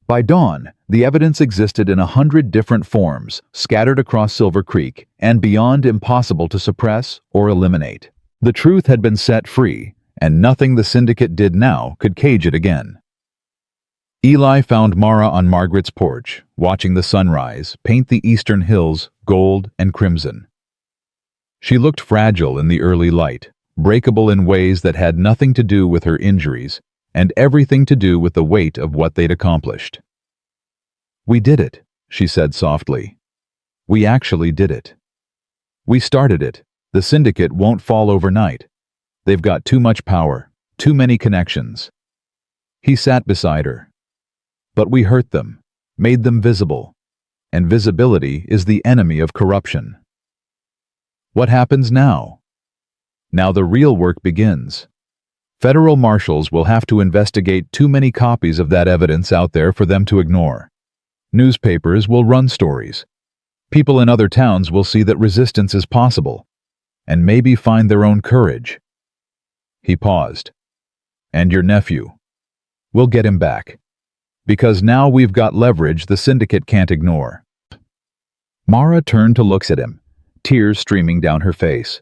By dawn, the evidence existed in 100 different forms, scattered across Silver Creek, and beyond impossible to suppress or eliminate. The truth had been set free, and nothing the syndicate did now could cage it again. Eli found Mara on Margaret's porch, watching the sunrise paint the eastern hills gold and crimson. She looked fragile in the early light, breakable in ways that had nothing to do with her injuries, and everything to do with the weight of what they'd accomplished. "We did it," she said softly. "We actually did it. We started it. The syndicate won't fall overnight. They've got too much power, too many connections." He sat beside her. "But we hurt them, made them visible, and visibility is the enemy of corruption." What happens now? Now the real work begins. Federal marshals will have to investigate too many copies of that evidence out there for them to ignore. Newspapers will run stories. People in other towns will see that resistance is possible, and maybe find their own courage. He paused. "And your nephew. We'll get him back. Because now we've got leverage the syndicate can't ignore." Mara turned to look at him, tears streaming down her face.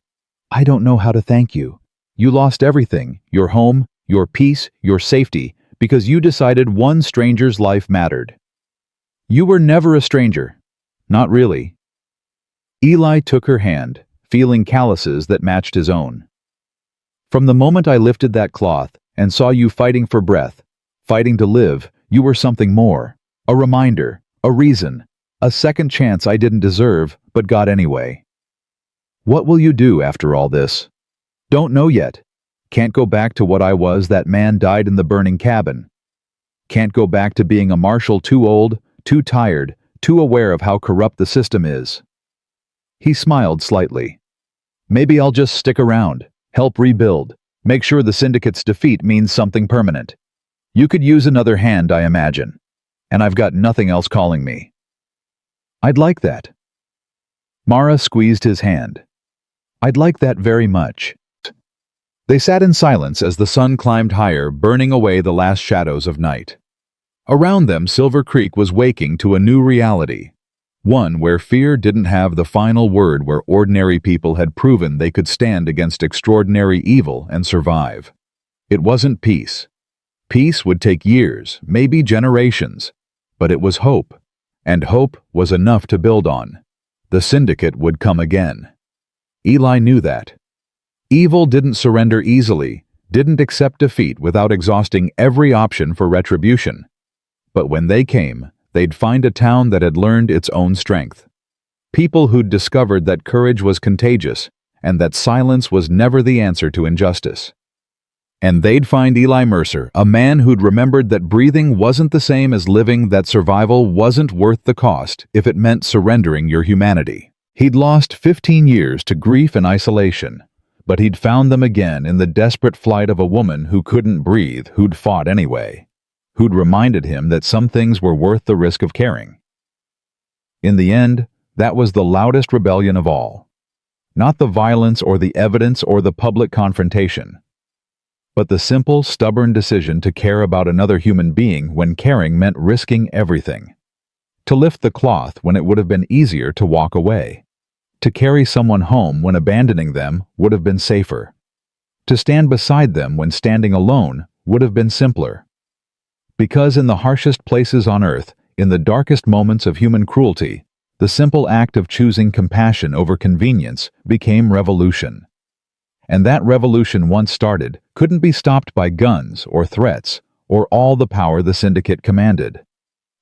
"I don't know how to thank you. You lost everything, your home, your peace, your safety, because you decided one stranger's life mattered. You were never a stranger. Not really." Eli took her hand, feeling calluses that matched his own. "From the moment I lifted that cloth and saw you fighting for breath, fighting to live, you were something more. A reminder, a reason, a second chance I didn't deserve, but got anyway. What will you do after all this? Don't know yet. Can't go back to what I was. That man died in the burning cabin. Can't go back to being a marshal too old, too tired, too aware of how corrupt the system is." He smiled slightly. "Maybe I'll just stick around, help rebuild, make sure the syndicate's defeat means something permanent. You could use another hand, I imagine. And I've got nothing else calling me." "I'd like that." Mara squeezed his hand. "I'd like that very much." They sat in silence as the sun climbed higher, burning away the last shadows of night. Around them, Silver Creek was waking to a new reality, one where fear didn't have the final word, where ordinary people had proven they could stand against extraordinary evil and survive. It wasn't peace. Peace would take years, maybe generations, but it was hope, and hope was enough to build on. The syndicate would come again. Eli knew that. Evil didn't surrender easily, didn't accept defeat without exhausting every option for retribution. But when they came they'd find a town that had learned its own strength. People who'd discovered that courage was contagious and that silence was never the answer to injustice. And they'd find Eli Mercer, a man who'd remembered that breathing wasn't the same as living, that survival wasn't worth the cost if it meant surrendering your humanity. He'd lost 15 years to grief and isolation, but he'd found them again in the desperate flight of a woman who couldn't breathe, who'd fought anyway, who'd reminded him that some things were worth the risk of caring. In the end, that was the loudest rebellion of all. Not the violence or the evidence or the public confrontation, but the simple, stubborn decision to care about another human being when caring meant risking everything. To lift the cloth when it would have been easier to walk away. To carry someone home when abandoning them would have been safer. To stand beside them when standing alone would have been simpler. Because in the harshest places on earth, in the darkest moments of human cruelty, the simple act of choosing compassion over convenience became revolution. And that revolution, once started, couldn't be stopped by guns or threats or all the power the syndicate commanded.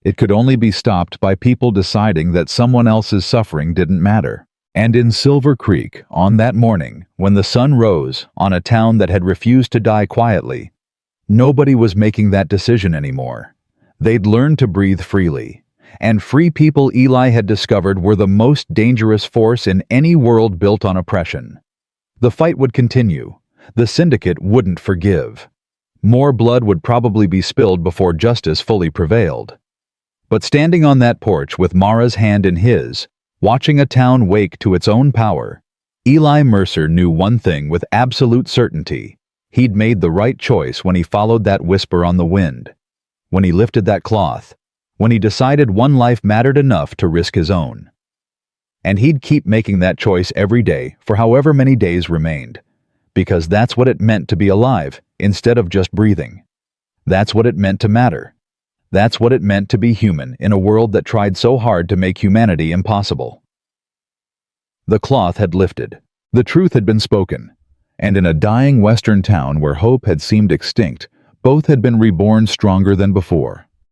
It could only be stopped by people deciding that someone else's suffering didn't matter. And in Silver Creek, on that morning, when the sun rose on a town that had refused to die quietly, nobody was making that decision anymore. They'd learned to breathe freely, and free people Eli had discovered were the most dangerous force in any world built on oppression. The fight would continue. The syndicate wouldn't forgive. More blood would probably be spilled before justice fully prevailed. But standing on that porch with Mara's hand in his, watching a town wake to its own power, Eli Mercer knew one thing with absolute certainty. He'd made the right choice when he followed that whisper on the wind, when he lifted that cloth, when he decided one life mattered enough to risk his own. And he'd keep making that choice every day for however many days remained, because that's what it meant to be alive instead of just breathing. That's what it meant to matter. That's what it meant to be human in a world that tried so hard to make humanity impossible. The cloth had lifted. The truth had been spoken. And in a dying western town where hope had seemed extinct, both had been reborn stronger than before.